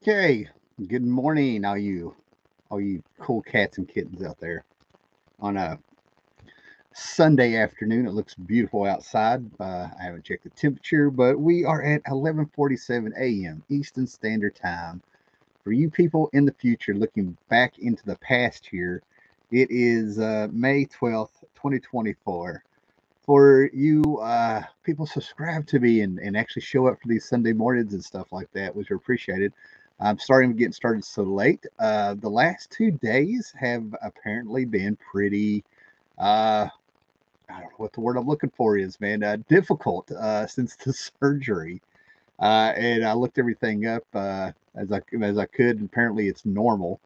Okay, good morning, all you cool cats and kittens out there. On a Sunday afternoon, it looks beautiful outside. I haven't checked the temperature, but we are at 11:47 a.m. Eastern Standard Time. For you people in the future looking back into the past here, it is May 12th, 2024. For you people subscribe to me and actually show up for these Sunday mornings and stuff like that, which are appreciated. I'm starting getting started so late. The last 2 days have apparently been pretty. Uh, I don't know what the word I'm looking for is, man. Difficult since the surgery, and I looked everything up as I could. And apparently, it's normal.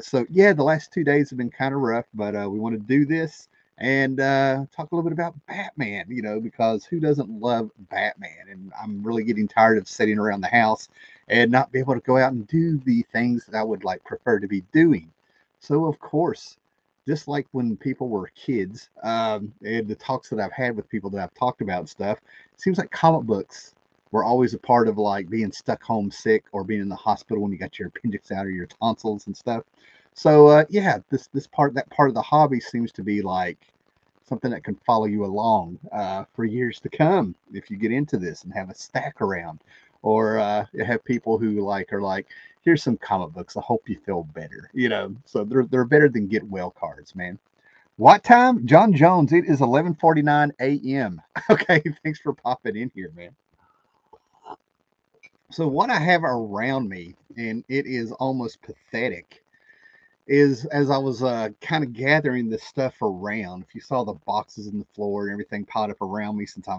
So yeah, the last 2 days have been kind of rough, but we want to do this and talk a little bit about Batman. Because who doesn't love Batman? And I'm really getting tired of sitting around the house and not be able to go out and do the things that I would like prefer to be doing. So of course, just like when people were kids, and the talks that I've had with people that I've talked about stuff, it seems like comic books were always a part of like being stuck home sick or being in the hospital when you got your appendix out or your tonsils and stuff. So yeah, that part of the hobby seems to be like something that can follow you along for years to come if you get into this and have a stack around, or have people who are like, here's some comic books. I hope you feel better. So they're better than get well cards, man. What time? John Jones. It is 11:49 a.m. Okay, thanks for popping in here, man. So what I have around me, and it is almost pathetic, is as I was kind of gathering this stuff around. If you saw the boxes in the floor and everything piled up around me, since I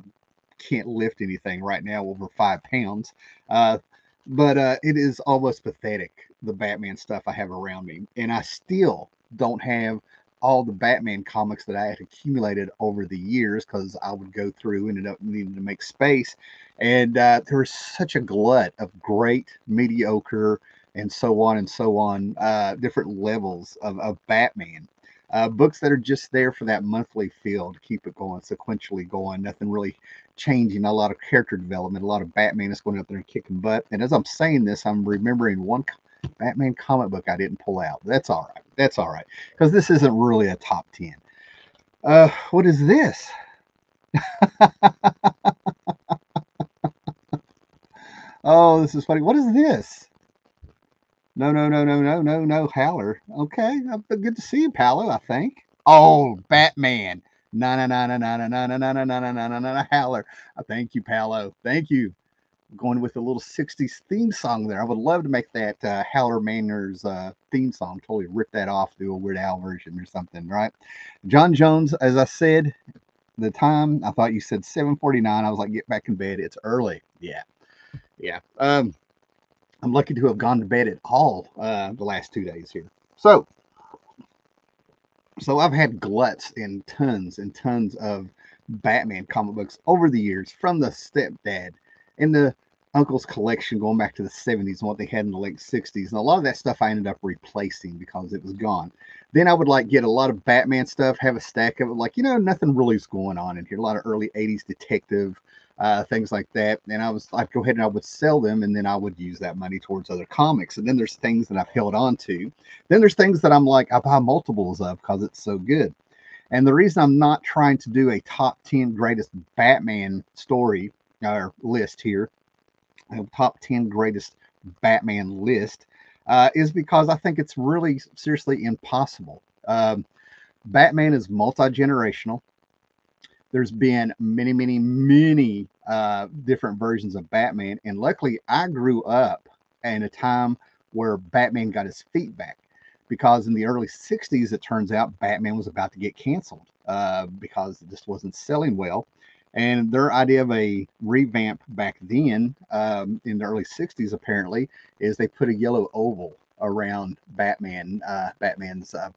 can't lift anything right now over 5 pounds, uh, but it is almost pathetic, the Batman stuff I have around me, and I still don't have all the Batman comics that I had accumulated over the years because I would go through and ended up needing to make space, and there was such a glut of great, mediocre, and so on, different levels of Batman. Books that are just there for that monthly feel to keep it going, sequentially going, nothing really changing, a lot of character development, a lot of Batman is going out there and kicking butt. And as I'm saying this, I'm remembering one Batman comic book I didn't pull out. That's all right. That's all right. Because this isn't really a top 10. What is this? Oh, this is funny. What is this? No, no, no, no, no, no, no, Howler. Okay, good to see you, Paolo, I think. Oh, Batman. Na na na na na na na na na na na na na na na Howler. Thank you, Paolo. Thank you. Going with a little 60s theme song there. I would love to make that Howler Manor's theme song. Totally rip that off, do a Weird Al version or something, right? John Jones, as I said, the time, I thought you said 7:49. I was like, get back in bed. It's early. Yeah, yeah. I'm lucky to have gone to bed at all the last 2 days here. So I've had gluts and tons of Batman comic books over the years, from the stepdad and the uncle's collection going back to the 70s and what they had in the late 60s. And a lot of that stuff I ended up replacing because it was gone. Then I would like get a lot of Batman stuff, have a stack of it, like, nothing really is going on in here. A lot of early 80s detective things like that. And I'd go ahead and I would sell them, and then I would use that money towards other comics. And then there's things that I've held on to. Then there's things that I'm like, I buy multiples of because it's so good. And the reason I'm not trying to do a top 10 greatest Batman story or list here, a top 10 greatest Batman list, is because I think it's really seriously impossible. Batman is multi generational. There's been many, many, many different versions of Batman. And luckily, I grew up in a time where Batman got his feet back, because in the early 60s, it turns out Batman was about to get canceled because it just wasn't selling well. And their idea of a revamp back then, in the early 60s, apparently, is they put a yellow oval around Batman's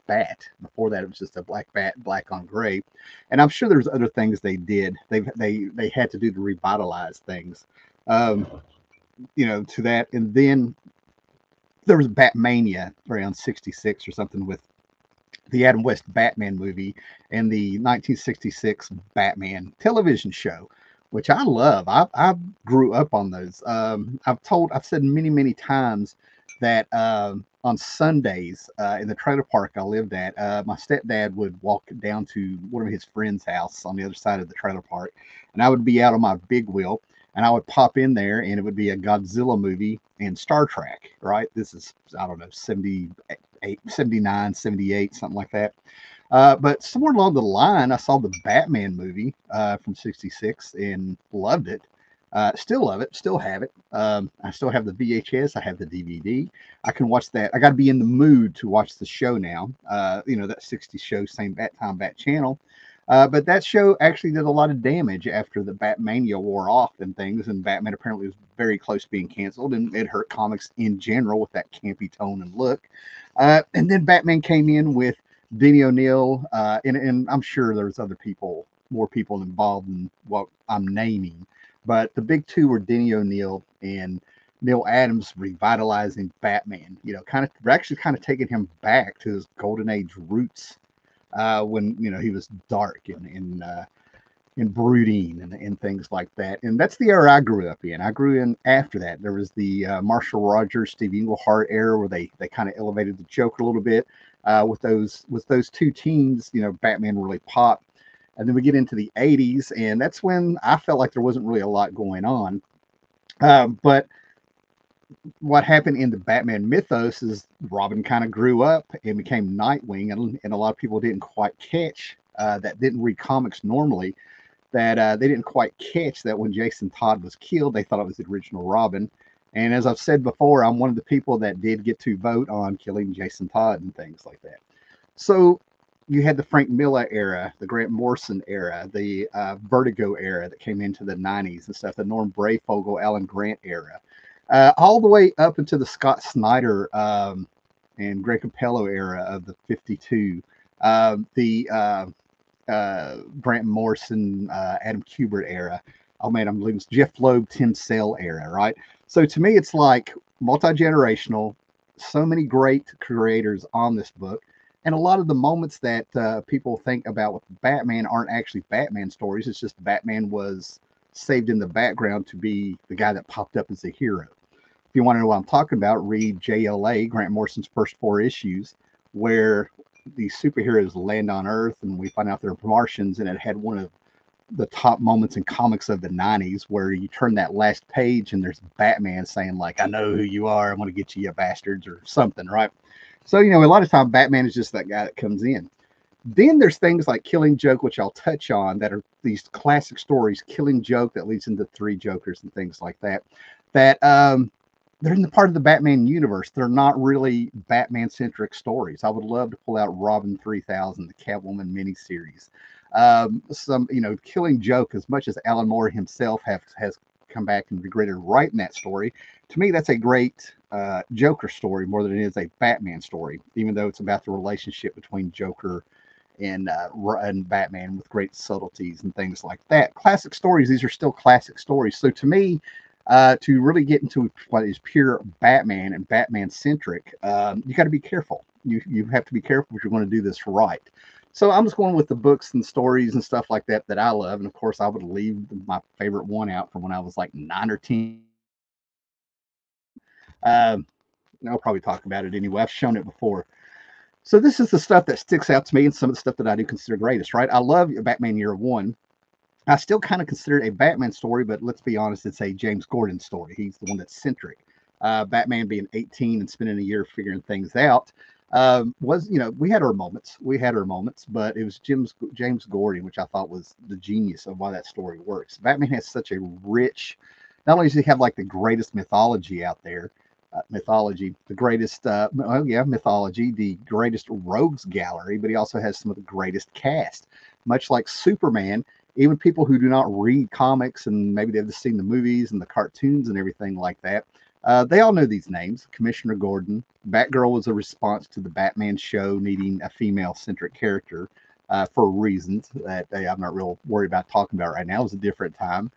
bat. Before that, it was just a black bat, black on gray. And I'm sure there's other things they did. They had to do to revitalize things, um, to that. And then there was Batmania around '66 or something, with the Adam West Batman movie and the 1966 Batman television show, which I love. I grew up on those. I've said many, many times that on Sundays in the trailer park I lived at, my stepdad would walk down to one of his friends' house on the other side of the trailer park, and I would be out on my big wheel, and I would pop in there, and it would be a Godzilla movie and Star Trek. Right? This is, I don't know, 78, 79, 78, something like that. But somewhere along the line, I saw the Batman movie from '66 and loved it. Still love it. Still have it. I still have the VHS. I have the DVD. I can watch that. I got to be in the mood to watch the show now. That '60s show, same Bat Time, Bat Channel. But that show actually did a lot of damage after the Batmania wore off and things, and Batman apparently was very close to being canceled, and it hurt comics in general with that campy tone and look. And then Batman came in with Denny O'Neil, and I'm sure there's more people involved in what I'm naming, but the big two were Denny O'Neil and Neil Adams revitalizing Batman. We're actually kind of taking him back to his golden age roots when he was dark and brooding and things like that. And that's the era I grew up in. I grew in after that. There was the Marshall Rogers, Steve Englehart era where they kind of elevated the Joker a little bit. With those two teams, Batman really popped. And then we get into the '80s, and that's when I felt like there wasn't really a lot going on. But what happened in the Batman mythos is Robin kind of grew up and became Nightwing, and a lot of people didn't quite catch that didn't read comics normally, that they didn't quite catch that when Jason Todd was killed, they thought it was the original Robin. And as I've said before, I'm one of the people that did get to vote on killing Jason Todd and things like that. So you had the Frank Miller era, the Grant Morrison era, the Vertigo era that came into the '90s and stuff, the Norm Brayfogle, Alan Grant era, all the way up into the Scott Snyder and Greg Capullo era of the '52, the Grant Morrison, Adam Kubert era. Oh man, I'm losing Jeff Loeb, Tim Sale era, right? So to me, it's like multi-generational. So many great creators on this book, and a lot of the moments that people think about with Batman aren't actually Batman stories. It's just Batman was saved in the background to be the guy that popped up as a hero. If you want to know what I'm talking about, read JLA, Grant Morrison's first 4 issues, where these superheroes land on Earth and we find out they're Martians, and it had one of the top moments in comics of the '90s where you turn that last page and there's Batman saying like, "I know who you are. I'm going to get you bastards," or something, right? So a lot of time Batman is just that guy that comes in. Then there's things like Killing Joke, which I'll touch on, that are these classic stories. Killing Joke that leads into Three Jokers and things like that. That they're in the part of the Batman universe. They're not really Batman-centric stories. I would love to pull out Robin 3000, the Catwoman miniseries. Killing Joke, as much as Alan Moore himself has come back and regretted writing that story, to me that's a great Joker story more than it is a Batman story, even though it's about the relationship between Joker and Batman with great subtleties and things like that. Classic stories, these are still classic stories. So to me, to really get into what is pure Batman and Batman centric, you got to be careful. You have to be careful if you're going to do this right. So I'm just going with the books and stories and stuff like that I love. And of course, I would leave my favorite one out from when I was like 9 or 10. Uh, I'll probably talk about it anyway. I've shown it before. So this is the stuff that sticks out to me and some of the stuff that I do consider greatest, right? I love Batman Year One. I still kind of consider it a Batman story, but let's be honest, it's a James Gordon story. He's the one that's centric. Batman being 18 and spending a year figuring things out we had our moments. We had our moments, but it was James Gordon, which I thought was the genius of why that story works. Batman has such a rich, not only does he have like the greatest mythology out there, the greatest, mythology, the greatest rogues gallery, but he also has some of the greatest cast. Much like Superman, even people who do not read comics and maybe they've just seen the movies and the cartoons and everything like that, they all know these names. Commissioner Gordon. Batgirl was a response to the Batman show needing a female-centric character for reasons that I'm not real worried about talking about right now. It was a different time.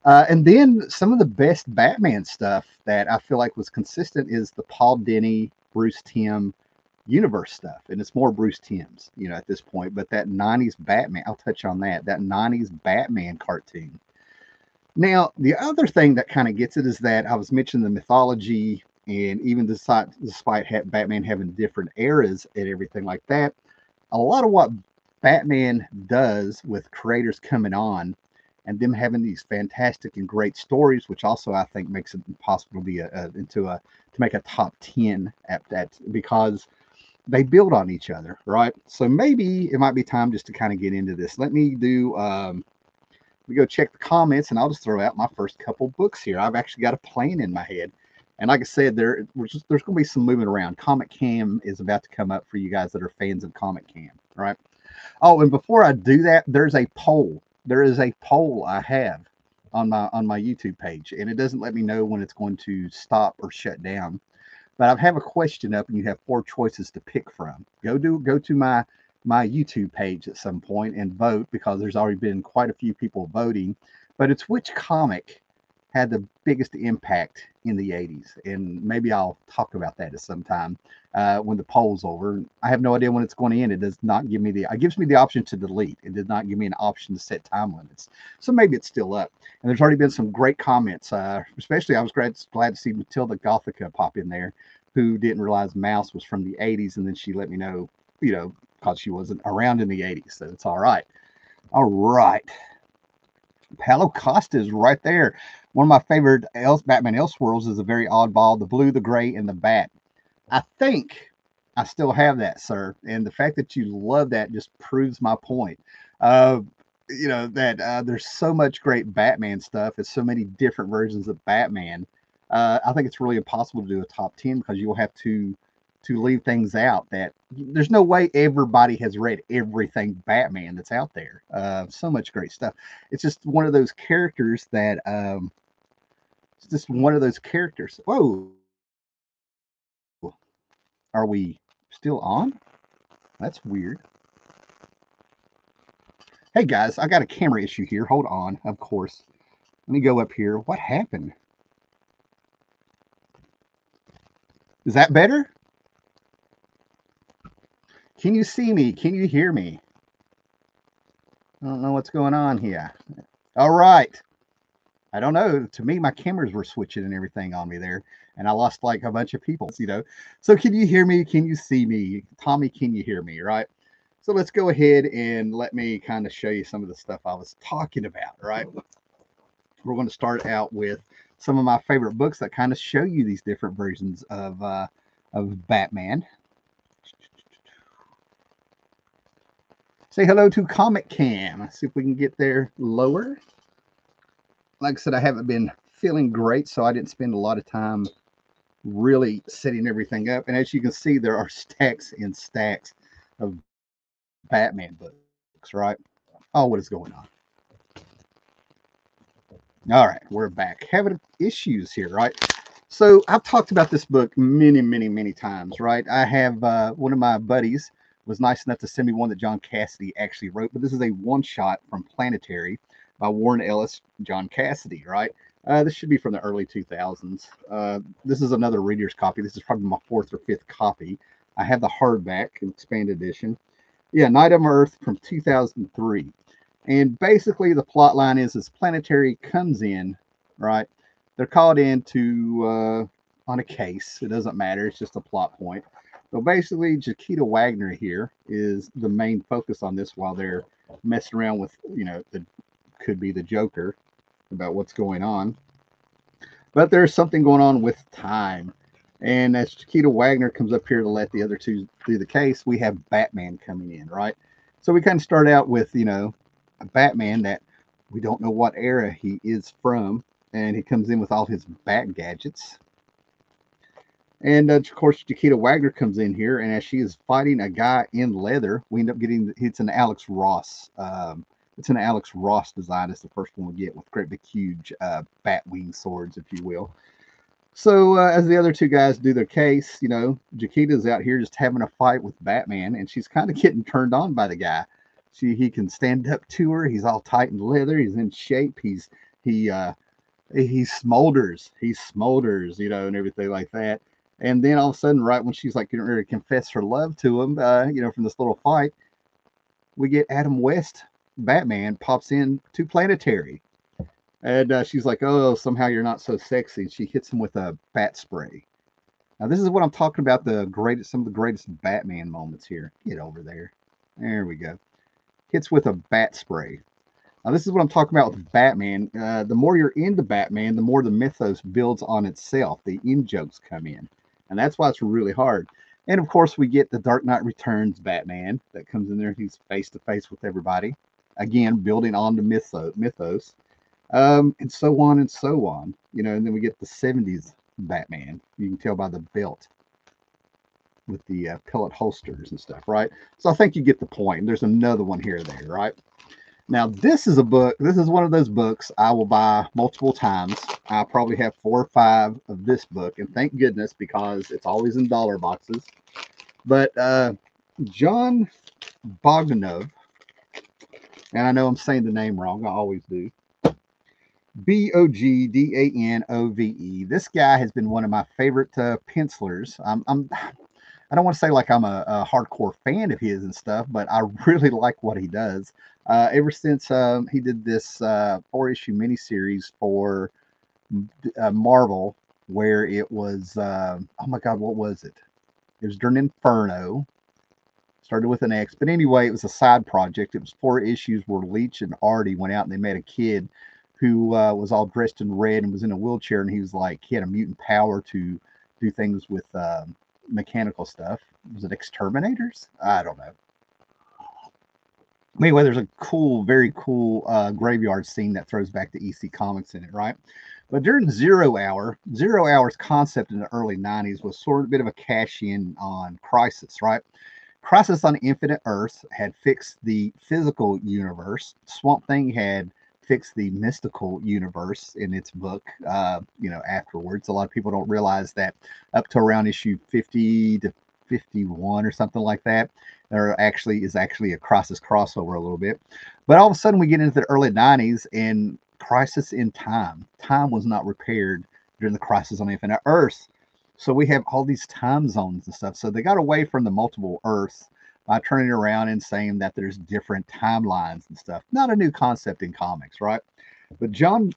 And then some of the best Batman stuff that I feel like was consistent is the Paul Dini, Bruce Timm universe stuff. And it's more Bruce Timm's, at this point. But that '90s Batman, I'll touch on that. That '90s Batman cartoon. Now, the other thing that kind of gets it is that I was mentioning the mythology, and even despite Batman having different eras and everything like that, a lot of what Batman does with creators coming on and them having these fantastic and great stories, which also I think makes it possible to be to make a top 10 at that, because they build on each other, right? So maybe it might be time just to kind of get into this. Let me do we go check the comments, and I'll just throw out my first couple books here. I've actually got a plan in my head. And like I said, there's going to be some moving around. Comic Cam is about to come up for you guys that are fans of Comic Cam, right? Oh, and before I do that, there's a poll. There is a poll I have on my YouTube page, and it doesn't let me know when it's going to stop or shut down. But I have a question up, and you have 4 choices to pick from. Go to my YouTube page at some point and vote, because there's already been quite a few people voting. But it's which comic had the biggest impact in the 80s, and maybe I'll talk about that at some time when the poll's over. I have no idea when it's going to end. It does not give me it gives me the option to delete. It did not give me an option to set time limits, so maybe it's still up. And there's already been some great comments, especially I was glad to see Matilda Gothica pop in there, who didn't realize Mouse was from the 80s, and then she let me know, because she wasn't around in the 80s, so it's all right. All right. Paulo Costa is right there. One of my favorite Batman Elseworlds is a very oddball, the blue, the gray, and the bat. I think I still have that, sir. And the fact that you love that just proves my point. Uh, that there's so much great Batman stuff. It's so many different versions of Batman. I think it's really impossible to do a top 10, because you'll have to leave things out that there's no way everybody has read everything Batman that's out there. So much great stuff. It's just one of those characters that it's just one of those characters. Whoa, are we still on? That's weird. Hey guys, I got a camera issue here. Hold on, of course. Let me go up here. What happened? Is that better? Can you see me? Can you hear me? I don't know what's going on here. All right. I don't know. To me, my cameras were switching and everything on me there, and I lost like a bunch of people. So can you hear me? Can you see me? Tommy, can you hear me? Right. So let's go ahead and let me kind of show you some of the stuff I was talking about, right? We're going to start out with some of my favorite books that kind of show you these different versions of Batman. Say hello to Comic Cam. Let's see if we can get there lower. Like I said, I haven't been feeling great, so I didn't spend a lot of time really setting everything up. And as you can see, there are stacks and stacks of Batman books, right? Oh, what is going on? All right, we're back. Having issues here, right? So I've talked about this book many, many, many times, right? I have one of my buddies was nice enough to send me one that John Cassaday actually wrote, but this is a one-shot from Planetary by Warren Ellis, John Cassaday, right? This should be from the early 2000s. This is another reader's copy. This is probably my 4th or 5th copy. I have the hardback expanded edition. Yeah, Night of Earth from 2003. And basically the plot line is Planetary comes in, right? They're called in to on a case. It doesn't matter. It's just a plot point. So basically, Chiquita Wagner here is the main focus on this, while they're messing around with, could be the Joker, about what's going on. But there's something going on with time. And as Chiquita Wagner comes up here to let the other two do the case, we have Batman coming in, right? So we kind of start out with, a Batman that we don't know what era he is from, and he comes in with all his bat gadgets. And of course, Chiquita Wagner comes in here, and as she is fighting a guy in leather, we end up getting it's an Alex Ross. It's an Alex Ross design. It's the first one we get with great big huge bat wing swords, if you will. So as the other two guys do their case, Chiquita's out here just having a fight with Batman, and she's kind of getting turned on by the guy. He can stand up to her. He's all tight in leather. He's in shape. He smolders. He smolders, and everything like that. And then all of a sudden, right when she's like getting ready to confess her love to him, from this little fight, we get Adam West, Batman, pops in to Planetary. And she's like, "Oh, somehow you're not so sexy." And she hits him with a bat spray. Now, this is what I'm talking about, some of the greatest Batman moments here. Get over there. There we go. Hits with a bat spray. Now, this is what I'm talking about with Batman. The more you're into Batman, the more the mythos builds on itself. The in jokes come in. And that's why it's really hard. And of course, we get the Dark Knight Returns Batman that comes in there. He's face to face with everybody. Again, building on the mythos. And so on and so on. And then we get the 70s Batman. You can tell by the belt with the pellet holsters and stuff, right? So I think you get the point. There's another one here or there, right? Now, this is a book. This is one of those books I will buy multiple times. I probably have 4 or 5 of this book, and thank goodness, because it's always in dollar boxes. But John Bogdanove, and I know I'm saying the name wrong. I always do. Bogdanove. This guy has been one of my favorite pencilers. I don't want to say like I'm a hardcore fan of his and stuff, but I really like what he does. Ever since he did this 4-issue miniseries for Marvel, where it was, oh my God, what was it? It was during Inferno. Started with an X, but anyway, it was a side project. It was 4 issues where Leech and Artie went out and they met a kid who was all dressed in red and was in a wheelchair, and he was like, he had a mutant power to do things with mechanical stuff. Was it exterminators? I don't know. Anyway, there's a cool, very cool graveyard scene that throws back to EC Comics in it, right? But during Zero Hour's concept in the early 90s was sort of a bit of a cash in on Crisis, right? Crisis on Infinite Earths had fixed the physical universe. Swamp Thing had fixed the mystical universe in its book, afterwards. A lot of people don't realize that up to around issue 50 to 51 or something like that, there is actually a Crisis crossover a little bit. But all of a sudden, we get into the early 90s and Crisis in Time. Time was not repaired during the Crisis on Infinite Earths. So we have all these time zones and stuff. So they got away from the multiple Earths by turning around and saying that there's different timelines and stuff. Not a new concept in comics, right? But John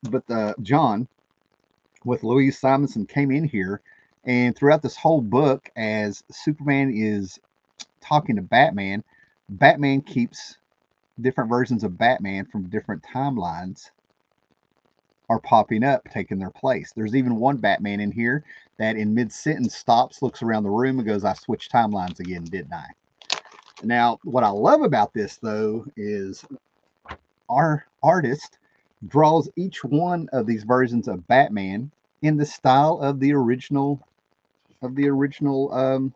with Louise Simonson came in here, and throughout this whole book, as Superman is talking to Batman, Batman keeps different versions of Batman from different timelines are popping up, taking their place. There's even one Batman in here that in mid-sentence stops, looks around the room, and goes, "I switched timelines again, didn't I?" Now, what I love about this, though, is our artist draws each one of these versions of Batman in the style of the original original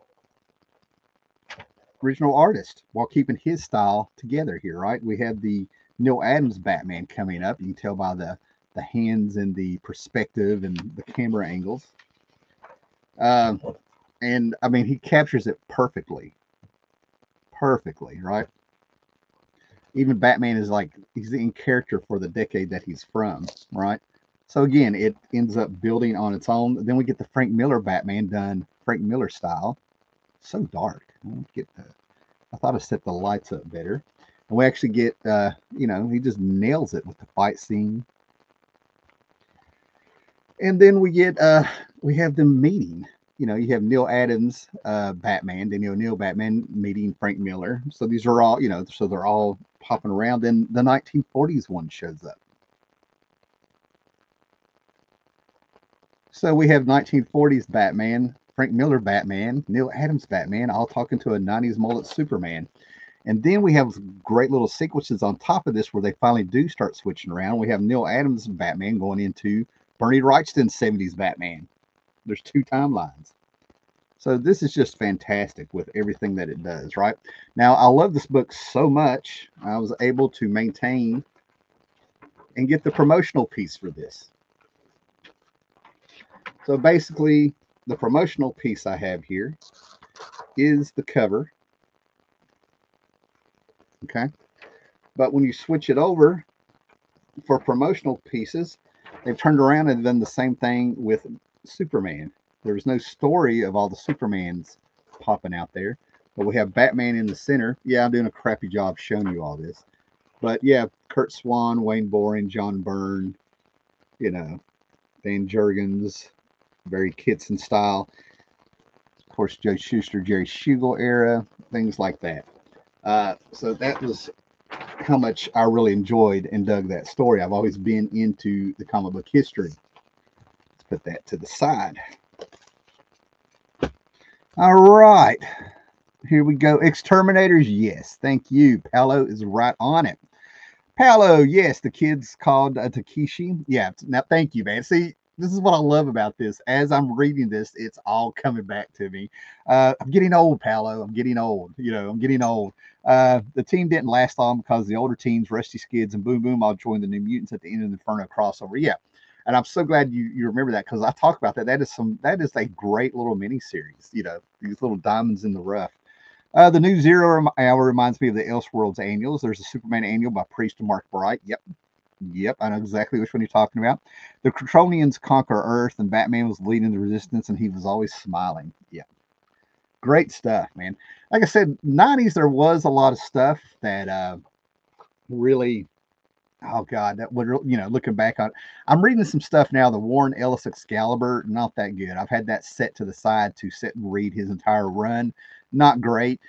artist, while keeping his style together here, right? We have the Neal Adams Batman coming up. You can tell by the hands and the perspective and the camera angles. And I mean, he captures it perfectly, right? Even Batman is like, he's in character for the decade that he's from, right? So again, it ends up building on its own. Then we get the Frank Miller Batman done Frank Miller style. So dark. I thought I set the lights up better. And we actually get, he just nails it with the fight scene. And then we have them meeting. You have Neal Adams Batman, Denny O'Neil Batman meeting Frank Miller. So these are all, so they're all popping around. Then the 1940s one shows up. So we have 1940s Batman, Frank Miller Batman, Neal Adams Batman, all talking to a 90s mullet Superman. And then we have great little sequences on top of this where they finally do start switching around. We have Neal Adams Batman going into Bernie Wrightston's 70s Batman. There's 2 timelines. So this is just fantastic with everything that it does, right? Now, I love this book so much, I was able to maintain and get the promotional piece for this. So basically, the promotional piece I have here is the cover. Okay. But when you switch it over for promotional pieces, they've turned around and done the same thing with Superman. There's no story of all the Supermans popping out there, but we have Batman in the center. Yeah, I'm doing a crappy job showing you all this. But yeah, Kurt Swan, Wayne Boring, John Byrne, you know, Dan Jurgens, very Kitson style. Of course, Joe Shuster, Jerry Shugel era, things like that. So that was how much I really enjoyed and dug that story. I've always been into the comic book history. Let's put that to the side. All right. Here we go. Exterminators, yes. Thank you. Paolo is right on it. Paolo, yes. The kid's called Takeshi. Yeah. Now, thank you, man. See, this is what I love about this. As I'm reading this, it's all coming back to me. I'm getting old, Paolo. I'm getting old. I'm getting old. The team didn't last long because the older teams, Rusty Skids and Boom Boom, all joined the New Mutants at the end of the Inferno crossover. Yeah, and I'm so glad you remember that because I talk about that. That is a great little mini series. These little diamonds in the rough. The new Zero Hour reminds me of the Elseworlds annuals. There's a Superman annual by Priest and Mark Bright. Yep, I know exactly which one you're talking about. The Kryptonians conquer Earth, and Batman was leading the resistance, and he was always smiling. Yeah, great stuff, man. Like I said, '90s there was a lot of stuff that really, oh god, that would looking back on. I'm reading some stuff now. The Warren Ellis Excalibur, not that good. I've had that set to the side to sit and read his entire run. Not great.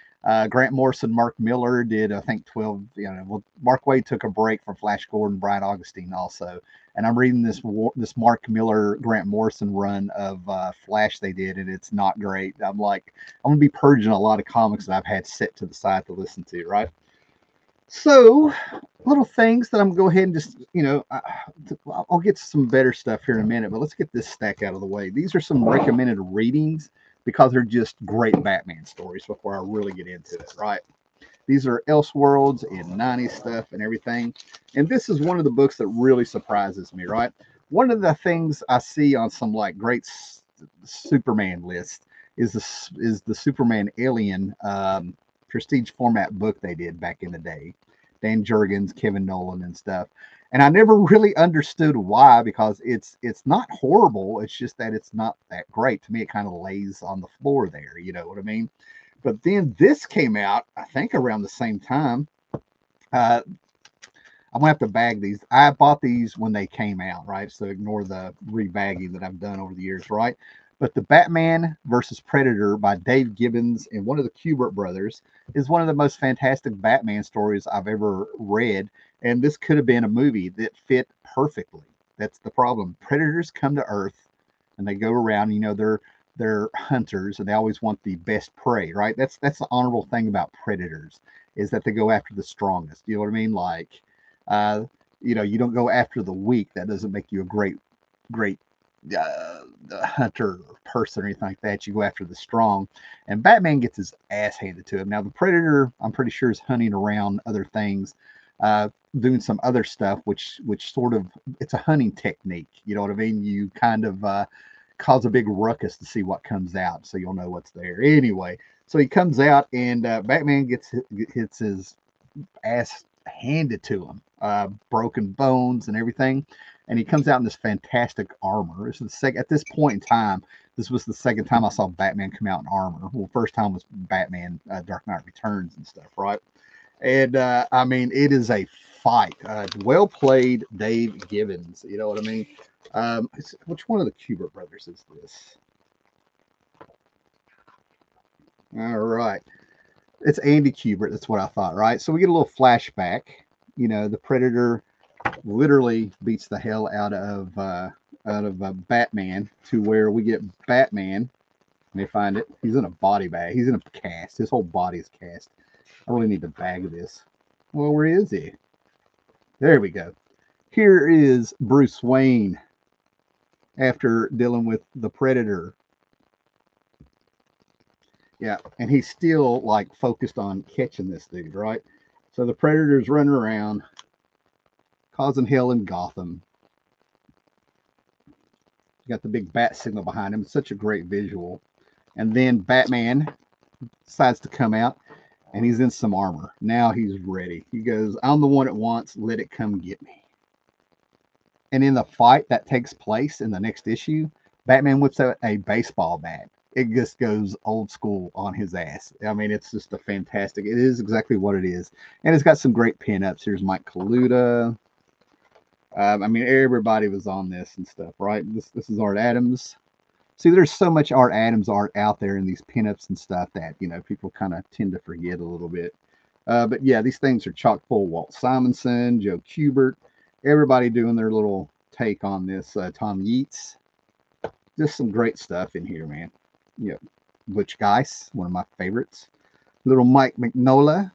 Grant Morrison, Mark Miller did, I think, 12. Well, Mark Waid took a break from Flash Gordon, Brian Augustine also. And I'm reading this Mark Miller, Grant Morrison run of Flash they did, and it's not great. I'm like, I'm gonna be purging a lot of comics that I've had set to the side to listen to, right? So, little things that I'm gonna go ahead and just, I'll get to some better stuff here in a minute, but let's get this stack out of the way. These are some recommended readings because they're just great Batman stories before I really get into it, right? These are Elseworlds and 90s stuff and everything. And this is one of the books that really surprises me, right? One of the things I see on some like great Superman list is the Superman Alien prestige format book they did back in the day. Dan Jurgens, Kevin Nolan, and stuff. And I never really understood why, because it's not horrible. It's just that it's not that great. To me, it kind of lays on the floor there. You know what I mean? But then this came out, I think, around the same time. I'm gonna have to bag these. I bought these when they came out, right? So ignore the rebagging that I've done over the years, right? But the Batman versus Predator by Dave Gibbons and one of the Kubert brothers is one of the most fantastic Batman stories I've ever read. And this could have been a movie that fit perfectly. That's the problem. Predators come to Earth and they go around. They're hunters and they always want the best prey, right? That's the honorable thing about predators is that they go after the strongest. You know what I mean? Like, uh, you don't go after the weak. That doesn't make you a great uh, hunter or person or anything like that. You go after the strong. And Batman gets his ass handed to him. Now the Predator, I'm pretty sure, is hunting around other things, doing some other stuff, which sort of it's a hunting technique. You know what I mean? You kind of cause a big ruckus to see what comes out, so you'll know what's there. Anyway, so he comes out and Batman gets his ass handed to him, broken bones and everything. And he comes out in this fantastic armor. This is at this point in time, this was the second time I saw Batman come out in armor. Well, first time was Batman Dark Knight Returns and stuff, right? And I mean, it is a fight. Well played, Dave Gibbons. You know what I mean? Which one of the Kubert brothers is this? All right. It's Andy Kubert. That's what I thought, right? So we get a little flashback. The Predator literally beats the hell out of Batman to where we get Batman. And they find it. He's in a body bag. He's in a cast. His whole body is cast. I really need to bag this. Well, where is he? There we go. Here is Bruce Wayne after dealing with the Predator. Yeah, and he's still like focused on catching this dude, right? So the Predator's running around causing hell in Gotham. You got the big bat signal behind him. It's such a great visual. And then Batman decides to come out and he's in some armor. Now he's ready. He goes, I'm the one it wants. Let it come get me. And in the fight that takes place in the next issue, Batman whips out a baseball bat. It just goes old school on his ass. I mean, it's just a fantastic. It is exactly what it is. And it's got some great pinups. Here's Mike Kaluta. I mean, everybody was on this and stuff, right? This is Art Adams. See, there's so much Art Adams art out there in these pinups and stuff that, you know, people kind of tend to forget a little bit. But yeah, these things are chock full. Walt Simonson, Joe Kubert, everybody doing their little take on this. Tom Yeats, just some great stuff in here, man. You know, Butch Geis, one of my favorites. Little Mike Mignola.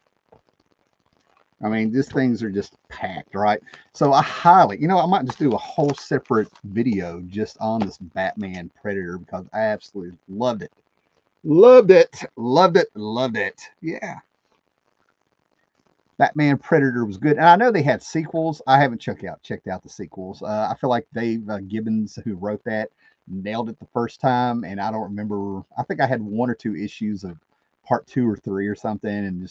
I mean, these things are just packed, right? So I highly, you know, I might just do a whole separate video just on this Batman Predator because I absolutely loved it. Loved it. Loved it. Loved it. Yeah. Batman Predator was good. And I know they had sequels. I haven't checked out the sequels. I feel like Dave Gibbons, who wrote that, nailed it the first time. And I don't remember. I think I had one or two issues of part 2 or 3 or something, and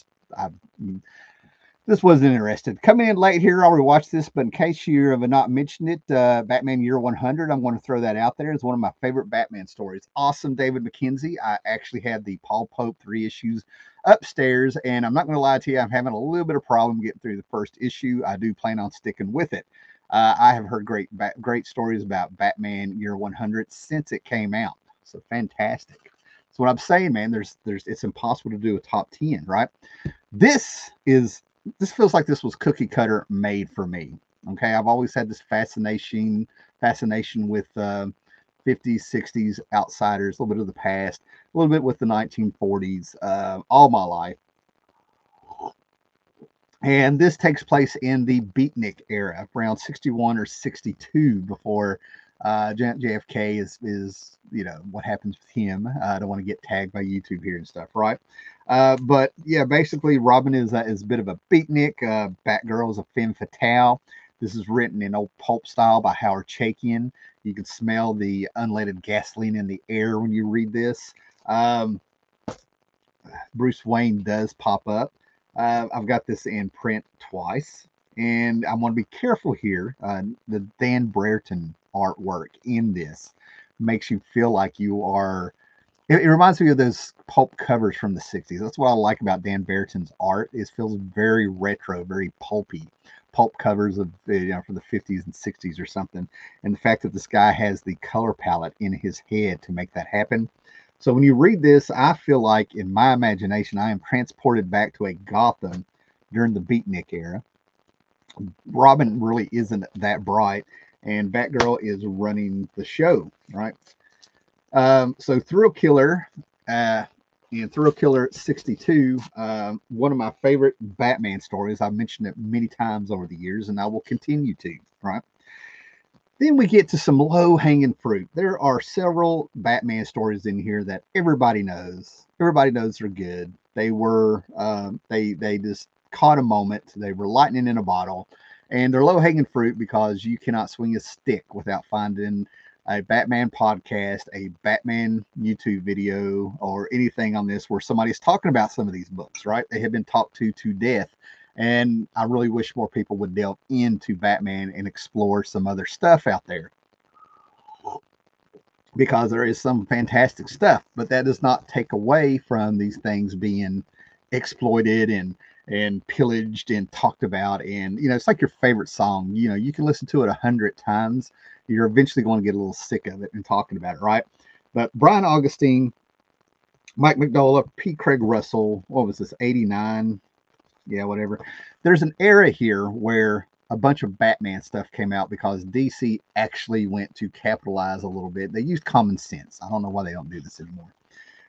just wasn't interested. Coming in late here, I'll rewatch this, but in case you have not mentioned it, Batman Year 100, I'm going to throw that out there. It's one of my favorite Batman stories. Awesome, David Mackenzie. I actually had the Paul Pope 3 issues upstairs, and I'm not going to lie to you, I'm having a little bit of problem getting through the first issue. I do plan on sticking with it. I have heard great stories about Batman Year 100 since it came out. So fantastic. That's what I'm saying, man. It's impossible to do a top 10, right? This feels like this was cookie cutter made for me. Okay, I've always had this fascination with 50s, 60s outsiders, a little bit of the past, a little bit with the 1940s, all my life. And this takes place in the Beatnik era, around 61 or 62, before JFK is you know what happens with him. I don't want to get tagged by YouTube here and stuff, right? But yeah, basically Robin is a bit of a beatnik. Batgirl is a femme fatale. This is written in old pulp style by Howard Chaykin. You can smell the unleaded gasoline in the air when you read this. Bruce Wayne does pop up. I've got this in print twice, and I want to be careful here. The Dan Brereton artwork in this makes you feel like you are. It reminds me of those pulp covers from the 60s. That's what I like about Dan Brereton's art. It feels very retro, very pulpy. Pulp covers of, you know, from the 50s and 60s or something. And the fact that this guy has the color palette in his head to make that happen. So when you read this, I feel like in my imagination, I am transported back to a Gotham during the Beatnik era. Robin really isn't that bright, and Batgirl is running the show, right? So Thrill Killer, in Thrill Killer 62, one of my favorite Batman stories. I've mentioned it many times over the years, and I will continue to, right? Then we get to some low hanging fruit. There are several Batman stories in here that everybody knows. Everybody knows they're good. They were, they just caught a moment. They were lightning in a bottle, and they're low hanging fruit because you cannot swing a stick without finding a Batman podcast, a Batman YouTube video, or anything on this where somebody's talking about some of these books, right? They have been talked to death. And I really wish more people would delve into Batman and explore some other stuff out there, because there is some fantastic stuff, but that does not take away from these things being exploited and pillaged and talked about. And you know, it's like your favorite song. You know, you can listen to it 100 times, you're eventually going to get a little sick of it and talking about it, right? But Brian Augustine, Mike Mignola, P. Craig Russell, what was this, 89? Yeah, whatever. There's an era here where a bunch of Batman stuff came out because DC actually went to capitalize a little bit. They used common sense. I don't know why they don't do this anymore,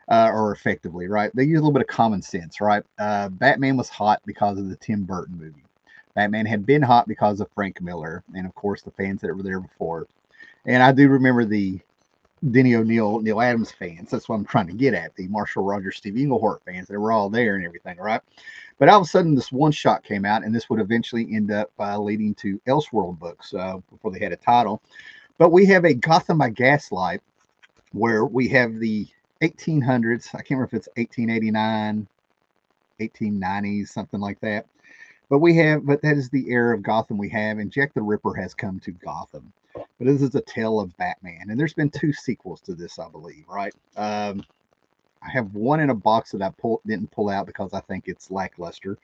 or effectively, right? They use a little bit of common sense, right? Batman was hot because of the Tim Burton movie. Batman had been hot because of Frank Miller, and of course the fans that were there before. And I do remember the Denny O'Neil, Neil Adams fans. That's what I'm trying to get at. The Marshall Rogers, Steve Englehart fans. They were all there and everything, right? But all of a sudden, this one shot came out, and this would eventually end up leading to Elseworld books before they had a title. But we have a Gotham by Gaslight, where we have the 1800s. I can't remember if it's 1889, 1890s, something like that. But that is the era of Gotham we have, and Jack the Ripper has come to Gotham. But this is a tale of Batman, and there's been 2 sequels to this, I believe, right? I have one in a box that I didn't pull out because I think it's lackluster.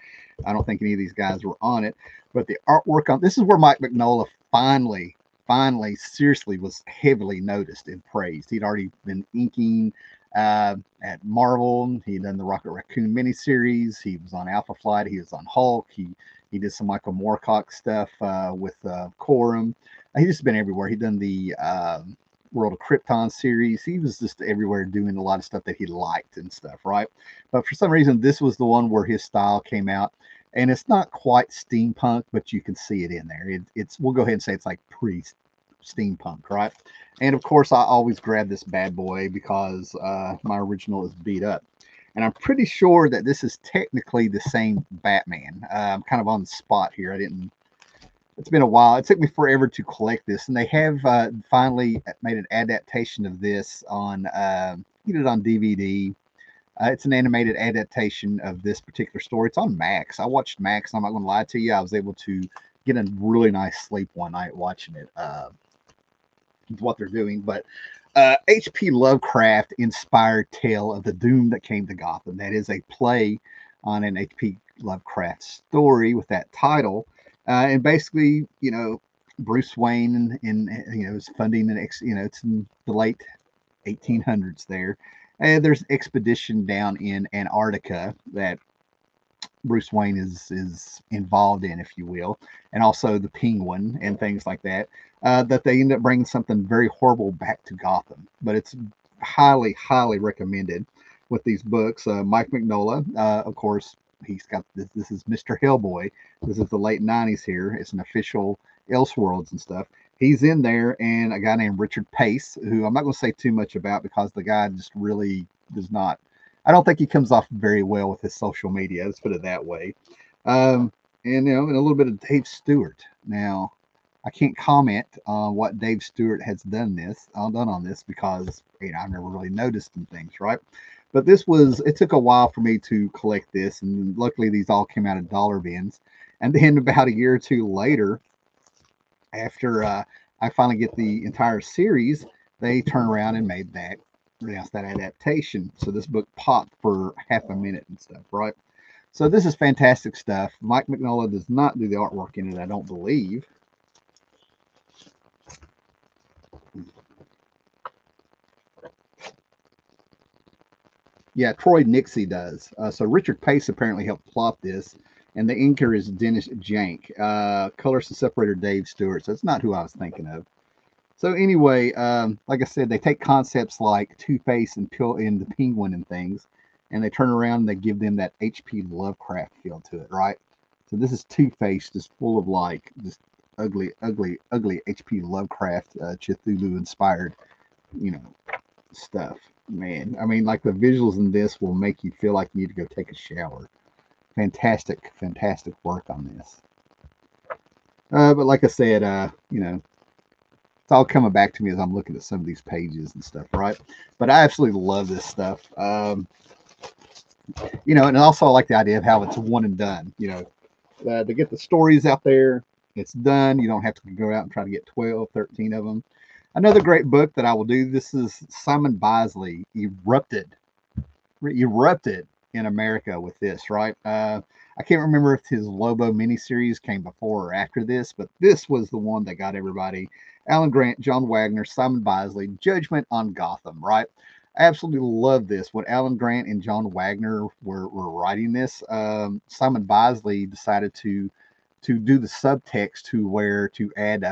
I don't think any of these guys were on it. But the artwork on this is where Mike Mignola finally, seriously was heavily noticed and praised. He'd already been inking at Marvel. He had done the Rocket Raccoon miniseries. He was on Alpha Flight. He was on Hulk. He did some Michael Moorcock stuff with Corum. He's just been everywhere. He'd done the World of Krypton series. He was just everywhere doing a lot of stuff that he liked and stuff, right? But for some reason, this was the one where his style came out. And it's not quite steampunk, but you can see it in there. It's we'll go ahead and say it's like pre-steampunk, right? And of course, I always grab this bad boy because my original is beat up. And I'm pretty sure that this is technically the same Batman. I'm kind of on the spot here. I didn't. It's been a while. It took me forever to collect this, and they have finally made an adaptation of this on. You did it on DVD. It's an animated adaptation of this particular story. It's on Max. I watched Max. I'm not going to lie to you. I was able to get a really nice sleep one night watching it. What they're doing, but H.P. Lovecraft inspired tale of the doom that came to Gotham. That is a play on an H.P. Lovecraft story with that title, and basically, Bruce Wayne is funding it's in the late 1800s there. And there's expedition down in Antarctica that Bruce Wayne is involved in, if you will, and also the Penguin and things like that. That they end up bringing something very horrible back to Gotham. But it's highly, highly recommended with these books. Mike Mignola, of course, he's got this. This is Mr. Hellboy. This is the late '90s here. It's an official Elseworlds and stuff. He's in there, and a guy named Richard Pace, who I'm not going to say too much about because the guy just really does not. I don't think he comes off very well with his social media. Let's put it that way. And a little bit of Dave Stewart. Now, I can't comment on what Dave Stewart has done on this because I've never really noticed some things, right? But it took a while for me to collect this, and luckily these all came out of dollar bins. And then about a year or two later, after I finally get the entire series, they turn around and announced that adaptation. So this book popped for half a minute and stuff, right? So this is fantastic stuff. Mike Mignola does not do the artwork in it, I don't believe. Yeah, Troy Nixie does. So Richard Pace apparently helped plot this, and the inker is Dennis Jank. Colors and separator Dave Stewart. So it's not who I was thinking of. So anyway, like I said, they take concepts like Two-Face and the Penguin and things, and they turn around and they give them that H.P. Lovecraft feel to it, right? So this is Two-Face, just full of like just ugly, ugly, ugly H.P. Lovecraft, Cthulhu inspired, stuff. Man, I mean, like the visuals in this will make you feel like you need to go take a shower. Fantastic, fantastic work on this. But like I said, it's all coming back to me as I'm looking at some of these pages and stuff, right? But I absolutely love this stuff. And also I like the idea of how it's one and done. To get the stories out there, it's done. You don't have to go out and try to get 12, 13 of them. Another great book that I will do. This is Simon Bisley erupted in America with this, right? I can't remember if his Lobo miniseries came before or after this, but this was the one that got everybody. Alan Grant, John Wagner, Simon Bisley, Judgment on Gotham, right? I absolutely love this. When Alan Grant and John Wagner were writing this, Simon Bisley decided to do the subtext to add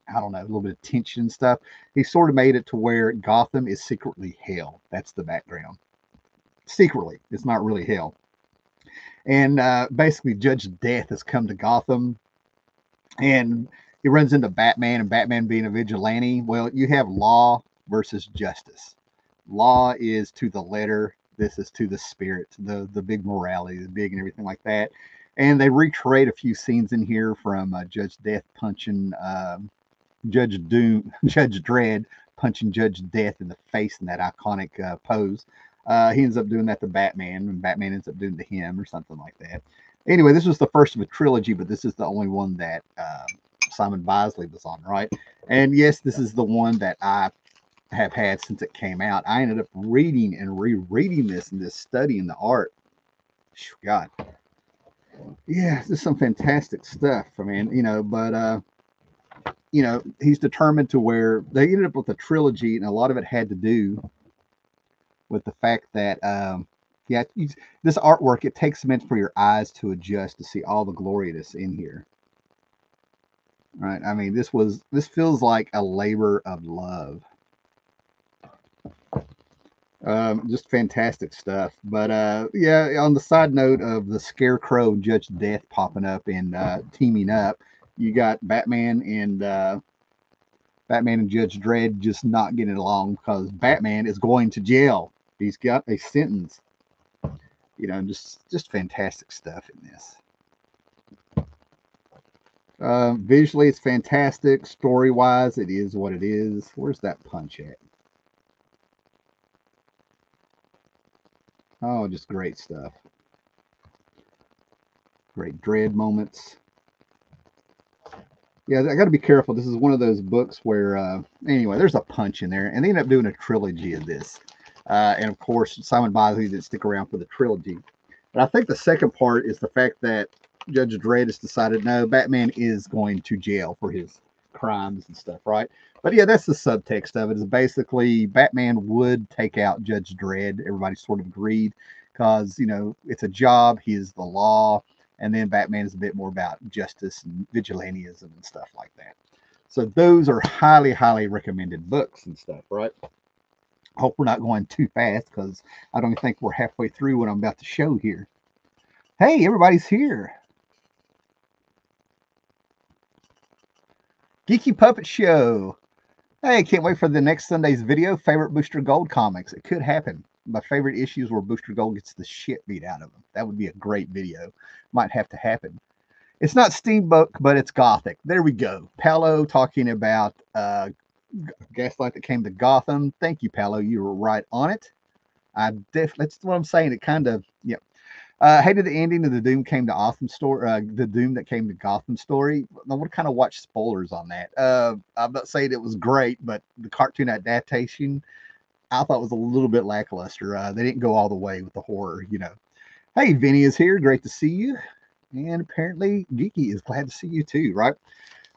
I don't know, a little bit of tension and stuff. He sort of made it to where Gotham is secretly hell. That's the background. Secretly, it's not really hell. And basically, Judge Death has come to Gotham, and he runs into Batman, and Batman being a vigilante. Well, you have law versus justice. Law is to the letter. This is to the spirit, the big morality, the big and everything like that. And they recreate a few scenes in here from Judge Death punching Judge Dredd punching Judge Death in the face in that iconic pose. He ends up doing that to Batman, and Batman ends up doing it to him or something like that. Anyway, this was the first of a trilogy, but this is the only one that Simon Bisley was on, right? And yes, this is the one that I have had since it came out. I ended up reading and rereading this and just studying the art. God, yeah, this is some fantastic stuff. I mean, but you know, he's determined to where they ended up with a trilogy, and a lot of it had to do with the fact that, yeah, this artwork, it takes a minute for your eyes to adjust to see all the glory that's in here. Right? I mean, this feels like a labor of love. Just fantastic stuff. But yeah, on the side note of the Scarecrow and Judge Death popping up and teaming up, you got Batman and Judge Dredd just not getting along because Batman is going to jail. He's got a sentence. You know, just fantastic stuff in this. Visually, it's fantastic. Story wise, it is what it is. Where's that punch at? Oh, just great stuff. Great Dredd moments. Yeah, I got to be careful. This is one of those books where, anyway, there's a punch in there, and they end up doing a trilogy of this. And of course, Simon Bisley didn't stick around for the trilogy. But I think the second part is the fact that Judge Dredd has decided no, Batman is going to jail for his crimes and stuff, right? But yeah, that's the subtext of it. Is basically Batman would take out Judge Dredd. Everybody sort of agreed because you know it's a job. He is the law, and then Batman is a bit more about justice and vigilantism and stuff like that. So those are highly, highly recommended books and stuff, right? Hope we're not going too fast because I don't think we're halfway through what I'm about to show here. Hey, everybody's here. Geeky Puppet Show. Hey, can't wait for the next Sunday's video. Favorite Booster Gold comics. It could happen. My favorite issues where Booster Gold gets the shit beat out of him. That would be a great video. Might have to happen. It's not steampunk, but it's gothic. There we go. Paolo talking about Gaslight that came to Gotham. Thank you, Paolo. You were right on it. That's what I'm saying. It kind of, yeah. Hated the ending of the Doom came to Gotham story. The Doom that came to Gotham story. I would kind of watch spoilers on that. I'm not saying it was great, but the cartoon adaptation I thought was a little bit lackluster. They didn't go all the way with the horror, you know. Hey, Vinny is here. Great to see you. And apparently, Geeky is glad to see you too, right?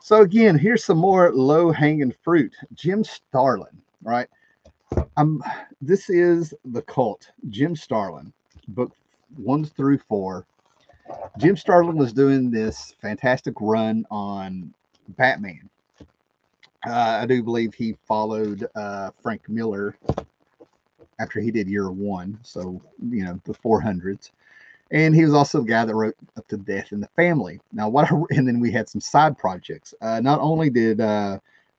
So again, here's some more low-hanging fruit. Jim Starlin, right? This is The Cult. Jim Starlin, book 1 through 4. Jim Starlin was doing this fantastic run on Batman. I do believe he followed Frank Miller after he did Year One, so you know the 400s. And he was also the guy that wrote Up to Death in the Family. Now, and then we had some side projects. Not only did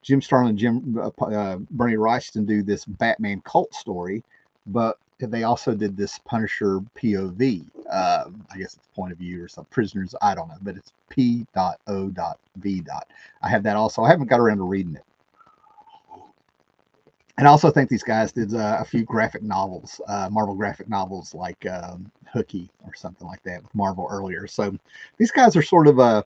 Jim Starlin and Bernie Wrightson do this Batman cult story, but they also did this Punisher POV. I guess it's point of view or some prisoners. I don't know, but it's P.O.V. I have that also. I haven't got around to reading it. And I also think these guys did a few graphic novels, Marvel graphic novels like Hooky or something like that with Marvel earlier. So these guys are sort of a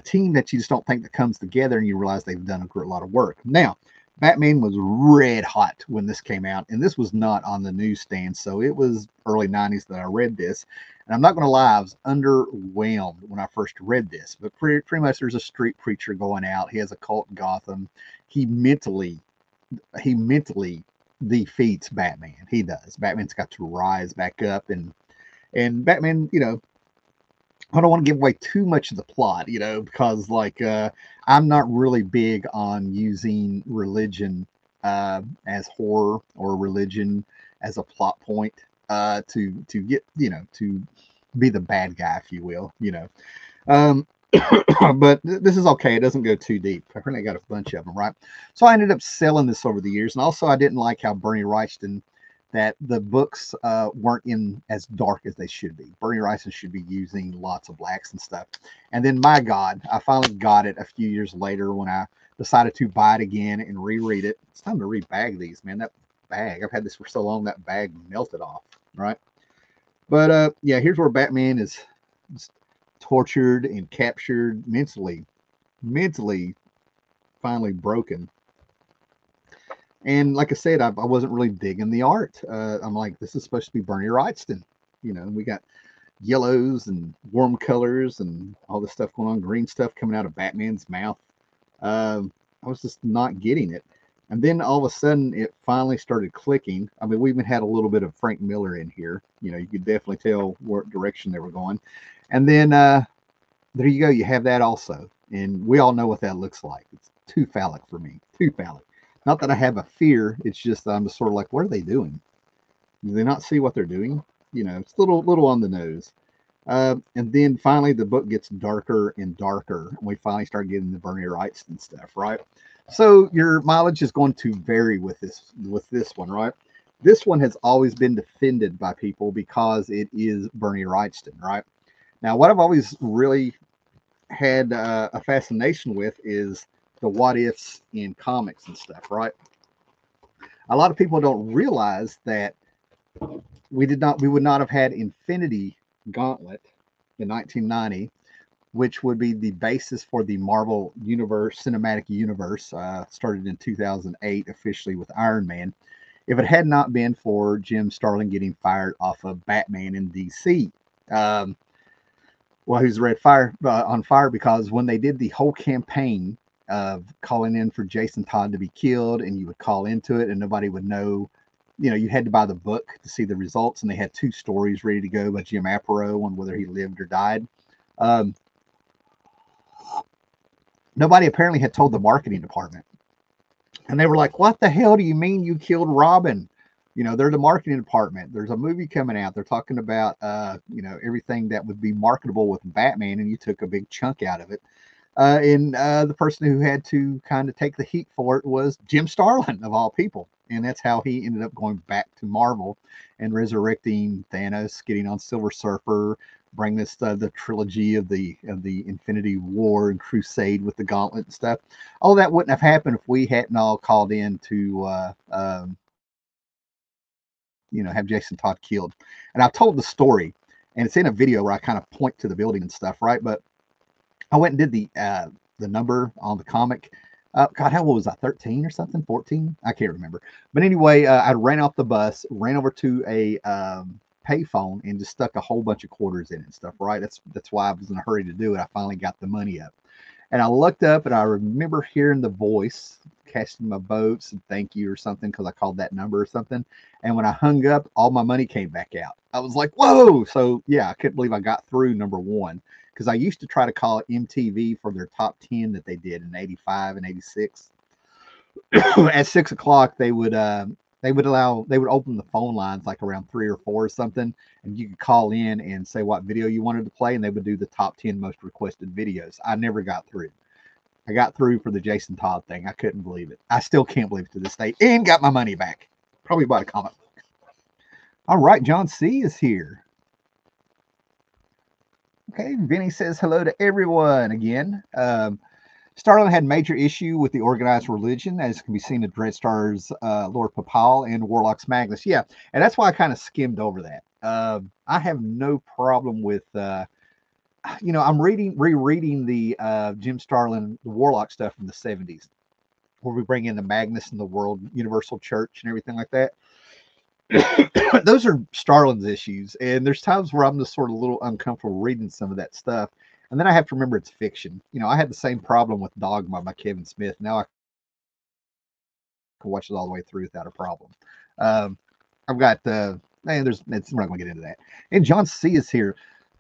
team that you just don't think that comes together and you realize they've done a lot of work. Now, Batman was red hot when this came out, and this was not on the newsstand, so it was early 90s that I read this. And I'm not going to lie, I was underwhelmed when I first read this, but pretty much there's a street preacher going out. He has a cult in Gotham. He mentally defeats Batman. He does. Batman's got to rise back up, and Batman, you know, I don't want to give away too much of the plot, you know, because like I'm not really big on using religion as horror or religion as a plot point to get, you know, to be the bad guy, if you will, you know. But this is okay. It doesn't go too deep. Apparently, I got a bunch of them, right? So I ended up selling this over the years, and also I didn't like how Bernie Wrightson, that the books weren't in as dark as they should be. Bernie Wrightson should be using lots of blacks and stuff. And then, my God, I finally got it a few years later when I decided to buy it again and reread it. It's time to rebag these, man. That bag, I've had this for so long, that bag melted off, right? But yeah, here's where Batman is tortured and captured, mentally finally broken. And like I said, I wasn't really digging the art. I'm like, this is supposed to be Bernie Wrightson, you know. We got yellows and warm colors and all this stuff going on, green stuff coming out of Batman's mouth. I was just not getting it. And then all of a sudden, it finally started clicking. I mean, we even had a little bit of Frank Miller in here. You know, you could definitely tell what direction they were going. And then there you go. You have that also. And we all know what that looks like. It's too phallic for me. Too phallic. Not that I have a fear. It's just I'm just sort of like, what are they doing? Do they not see what they're doing? You know, it's a little on the nose. And then finally, the book gets darker and darker, and we finally start getting the Bernie Wrightson stuff, right? So your mileage is going to vary with this one, right? This one has always been defended by people because it is Bernie Wrightson, right? Now, what I've always really had a fascination with is the what ifs in comics and stuff, right? A lot of people don't realize that we would not have had Infinity Gauntlet in 1990, which would be the basis for the Marvel Universe Cinematic Universe, started in 2008 officially with Iron Man. If it had not been for Jim Starlin getting fired off of Batman in DC, um, well, who's red fire on fire because when they did the whole campaign of calling in for Jason Todd to be killed, and you would call into it, and nobody would know. You know, you had to buy the book to see the results, and they had two stories ready to go by Jim Aparo on whether he lived or died. Um, Nobody apparently had told the marketing department, and they were like, "What the hell do you mean you killed Robin?" You know, they're the marketing department. There's a movie coming out. They're talking about, everything that would be marketable with Batman, and you took a big chunk out of it. And the person who had to kind of take the heat for it was Jim Starlin, of all people. And that's how he ended up going back to Marvel and resurrecting Thanos, getting on Silver Surfer, bring this the trilogy of the Infinity War and Crusade with the Gauntlet and stuff. All that wouldn't have happened if we hadn't all called in to have Jason Todd killed. And I've told the story, and it's in a video where I kind of point to the building and stuff, right? But I went and did the number on the comic. God, how old was I? 13 or something? 14? I can't remember. But anyway, I ran off the bus, ran over to a payphone, and just stuck a whole bunch of quarters in it and stuff. Right? That's why I was in a hurry to do it. I finally got the money up, and I looked up, and I remember hearing the voice, casting my votes and thank you or something because I called that number or something. And when I hung up, all my money came back out. I was like, whoa! So yeah, I couldn't believe I got through number one because I used to try to call MTV for their top 10 that they did in 85 and 86. At 6 o'clock, they would open the phone lines like around 3 or 4 or something, and you could call in and say what video you wanted to play, and they would do the top 10 most requested videos. I never got through. I got through for the Jason Todd thing. I couldn't believe it. I still can't believe it to this day, and got my money back. Probably bought a comic book. All right, John C is here. Okay, Vinny says hello to everyone again. Starlin had major issue with the organized religion, as can be seen in Dreadstar's Lord Papal and Warlock's Magnus. Yeah, and that's why I kind of skimmed over that. I have no problem with, I'm rereading the Jim Starlin, the Warlock stuff from the 70s, where we bring in the Magnus and the World Universal Church and everything like that. Those are Starlin's issues, and there's times where I'm just sort of a little uncomfortable reading some of that stuff, and then I have to remember it's fiction. I had the same problem with Dogma by Kevin Smith. Now I can watch it all the way through without a problem. I've got we're not going to get into that. And John C is here.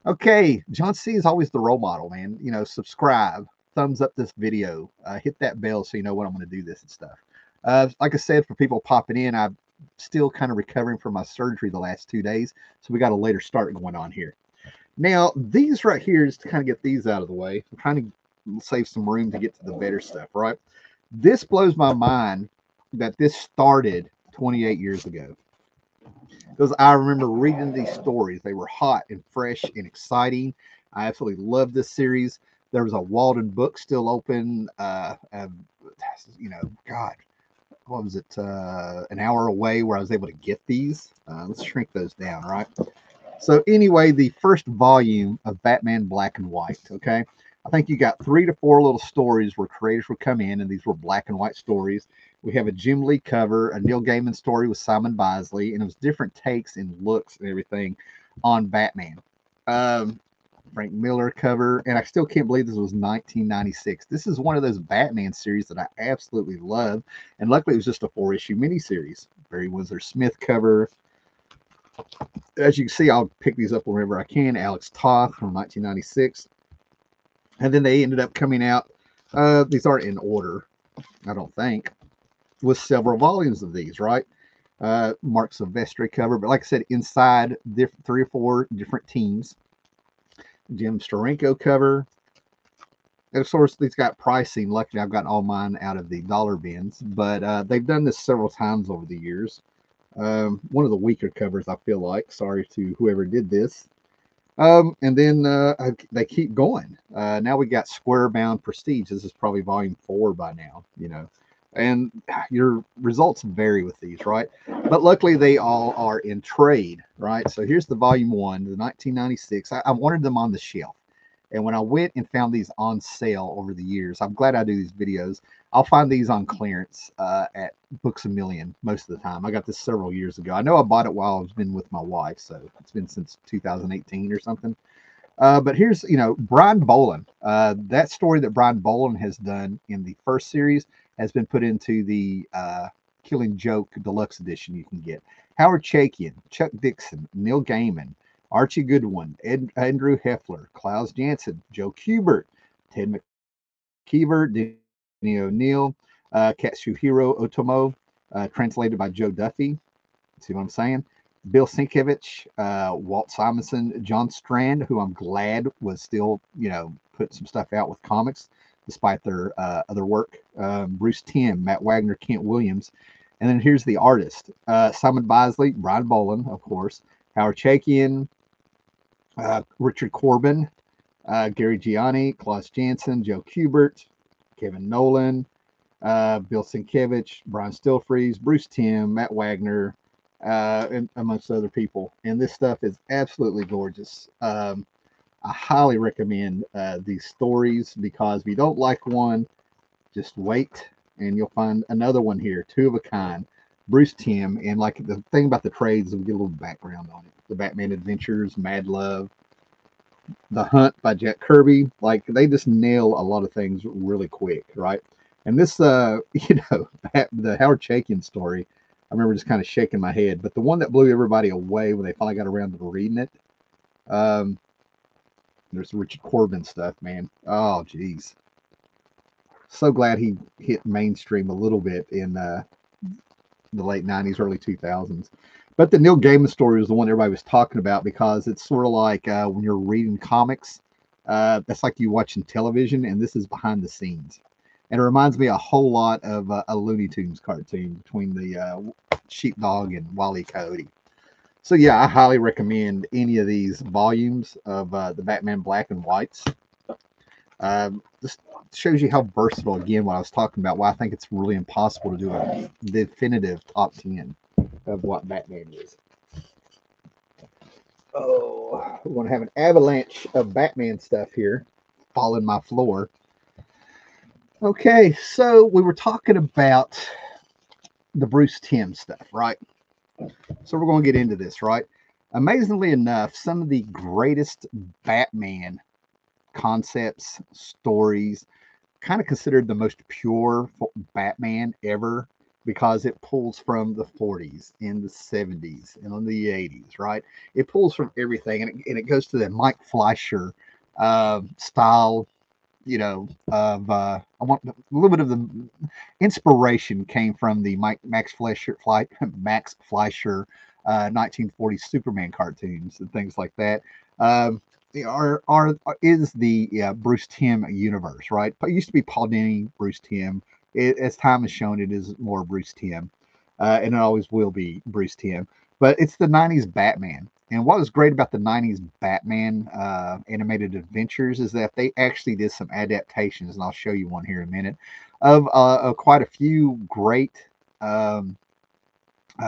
Okay, John C is always the role model, man. Subscribe, thumbs up this video, hit that bell so you know when I'm going to do this and stuff. Like I said, for people popping in, I'm still kind of recovering from my surgery the last 2 days, so we got a later start going on here. Now, these right here, just to kind of get these out of the way, I'm trying to save some room to get to the better stuff, right? This blows my mind that this started 28 years ago. Because I remember reading these stories. They were hot and fresh and exciting. I absolutely loved this series. There was a Walden book still open. God, what was it? An hour away where I was able to get these. Let's shrink those down, right? So anyway, the first volume of Batman Black and White, okay? I think you got 3 to 4 little stories where creators would come in, and these were black and white stories. We have a Jim Lee cover, a Neil Gaiman story with Simon Bisley, and it was different takes and looks and everything on Batman. Um, Frank Miller cover, and I still can't believe this was 1996. This is one of those Batman series that I absolutely love, and luckily it was just a 4-issue miniseries. Barry Windsor Smith cover. As you can see, I'll pick these up wherever I can. Alex Toth from 1996, and then they ended up coming out. These aren't in order, I don't think, with several volumes of these, right? Mark Silvestri cover, but like I said, inside 3 or 4 different teams. Jim Steranko cover. And of course, these got pricing. Luckily, I've gotten all mine out of the dollar bins, but they've done this several times over the years. One of the weaker covers, I feel like. Sorry to whoever did this. And then they keep going. Now we got Square Bound Prestige. This is probably volume 4 by now, you know. And your results vary with these, right? But luckily, they all are in trade, right? So here's the volume 1, the 1996. I wanted them on the shelf. And when I went and found these on sale over the years, I'm glad I do these videos. I'll find these on clearance at Books A Million most of the time. I got this several years ago. I know I bought it while I've been with my wife, so it's been since 2018 or something. But here's, Brian Bolland. That story that Brian Bolland has done in the first series has been put into the Killing Joke Deluxe Edition you can get. Howard Chaykin, Chuck Dixon, Neil Gaiman, Archie Goodwin, Andrew Heffler, Klaus Janson, Joe Kubert, Ted McKeever, Denny O'Neil, Katsuhiro Otomo, translated by Joe Duffy. See what I'm saying? Bill Sienkiewicz, Walt Simonson, John Strand, who I'm glad was still, putting some stuff out with comics despite their other work. Bruce Timm, Matt Wagner, Kent Williams. And then here's the artist. Simon Bisley, Brian Bolland, of course, Howard Chaykin, Richard Corbin, Gary Gianni, Klaus Janson, Joe Kubert, Kevin Nolan, Bill Sienkiewicz, Brian Stilfreeze, Bruce Timm, Matt Wagner, and amongst other people. And this stuff is absolutely gorgeous. I highly recommend these stories, because if you don't like one, just wait and you'll find another one here, 2 of a kind. Bruce Timm, and like the thing about the trades, we'll get a little background on it. The Batman Adventures, Mad Love, The Hunt by Jack Kirby. Like, they just nail a lot of things really quick, right? And this, the Howard Chaykin story, I remember just kind of shaking my head. But the one that blew everybody away when they finally got around to reading it, there's the Richard Corbin stuff, man. Oh, geez. So glad he hit mainstream a little bit in the late 90s, early 2000s. But the Neil Gaiman story was the one everybody was talking about, because it's sort of like when you're reading comics, that's like you watching television, and this is behind the scenes. And it reminds me a whole lot of a Looney Tunes cartoon between the Sheepdog and Wile E. Coyote. So yeah, I highly recommend any of these volumes of the Batman Black and Whites. Just shows you how versatile, again, what I was talking about, why I think it's really impossible to do a definitive top 10 of what Batman is. Oh, we're going to have an avalanche of Batman stuff here fall in my floor. Okay, so we were talking about the Bruce Timm stuff, right? So we're going to get into this, right? Amazingly enough, some of the greatest Batman concepts, stories, kind of considered the most pure Batman ever, because it pulls from the 40s and the 70s and the 80s, right? It pulls from everything, and it goes to the Mike Fleischer style, of I want a little bit of the inspiration came from the Max Fleischer 1940s Superman cartoons and things like that. Is the Bruce Timm universe, right? It used to be Paul Dini, Bruce Timm. As time has shown, it is more Bruce Timm, and it always will be Bruce Timm. But it's the 90s Batman. And what was great about the 90s Batman animated adventures is that they actually did some adaptations, and I'll show you one here in a minute, of quite a few great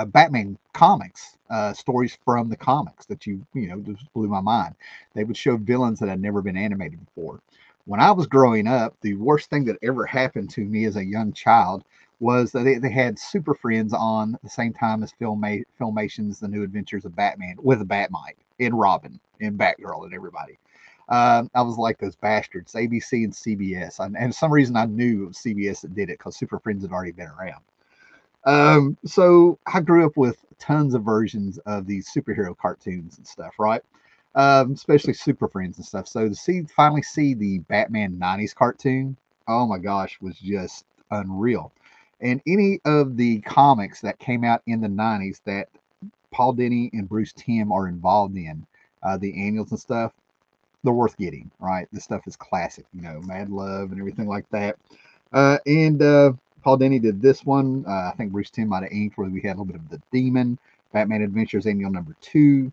Batman comics, stories from the comics that just blew my mind. They would show villains that had never been animated before. When I was growing up, the worst thing that ever happened to me as a young child was that they had Super Friends on the same time as Filmation's The New Adventures of Batman with a Batmite. and Robin and Batgirl and everybody. I was like those bastards, ABC and CBS. And for some reason I knew it was CBS that did it because Super Friends had already been around. So I grew up with tons of versions of these superhero cartoons and stuff, right? Especially Super Friends and stuff. So to finally see the Batman 90s cartoon, oh my gosh, was just unreal. And any of the comics that came out in the 90s that Paul Dini and Bruce Timm are involved in, the annuals and stuff, they're worth getting, right? This stuff is classic, Mad Love and everything like that. And Paul Dini did this one. I think Bruce Timm might have inked where we had a little bit of the Demon, Batman Adventures Annual #2,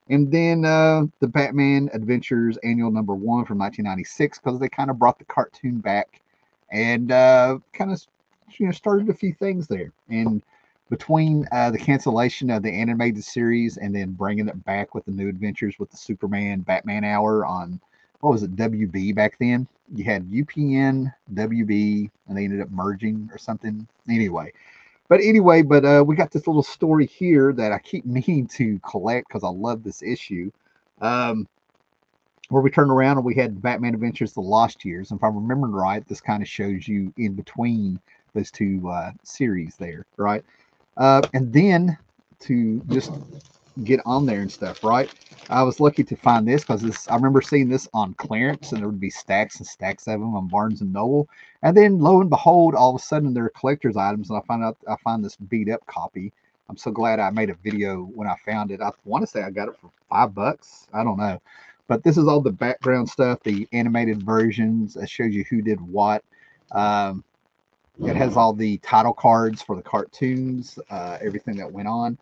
and then the Batman Adventures Annual #1 from 1996 because they kind of brought the cartoon back and kind of started a few things there. And between the cancellation of the animated series and then bringing it back with the new adventures with the Superman Batman Hour on, what was it, WB back then? You had UPN, WB, and they ended up merging or something. Anyway, but we got this little story here that I keep meaning to collect because I love this issue. Where we turned around and we had Batman Adventures: The Lost Years. And if I'm remembering right, this kind of shows you in between those two series there, right? And then to just get on there and stuff, right? I was lucky to find this because I remember seeing this on clearance, and there would be stacks and stacks of them on Barnes and Noble. And then lo and behold, all of a sudden they're collector's items, and I find this beat up copy. I'm so glad I made a video when I found it. I want to say I got it for $5. I don't know, but this is all the background stuff, the animated versions. It shows you who did what. It has all the title cards for the cartoons, everything that went on.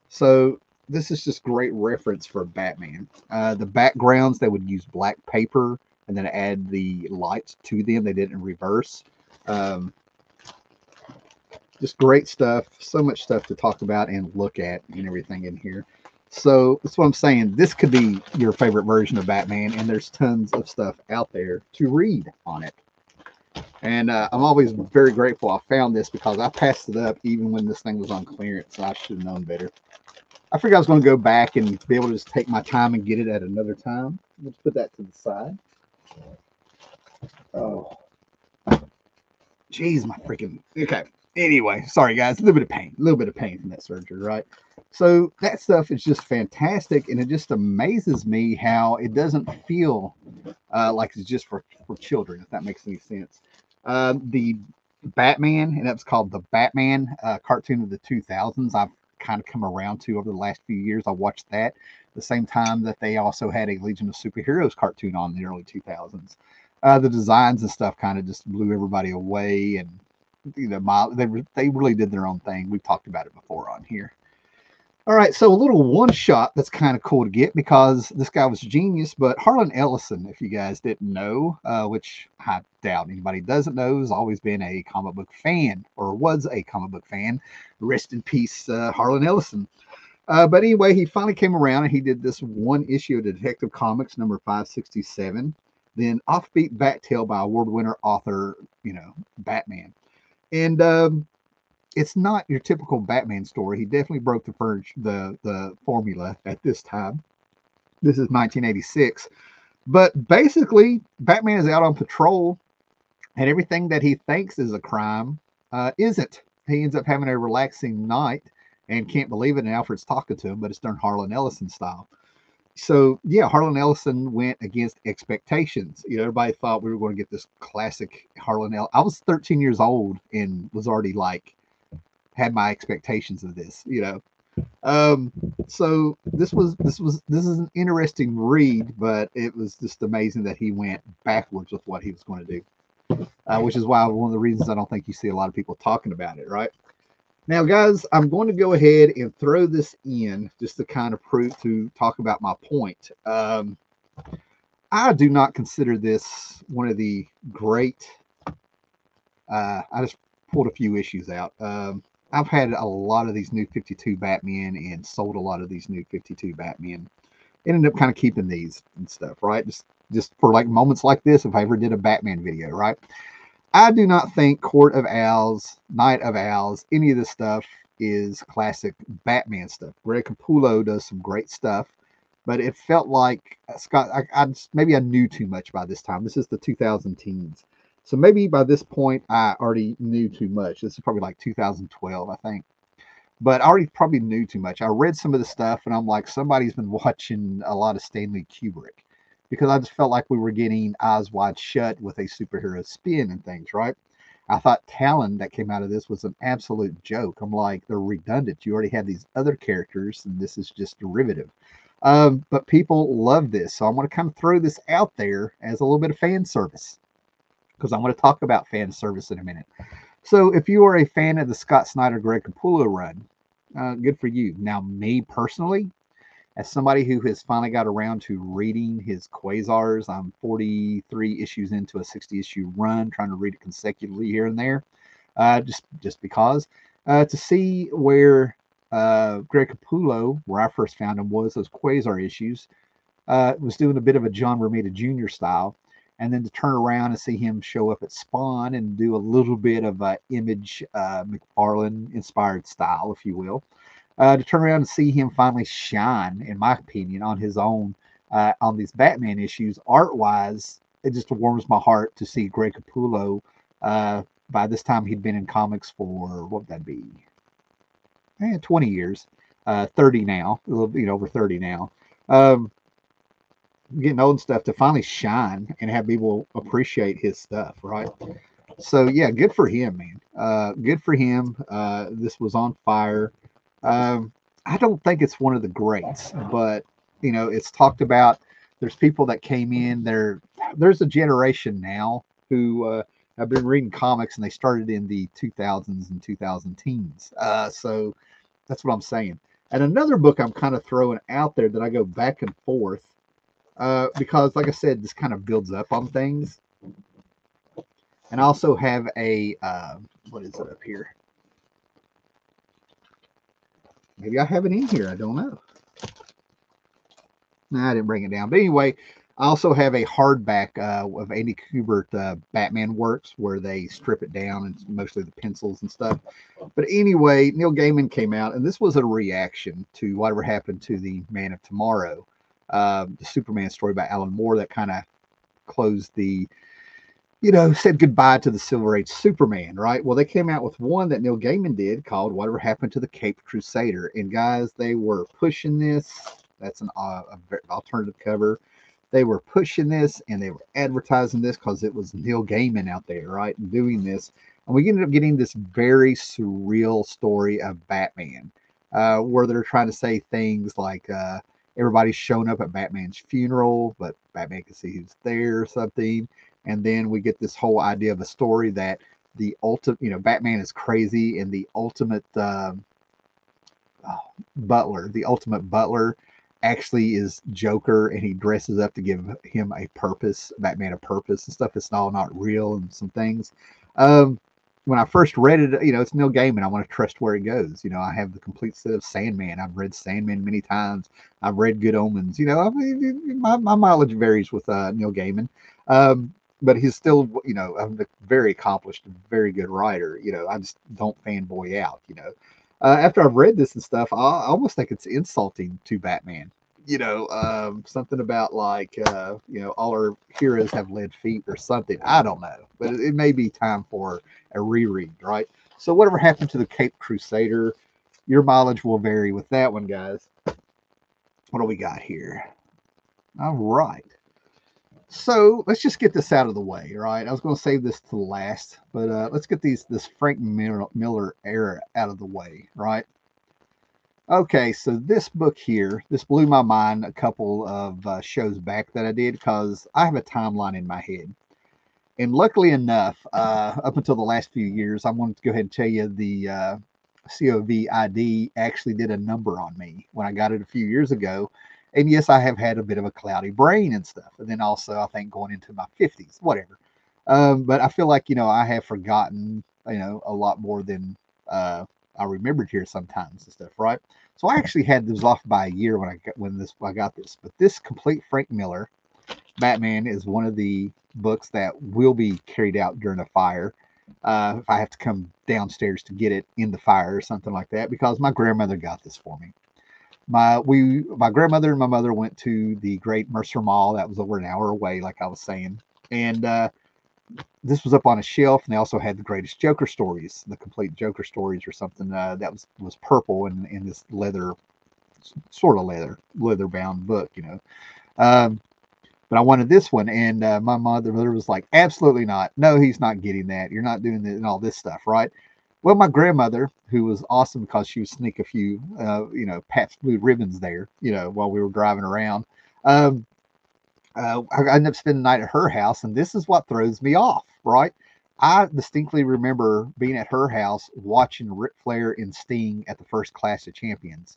So this is just great reference for Batman. The backgrounds, they would use black paper and then add the lights to them. They did it in reverse. Just great stuff. So much stuff to talk about and look at and everything in here. So that's what I'm saying. This could be your favorite version of Batman, and there's tons of stuff out there to read on it. And I'm always very grateful I found this because I passed it up even when this thing was on clearance. I should have known better. I figured I was going to go back and be able to just take my time and get it at another time. Let's put that to the side. Oh, jeez, my freaking. Okay. Anyway, sorry guys, a little bit of pain from that surgery, right? So that stuff is just fantastic, and it just amazes me how it doesn't feel like it's just for children, if that makes any sense. The Batman, and that's called the Batman cartoon of the 2000s. I've kind of come around to over the last few years. I watched that the same time that they also had a Legion of Superheroes cartoon on in the early 2000s. The designs and stuff kind of just blew everybody away, and they really did their own thing. We've talked about it before on here. All right, so a little one shot that's kind of cool to get because this guy was genius. But Harlan Ellison, if you guys didn't know, which I doubt anybody doesn't know, has always been a comic book fan or was a comic book fan. Rest in peace, Harlan Ellison. But anyway, he finally came around and he did this one issue of Detective Comics number 567. Then Offbeat Battale by award winner author, Batman. And it's not your typical Batman story. He definitely broke the formula at this time. This is 1986. But basically, Batman is out on patrol, and everything that he thinks is a crime isn't. He ends up having a relaxing night and can't believe it, and Alfred's talking to him, but it's done Harlan Ellison style. So, yeah, Harlan Ellison went against expectations. Everybody thought we were going to get this classic Harlan Ellison. I was 13 years old and was already had my expectations of this. So this is an interesting read, but it was just amazing that he went backwards with what he was going to do, which is why one of the reasons I don't think you see a lot of people talking about it. Right now, guys, I'm going to go ahead and throw this in just to kind of talk about my point. I do not consider this one of the great. I just pulled a few issues out. I've had a lot of these new 52 Batman and sold a lot of these new 52 Batman. Ended up kind of keeping these and stuff, right? Just for moments like this, if I ever did a Batman video, right? I do not think Court of Owls, Night of Owls, any of this stuff is classic Batman stuff. Greg Capullo does some great stuff. but it felt like Scott. Maybe I knew too much by this time. This is the 2000 teens, so maybe by this point I already knew too much. This is probably like 2012, I think. But I already probably knew too much. I read some of the stuff, and I'm like, somebody's been watching a lot of Stanley Kubrick, because I just felt like we were getting Eyes Wide Shut with a superhero spin and things, right? I thought Talon that came out of this was an absolute joke. I'm like, they're redundant. You already have these other characters, and this is just derivative. But people love this, so I want to kind of throw this out there as a little bit of fan service, because I want to talk about fan service in a minute. So, if you are a fan of the Scott Snyder Greg Capullo run, good for you. Now, me personally, as somebody who has finally got around to reading his Quasars, I'm 43 issues into a 60 issue run, trying to read it consecutively here and there, just because. To see where Greg Capullo, where I first found him, was those Quasar issues, was doing a bit of a John Romita Jr. style. And then to turn around and see him show up at Spawn and do a little bit of Image McFarlane inspired style, if you will, to turn around and see him finally shine, in my opinion, on his own on these Batman issues, art wise, it just warms my heart to see Greg Capullo. By this time, he'd been in comics for what would that be? 20 years, 30 now, a little bit over 30 now. Getting old and stuff, to finally shine and have people appreciate his stuff, right? So yeah, good for him, man. Good for him. This was on fire. I don't think it's one of the greats, but it's talked about. There's people that came in there. There's a generation now who have been reading comics, and they started in the 2000s and 2000 teens. So that's what I'm saying. And another book I'm kind of throwing out there that I go back and forth, because, like I said, this kind of builds up on things. And I also have a what is it up here? Maybe I have it in here. I don't know. Nah, I didn't bring it down. But anyway, I also have a hardback of Andy Kubert Batman works, where they strip it down and mostly the pencils and stuff. But anyway, Neil Gaiman came out, and this was a reaction to whatever happened to the Man of Tomorrow, the Superman story by Alan Moore that kind of closed the, said goodbye to the Silver Age Superman, right? Well, they came out with one that Neil Gaiman did called Whatever Happened to the Caped Crusader. And guys, they were pushing this. That's an alternative cover. They were pushing this, and they were advertising this because it was Neil Gaiman out there, right, doing this. And we ended up getting this very surreal story of Batman, where they're trying to say things like everybody's shown up at Batman's funeral, but Batman can see who's there or something. And then we get this whole idea of a story that the ultimate, Batman is crazy, and the ultimate the ultimate butler, actually is Joker, and he dresses up to give him a purpose, Batman a purpose and stuff. It's all not real and some things. When I first read it, it's Neil Gaiman. I want to trust where it goes. I have the complete set of Sandman. I've read Sandman many times. I've read Good Omens. I mean, my mileage varies with Neil Gaiman. But he's still, a very accomplished, very good writer. I just don't fanboy out. After I've read this and stuff, I almost think it's insulting to Batman. Something about like, all our heroes have lead feet or something. I don't know, but it may be time for a reread, right? So whatever happened to the Caped Crusader, your mileage will vary with that one, guys. What do we got here? All right. So let's just get this out of the way, right? I was going to save this to last, but let's get this Frank Miller era out of the way, right? Okay, so this book here, this blew my mind a couple of shows back that I did, because I have a timeline in my head. And luckily enough, up until the last few years, I wanted to go ahead and tell you the COVID actually did a number on me when I got it a few years ago. And yes, I have had a bit of a cloudy brain and stuff. And then also, I think going into my 50s, whatever. But I feel like, I have forgotten, a lot more than I remembered here sometimes and stuff, right? So I actually had this off by a year when I got this. But this complete Frank Miller Batman is one of the books that will be carried out during a fire. If I have to come downstairs to get it in the fire or something like that, because my grandmother got this for me. My grandmother and my mother went to the Great Mercer Mall. That was over an hour away, like I was saying, and this was up on a shelf, and they also had the greatest Joker stories, the complete Joker stories or something. That was purple in this leather, sort of leather bound book, you know. Um, but I wanted this one, and my mother was like, "Absolutely not! No, he's not getting that. You're not doing that and all this stuff, right?" Well, my grandmother, who was awesome because she would sneak a few, Pabst Blue Ribbons there, while we were driving around. Um, I ended up spending the night at her house, and this is what throws me off, right? I distinctly remember being at her house watching Ric Flair and Sting at the first Clash of Champions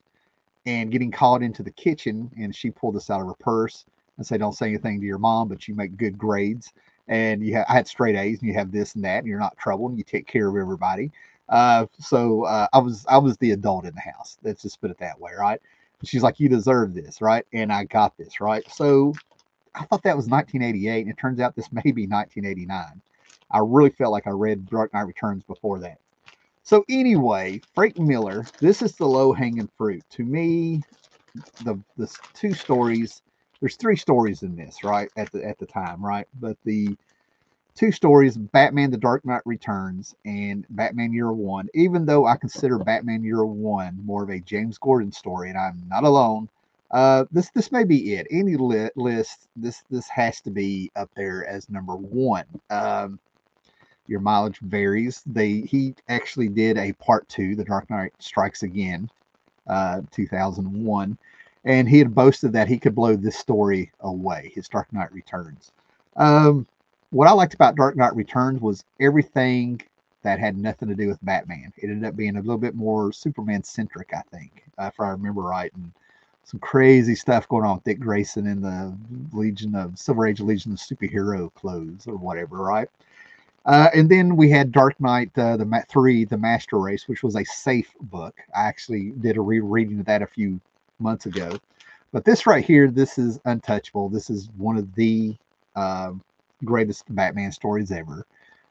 and getting called into the kitchen, and she pulled this out of her purse and said, "Don't say anything to your mom, but you make good grades, and I had straight A's, and you have this and that, and you're not trouble, and you take care of everybody." So I was the adult in the house. Let's just put it that way, right? And she's like, "You deserve this, right?" And I got this, right? So I thought that was 1988, and it turns out this may be 1989. I really felt like I read Dark Knight Returns before that. So anyway, Frank Miller, this is the low hanging fruit. To me, the two stories, there's three stories in this, right? At the time, right? But the two stories, Batman the Dark Knight Returns and Batman Year One, even though I consider Batman Year One more of a James Gordon story, and I'm not alone. This may be it. Any list, this has to be up there as number one. Your mileage varies. He actually did a part two, The Dark Knight Strikes Again, 2001, and he had boasted that he could blow this story away. His Dark Knight Returns. Um, what I liked about Dark Knight Returns was everything that had nothing to do with Batman. It ended up being a little bit more Superman centric, I think, if I remember right, and some crazy stuff going on with Dick Grayson in the Silver Age Legion of Superhero clothes or whatever, right? And then we had Dark Knight, the Master Race, which was a safe book. I actually did a rereading of that a few months ago. But this right here, this is untouchable. This is one of the uh, greatest Batman stories ever.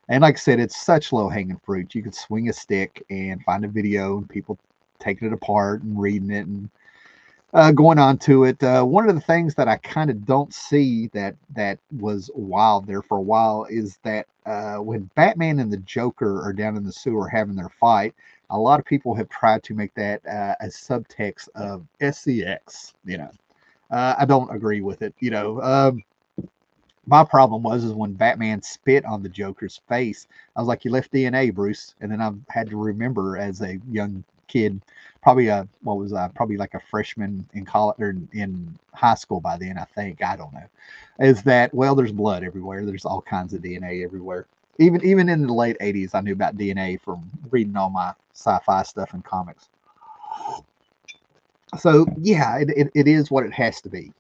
And like I said, it's such low hanging fruit. You could swing a stick and find a video and people taking it apart and reading it and going on to it. One of the things that I kind of don't see that was wild there for a while is that when Batman and the Joker are down in the sewer having their fight, a lot of people have tried to make that a subtext of SCX. I don't agree with it. My problem was is when Batman spit on the Joker's face. I was like, "You left DNA, Bruce," and then I had to remember as a young kid, probably probably like a freshman in college or in high school by then. I think I don't know. Is that there's blood everywhere. There's all kinds of DNA everywhere. Even in the late '80s, I knew about DNA from reading all my sci-fi stuff and comics. So yeah, it is what it has to be.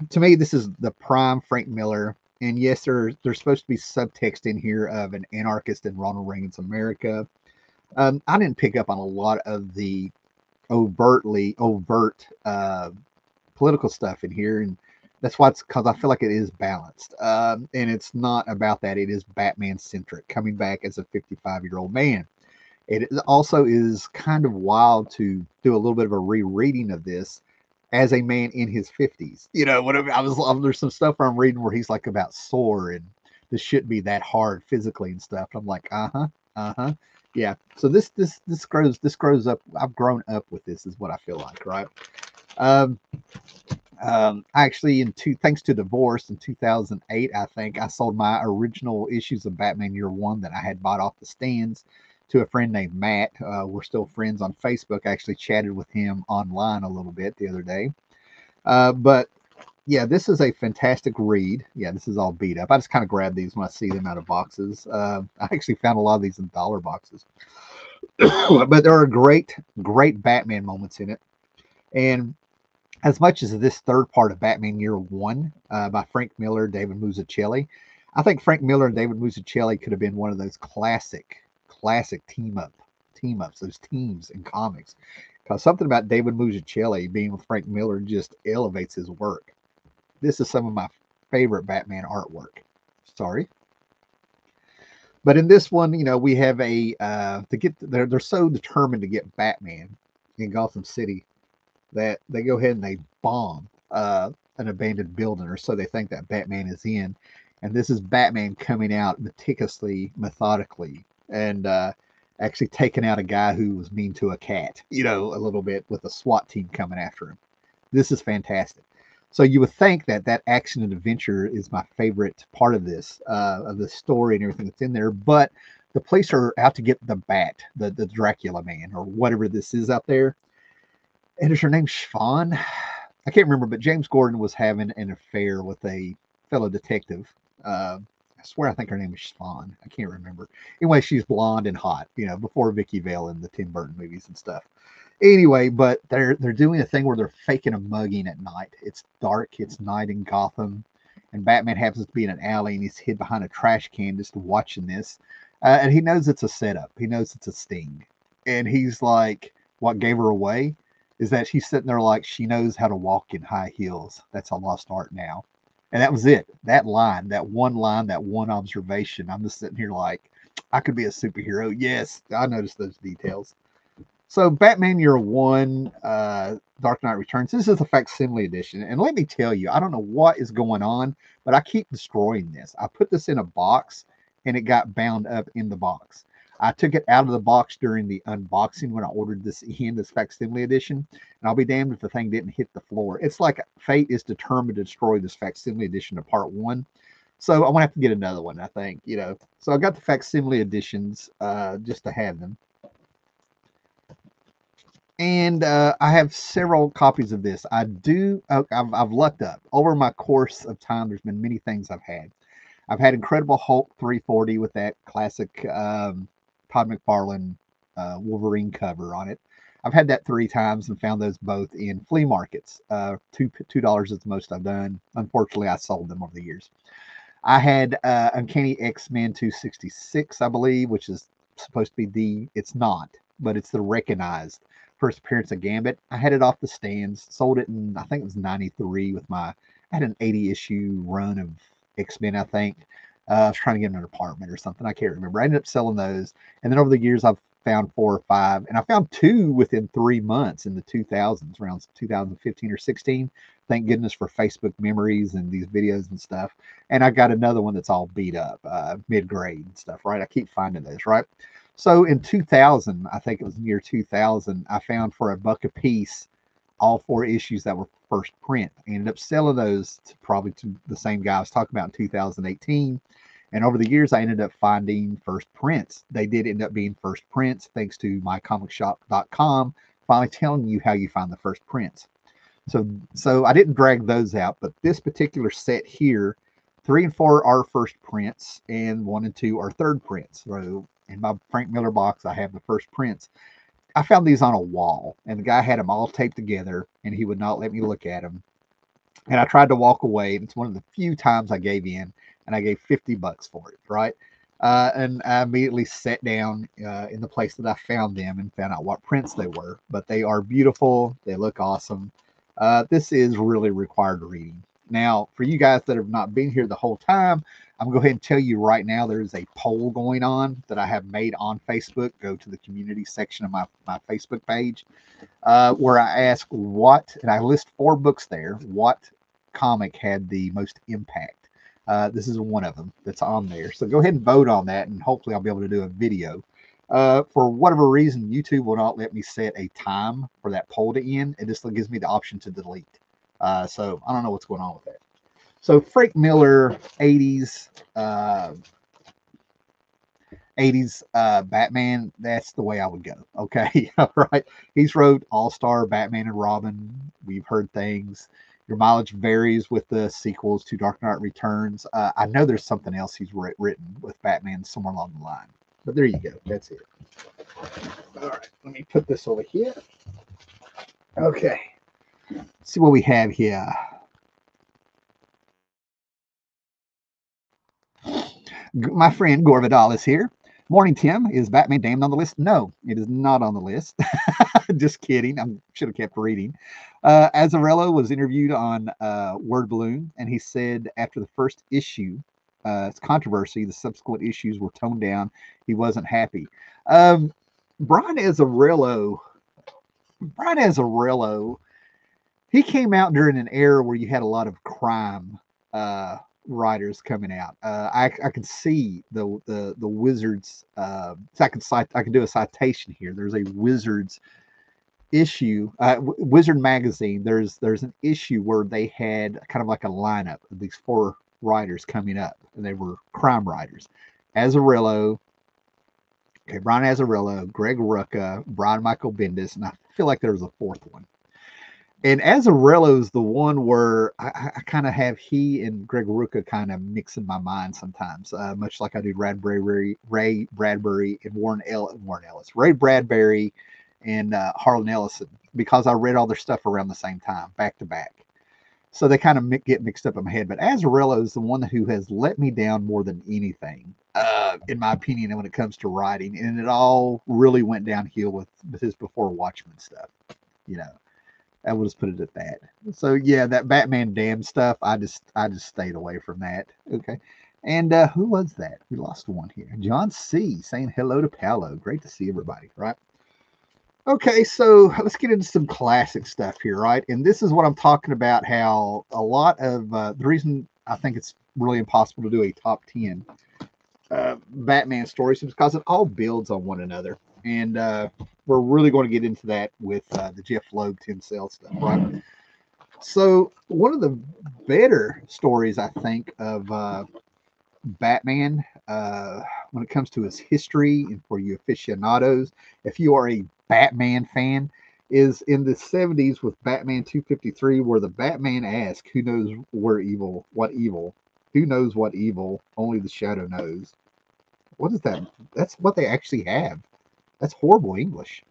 To me, this is the prime Frank Miller. And yes, there's supposed to be subtext in here of an anarchist in Ronald Reagan's America. I didn't pick up on a lot of the overt political stuff in here, and that's why it's because I feel like it is balanced. And it's not about that. It is Batman centric, coming back as a 55-year-old man. It also is kind of wild to do a little bit of a rereading of this as a man in his 50s. Whatever there's some stuff I'm reading where he's like about sore and this shouldn't be that hard physically and stuff. I'm like, uh-huh. Yeah. So this grows up. I've grown up with this is what I feel like, right? Um, actually, thanks to divorce in 2008, I think I sold my original issues of Batman Year One that I had bought off the stands to a friend named Matt. We're still friends on Facebook. I actually chatted with him online a little bit the other day. But yeah, this is a fantastic read. Yeah, this is all beat up. I just kind of grab these when I see them out of boxes. I actually found a lot of these in dollar boxes. But there are great Batman moments in it. And as much as this third part of Batman Year One by Frank Miller, David Mazzucchelli, I think Frank Miller and David Mazzucchelli could have been one of those classic team ups, those teams in comics. Because something about David Mazzucchelli being with Frank Miller just elevates his work. This is some of my favorite Batman artwork. Sorry. But in this one, we have they're so determined to get Batman in Gotham City that they go ahead and they bomb an abandoned building, or so they think that Batman is in. And this is Batman coming out meticulously, methodically, and actually taking out a guy who was mean to a cat, you know, a little bit, with a SWAT team coming after him. This is fantastic. So you would think that that action and adventure is my favorite part of the story and everything that's in there, but the police are out to get the Bat, the Dracula man, or whatever this is out there. And is her name Siobhan? I can't remember, but James Gordon was having an affair with a fellow detective. I swear I think her name is Siobhan. I can't remember. Anyway, she's blonde and hot, you know, before Vicky Vale in the Tim Burton movies and stuff. Anyway, but they're doing a thing where they're faking a mugging at night. It's dark, it's night in Gotham, and Batman happens to be in an alley and he's hid behind a trash can just watching this. And he knows it's a setup. He knows it's a sting. And he's like, what gave her away is that she's sitting there like she knows how to walk in high heels. That's a lost art now. And that was it. That line, that one observation. I'm just sitting here like, I could be a superhero. Yes, I noticed those details. So Batman Year One, Dark Knight Returns. This is the facsimile edition, and let me tell you, I don't know what is going on, but I keep destroying this. I put this in a box, and it got bound up in the box. I took it out of the box during the unboxing when I ordered this facsimile edition, and I'll be damned if the thing didn't hit the floor. It's like fate is determined to destroy this facsimile edition of Part One. So I'm gonna have to get another one, I think. You know, so I got the facsimile editions just to have them. And I have several copies of this. I've lucked up over my course of time. There's been many things I've had. I've had Incredible Hulk 340 with that classic Todd McFarlane Wolverine cover on it. I've had that 3 times and found those both in flea markets. $2 is the most I've done. Unfortunately, I sold them over the years. I had Uncanny X-Men 266, I believe, which is supposed to be it's not, but it's the recognized first appearance of Gambit. I had it off the stands, sold it in, I think it was 93 with I had an 80 issue run of X-Men, I think. I was trying to get an apartment or something. I can't remember. I ended up selling those. And then over the years, I've found 4 or 5. And I found 2 within 3 months in the 2000s, around 2015 or 16. Thank goodness for Facebook memories and these videos and stuff. And I got another one that's all beat up, mid-grade and stuff, right? I keep finding those, right? So in 2000, I think it was near 2000, I found for $1 a piece all 4 issues that were first print. I ended up selling those probably to the same guy I was talking about in 2018. And over the years, I ended up finding first prints. They did end up being first prints thanks to mycomicshop.com finally telling you how you find the first prints. So I didn't drag those out, but this particular set here, 3 and 4 are first prints, and 1 and 2 are third prints. So in my Frank Miller box, I have the first prints. I found these on a wall, and the guy had them all taped together, and he would not let me look at them. And I tried to walk away, and it's one of the few times I gave in, and I gave $50 for it, right? And I immediately sat down in the place that I found them and found out what prints they were. But they are beautiful. They look awesome. This is really required reading. Now, for you guys that have not been here the whole time, I'm going to go ahead and tell you right now there's a poll going on that I have made on Facebook. Go to the community section of my Facebook page where I ask and I list 4 books there, what comic had the most impact. This is one of them that's on there. So go ahead and vote on that, and hopefully I'll be able to do a video. For whatever reason, YouTube will not let me set a time for that poll to end. It just gives me the option to delete. So I don't know what's going on with that. So Frank Miller, 80s Batman, that's the way I would go. Okay, all right. He's wrote All-Star, Batman and Robin. We've heard things. Your mileage varies with the sequels to Dark Knight Returns. I know there's something else he's written with Batman somewhere along the line. But there you go. That's it. All right. Let me put this over here. Okay. Let's see what we have here. My friend Gore Vidal is here. Morning, Tim. Is Batman Damned on the list? No, it is not on the list. Just kidding. I should have kept reading. Azzarello was interviewed on Word Balloon, and he said after the first issue, it's controversy, the subsequent issues were toned down. He wasn't happy. Brian Azzarello Brian Azzarello, he came out during an era where you had a lot of crime writers coming out. I could see the Wizards. So I can do a citation here. There's a Wizards issue, Wizard magazine. There's an issue where they had kind of like a lineup of these four writers coming up, and they were crime writers. Azzarello, okay, Brian Azzarello, Greg Rucka, Brian Michael Bendis, and I feel like there was a fourth one. And Azzarello is the one where I kind of have he and Greg Rucka kind of mix in my mind sometimes, much like I do Ray Bradbury, and Warren Ellis, Ray Bradbury, and Harlan Ellison, because I read all their stuff around the same time, back to back. So they kind of get mixed up in my head. But Azzarello is the one who has let me down more than anything, in my opinion, when it comes to writing. And it all really went downhill with his Before Watchmen stuff, you know. I will just put it at that. So yeah, that Batman Damn stuff, I just stayed away from that. Okay. And who was that? We lost one here. John C. saying hello to Paolo. Great to see everybody, right? Okay, so let's get into some classic stuff here, right? And this is what I'm talking about, how a lot of the reason I think it's really impossible to do a top 10 Batman stories is because it all builds on one another. And we're really going to get into that with the Jeff Loeb 10 Cell stuff, right? So, one of the better stories, I think, of Batman, when it comes to his history and for you aficionados, if you are a Batman fan, is in the 70s with Batman 253, where the Batman asks, "Who knows where evil? What evil? Who knows what evil? Only the Shadow knows." What is that? That's what they actually have. That's horrible English.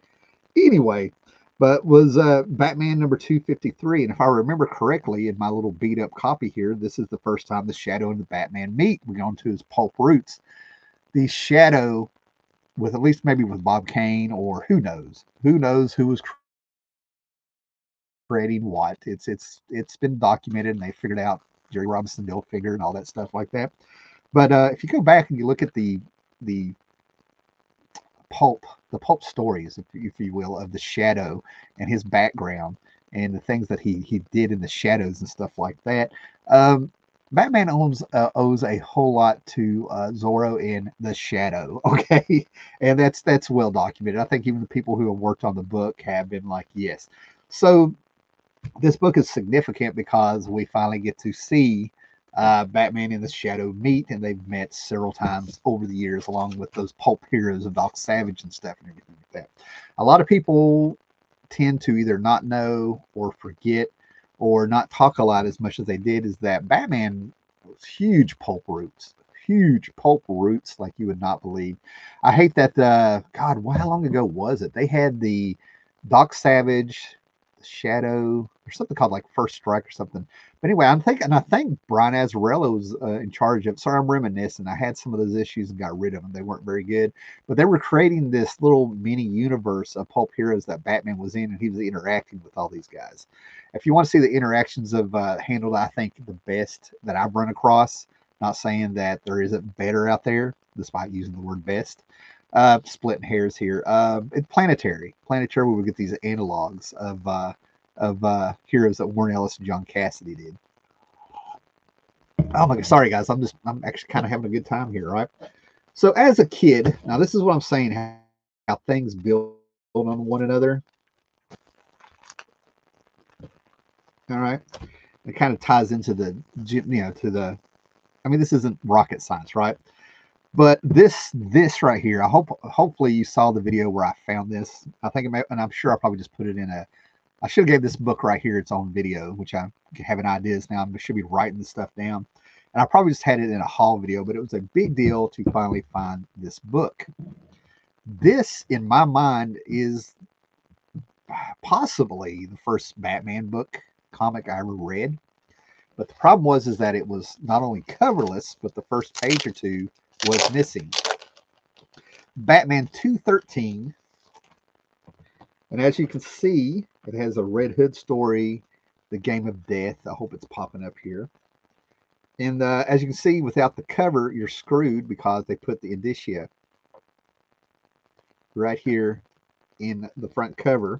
Anyway, but was Batman number 253. And if I remember correctly, in my little beat up copy here, this is the first time the Shadow and the Batman meet. We're going to his pulp roots. The Shadow, with at least maybe with Bob Kane, or who knows? Who knows who was creating what? It's been documented, and they figured out Jerry Robinson Bill figure and all that stuff like that. But if you go back and you look at the pulp the pulp stories, if you will, of the Shadow and his background and the things that he did in the shadows and stuff like that. Batman owes a whole lot to Zorro and the Shadow. Okay, and that's well documented. I think even the people who have worked on the book have been like, yes. So this book is significant because we finally get to see Batman and the Shadow meet, and they've met several times over the years, along with those pulp heroes of Doc Savage and stuff and everything like that. A lot of people tend to either not know or forget or not talk a lot as much as they did, is that Batman was huge pulp roots like you would not believe. I hate that, God, how long ago was it? They had the Doc Savage, the Shadow, or something called like First Strike or something. But anyway, I think Brian Azzarello was in charge of. Sorry, I'm reminiscing. I had some of those issues and got rid of them. They weren't very good, but they were creating this little mini universe of pulp heroes that Batman was in, and he was interacting with all these guys. If you want to see the interactions of handled, I think the best that I've run across. Not saying that there isn't better out there, despite using the word best. Splitting hairs here. It's Planetary. Planetary, where we get these analogs of heroes that Warren Ellis and John Cassidy did. Oh my God, sorry guys, I'm actually kind of having a good time here, right? So as a kid, now this is what I'm saying, how things build on one another. All right, it kind of ties into the to the. I mean, this isn't rocket science, right? But this right here, hopefully you saw the video where I found this. I think it may, and I'm sure I probably just put it in a. I should have gave this book right here its own video, which I have an ideas now. I should be writing this stuff down. And I probably just had it in a haul video, but it was a big deal to finally find this book. This, in my mind, is possibly the first Batman book comic I ever read. But the problem is that it was not only coverless, but the first page or two was missing. Batman 213. And as you can see, it has a Red Hood story, The Game of Death. I hope it's popping up here. And as you can see, without the cover, you're screwed because they put the indicia right here in the front cover.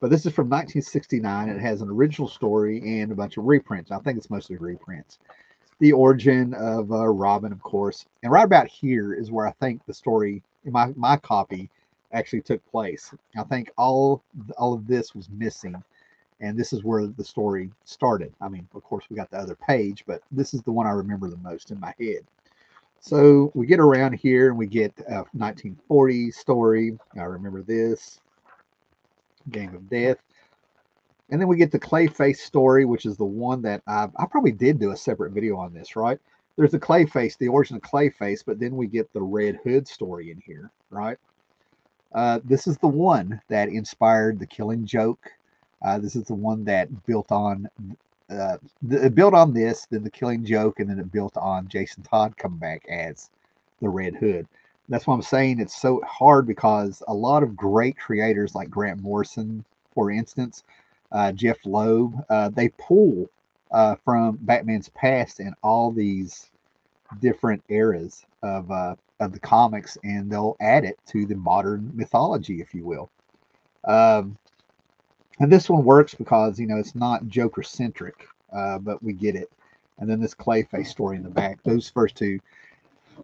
But this is from 1969. It has an original story and a bunch of reprints. I think it's mostly reprints. The origin of Robin, of course. And right about here is where I think the story in my copy actually took place. I think all of this was missing, and this is where the story started. I mean, of course, we got the other page, but this is the one I remember the most in my head. So we get around here and we get a 1940 story. I remember this, Game of Death. And then we get the Clayface story, which is the one that I probably did do a separate video on this, right? There's the Clayface, the origin of Clayface, but then we get the Red Hood story in here, right? This is the one that inspired the Killing Joke. This is the one that built on it built on this, then the Killing Joke, and then it built on Jason Todd coming back as the Red Hood. That's why I'm saying it's so hard, because a lot of great creators like Grant Morrison, for instance, Jeff Loeb, they pull from Batman's past in all these different eras of the comics, and they'll add it to the modern mythology, if you will. And this one works because, you know, it's not Joker centric, but we get it. And then this Clayface story in the back, those first two.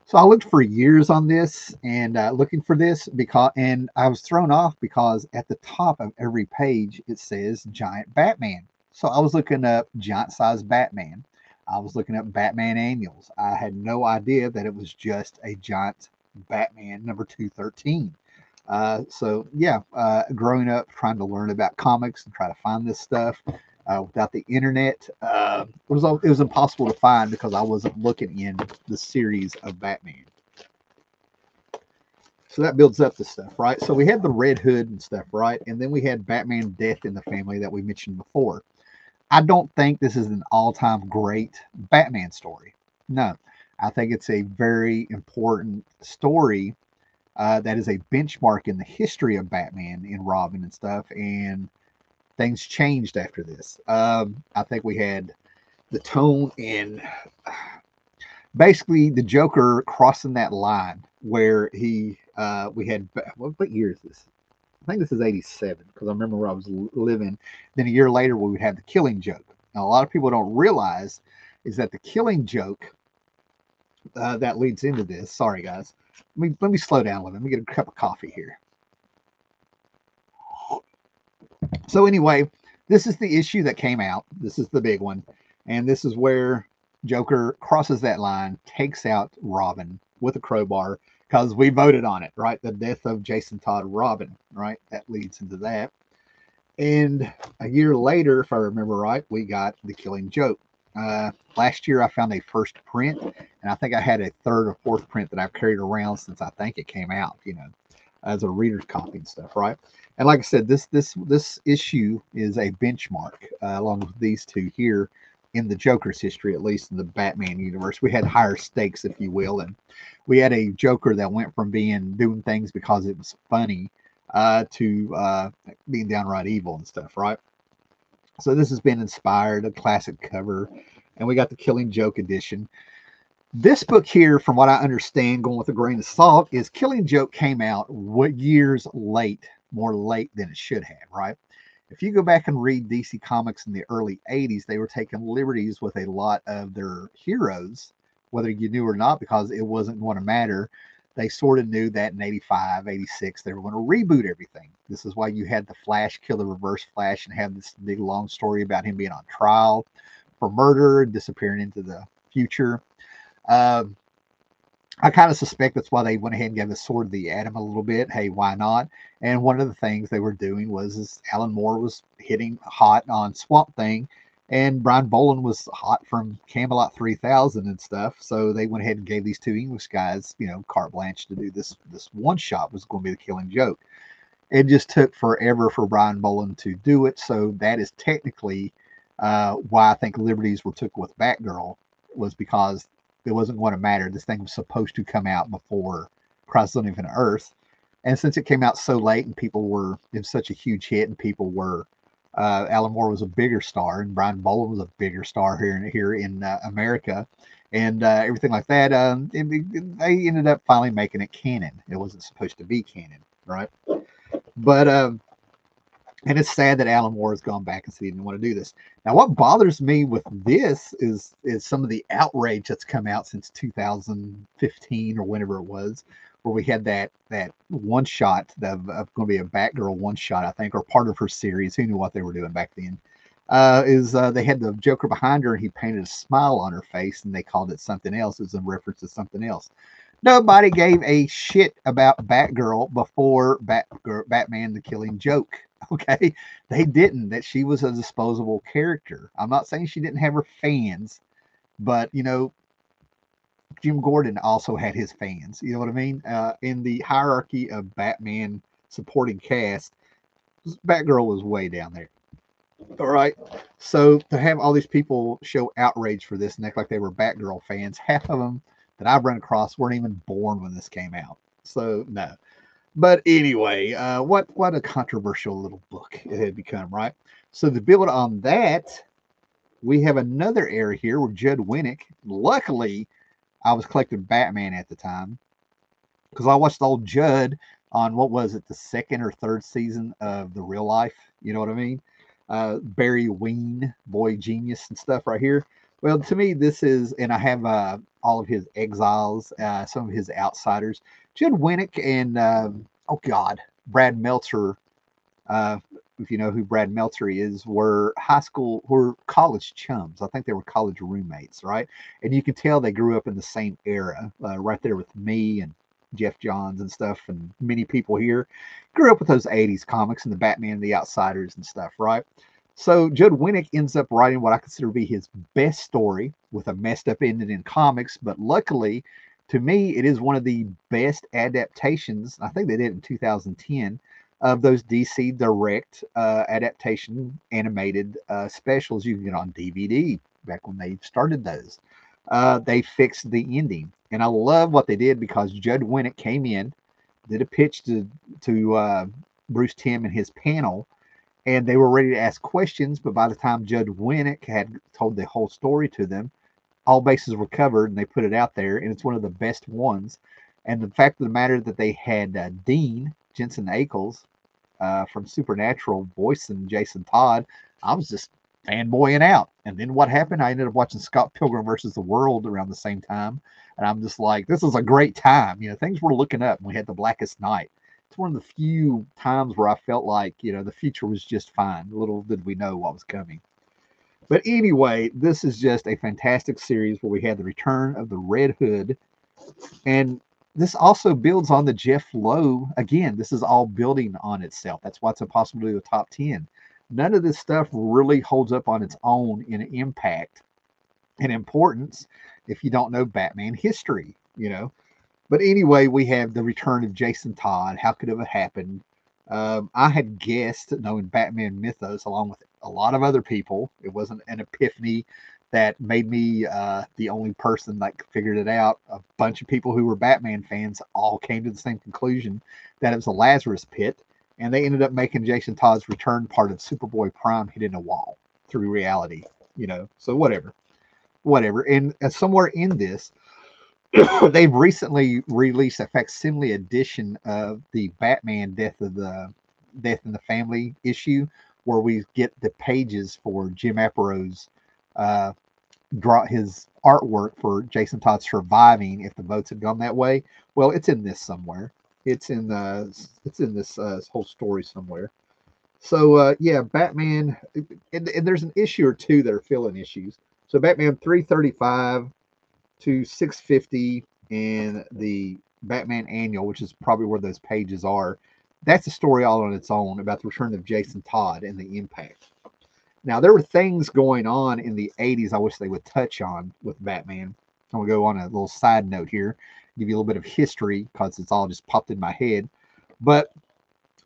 So I looked for years on this and looking for this, and I was thrown off because at the top of every page it says Giant Batman. So I was looking up giant size Batman. I was looking up Batman annuals. I had no idea that it was just a giant Batman number 213. So yeah, growing up trying to learn about comics and try to find this stuff without the internet, it was impossible to find because I wasn't looking in the series of Batman. So that builds up the stuff, right? So we had the Red Hood and stuff, right? And then we had Batman Death in the Family that we mentioned before. I don't think this is an all-time great Batman story. No, I think it's a very important story that is a benchmark in the history of Batman and Robin and stuff. And things changed after this. I think we had the tone in basically the Joker crossing that line where we had, what year is this? I think this is 87 because I remember where I was living. Then a year later, we would have the Killing Joke. Now, a lot of people don't realize is that the Killing Joke that leads into this. Sorry, guys. Let me slow down a little bit. Let me get a cup of coffee here. So anyway, this is the issue that came out. This is the big one. And this is where Joker crosses that line, takes out Robin with a crowbar, because we voted on it, right? The death of Jason Todd Robin, right? That leads into that. And a year later, if I remember right, we got the Killing Joke. Last year, I found a first print, and I think I had a third or fourth print that I've carried around since I think it came out, you know, as a reader's copy and stuff, right? And like I said, this issue is a benchmark along with these two here in the Joker's history, at least in the Batman universe. We had higher stakes, if you will, and we had a Joker that went from doing things because it was funny to being downright evil and stuff, right? So this has been inspired, a classic cover, and we got the Killing Joke edition. This book here, from what I understand, going with a grain of salt, is Killing Joke came out years late, more late than it should have, right? If you go back and read DC Comics in the early 80s, they were taking liberties with a lot of their heroes, whether you knew or not, because it wasn't going to matter. They sort of knew that in 85, 86, they were going to reboot everything. This is why you had the Flash kill the Reverse Flash and have this big long story about him being on trial for murder and disappearing into the future. I kind of suspect that's why they went ahead and gave the Sword of the Atom a little bit. Hey, why not? And one of the things they were doing was Alan Moore was hitting hot on Swamp Thing, and Brian Boland was hot from Camelot 3000 and stuff. So they went ahead and gave these two English guys, you know, carte blanche to do this. This one shot was going to be the Killing Joke. It just took forever for Brian Boland to do it. So that is technically why I think liberties were took with Batgirl, was because it wasn't going to matter. This thing was supposed to come out before Crisis on Infinite Earth. And since it came out so late and it was such a huge hit, and people were, Alan Moore was a bigger star and Brian Boland was a bigger star here in America, and everything like that, they ended up finally making it canon. It wasn't supposed to be canon, right? But And it's sad that Alan Moore has gone back and said he didn't want to do this. Now, what bothers me with this is some of the outrage that's come out since 2015 or whenever it was, where we had that one shot of going to be a Batgirl one shot, I think, or part of her series. Who knew what they were doing back then? They had the Joker behind her and he painted a smile on her face and they called it something else. It was in reference to something else. Nobody gave a shit about Batgirl before Batman the Killing Joke. Okay, they didn't. That she was a disposable character. I'm not saying she didn't have her fans, but Jim Gordon also had his fans. You know what I mean? In the hierarchy of Batman supporting cast, Batgirl was way down there. All right. So to have all these people show outrage for this and act like they were Batgirl fans, half of them that I've run across weren't even born when this came out. So no. But anyway, what a controversial little book it had become, right? So to build on that, we have another area here where Judd Winnick. Luckily, I was collecting Batman at the time because I watched old Judd on what was it, the second or third season of The Real Life. You know what I mean? Barry Ween, Boy Genius, and stuff right here. Well, to me, this is, and I have all of his exiles, some of his outsiders. Judd Winnick and, oh God, Brad Meltzer, if you know who Brad Meltzer is, were college chums. I think they were college roommates, right? And you can tell they grew up in the same era, right there with me and Jeff Johns and stuff, and many people here grew up with those 80s comics and the Batman and the Outsiders and stuff, right? So Judd Winnick ends up writing what I consider to be his best story with a messed up ending in comics, but luckily, to me, it is one of the best adaptations. I think they did it in 2010 of those DC Direct adaptation animated specials you can get on DVD back when they started those. They fixed the ending, and I love what they did because Judd Winnick came in, did a pitch to Bruce Timm and his panel, and they were ready to ask questions. But by the time Judd Winnick had told the whole story to them, all bases were covered, and they put it out there, and it's one of the best ones. And the fact of the matter that they had Dean Jensen Ackles from Supernatural voicing Jason Todd, I was just fanboying out. And then what happened? I ended up watching Scott Pilgrim versus the World around the same time, and I'm just like, this is a great time. Things were looking up. We had The Blackest Night. It's one of the few times where I felt like the future was just fine. Little did we know what was coming. But anyway, this is just a fantastic series where we had the return of the Red Hood, and this also builds on the Jeff Lowe. Again, this is all building on itself. That's why it's impossible to do a top 10. None of this stuff really holds up on its own in impact and importance if you don't know Batman history. But anyway, we have the return of Jason Todd. How could it have happened? I had guessed, knowing Batman mythos, along with a lot of other people, it wasn't an epiphany that made me the only person that figured it out. A bunch of people who were Batman fans all came to the same conclusion that it was a Lazarus pit, and they ended up making Jason Todd's return part of Superboy Prime hitting a wall through reality. So whatever. And somewhere in this, they've recently released a facsimile edition of the Batman Death in the Family issue, where we get the pages for Jim Apato's draw his artwork for Jason Todd surviving if the votes had gone that way. Well, it's in this somewhere. It's in this whole story somewhere. So yeah, Batman, and there's an issue or two that are filling issues. So Batman 335 to 650 and the Batman Annual, which is probably where those pages are. That's a story all on its own about the return of Jason Todd and the impact. Now, there were things going on in the 80s I wish they would touch on with Batman. I'm going to go on a little side note here, give you a little bit of history because it's all just popped in my head. But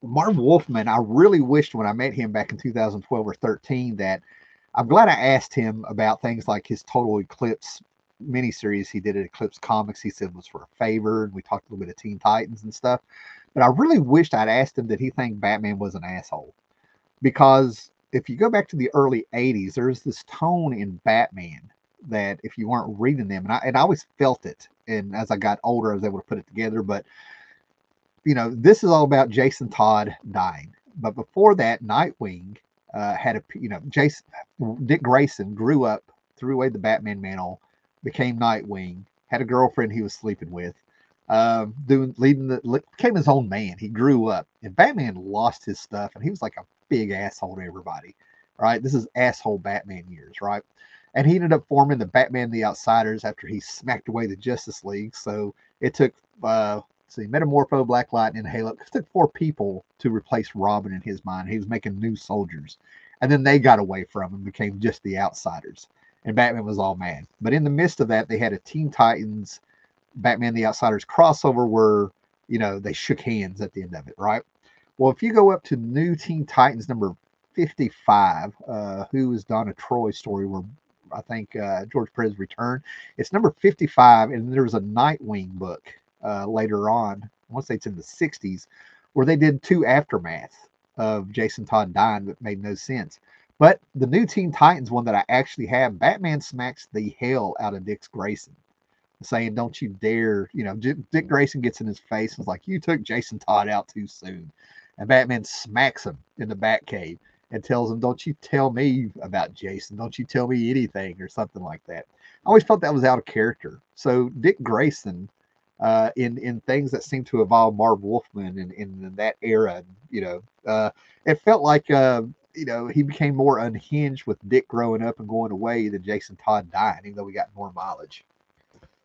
Marv Wolfman, I really wished when I met him back in 2012 or 13 that I'm glad I asked him about things like his Total Eclipse miniseries he did at Eclipse Comics. He said was for a favor, and we talked a little bit of Teen Titans and stuff. But I really wished I'd asked him, did he think Batman was an asshole? Because if you go back to the early 80s, there's this tone in Batman that if you weren't reading them, and I always felt it, and as I got older, I was able to put it together. But this is all about Jason Todd dying. But before that, Nightwing had a, Dick Grayson grew up, threw away the Batman mantle, became Nightwing, had a girlfriend he was sleeping with, became his own man. He grew up, and Batman lost his stuff, and he was like a big asshole to everybody. Right, this is asshole Batman years, right? And he ended up forming the Batman the Outsiders after he smacked away the Justice League. So it took Metamorpho, Black Lightning, Halo. It took 4 people to replace Robin in his mind. He was making new soldiers, and then they got away from him, became just the Outsiders, and Batman was all mad. But in the midst of that, they had a Teen Titans Batman the Outsiders crossover where, they shook hands at the end of it, right? Well, if you go up to New Teen Titans number 55, who is Donna Troy's story, where I think George Perez returned, it's number 55, and there was a Nightwing book later on, I want to say it's in the 60s, where they did 2 aftermaths of Jason Todd dying that made no sense. But the New Teen Titans one that I actually have, Batman smacks the hell out of Dick Grayson, saying, "Don't you dare!" Dick Grayson gets in his face and is like, "You took Jason Todd out too soon," and Batman smacks him in the Batcave and tells him, "Don't you tell me about Jason? Don't you tell me anything," or something like that. I always felt that was out of character. So Dick Grayson, in things that seem to evolve Marv Wolfman in that era, it felt like he became more unhinged with Dick growing up and going away than Jason Todd dying, even though we got more mileage.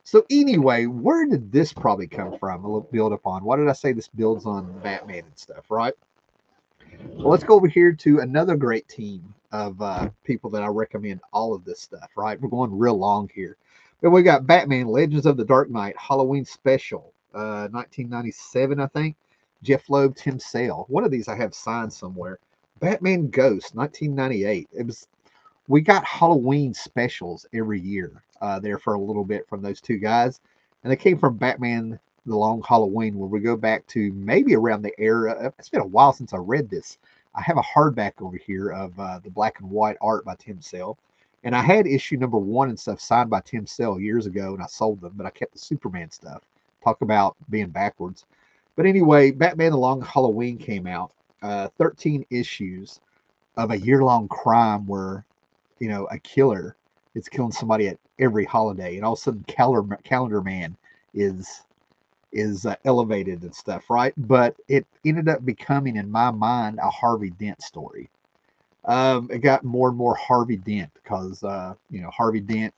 So anyway, where did this probably come from? A little build upon. Why did I say this builds on Batman and stuff, right? Well, let's go over here to another great team of people that I recommend all of this stuff, right? We're going real long here. But we got Batman Legends of the Dark Knight Halloween Special, 1997, I think. Jeff Loeb, Tim Sale. One of these I have signed somewhere. Batman Ghost, 1998. We got Halloween specials every year there for a little bit from those 2 guys. And they came from Batman The Long Halloween, where we go back to maybe around the era. It's been a while since I read this. I have a hardback over here of the black and white art by Tim Sale. And I had issue number 1 and stuff signed by Tim Sale years ago, and I sold them, but I kept the Superman stuff. Talk about being backwards. But anyway, Batman The Long Halloween came out. 13 issues of a year-long crime where a killer is killing somebody at every holiday, and all of a sudden Calendar Man is elevated and stuff, right? But it ended up becoming, in my mind, a Harvey Dent story. It got more and more Harvey Dent because Harvey Dent,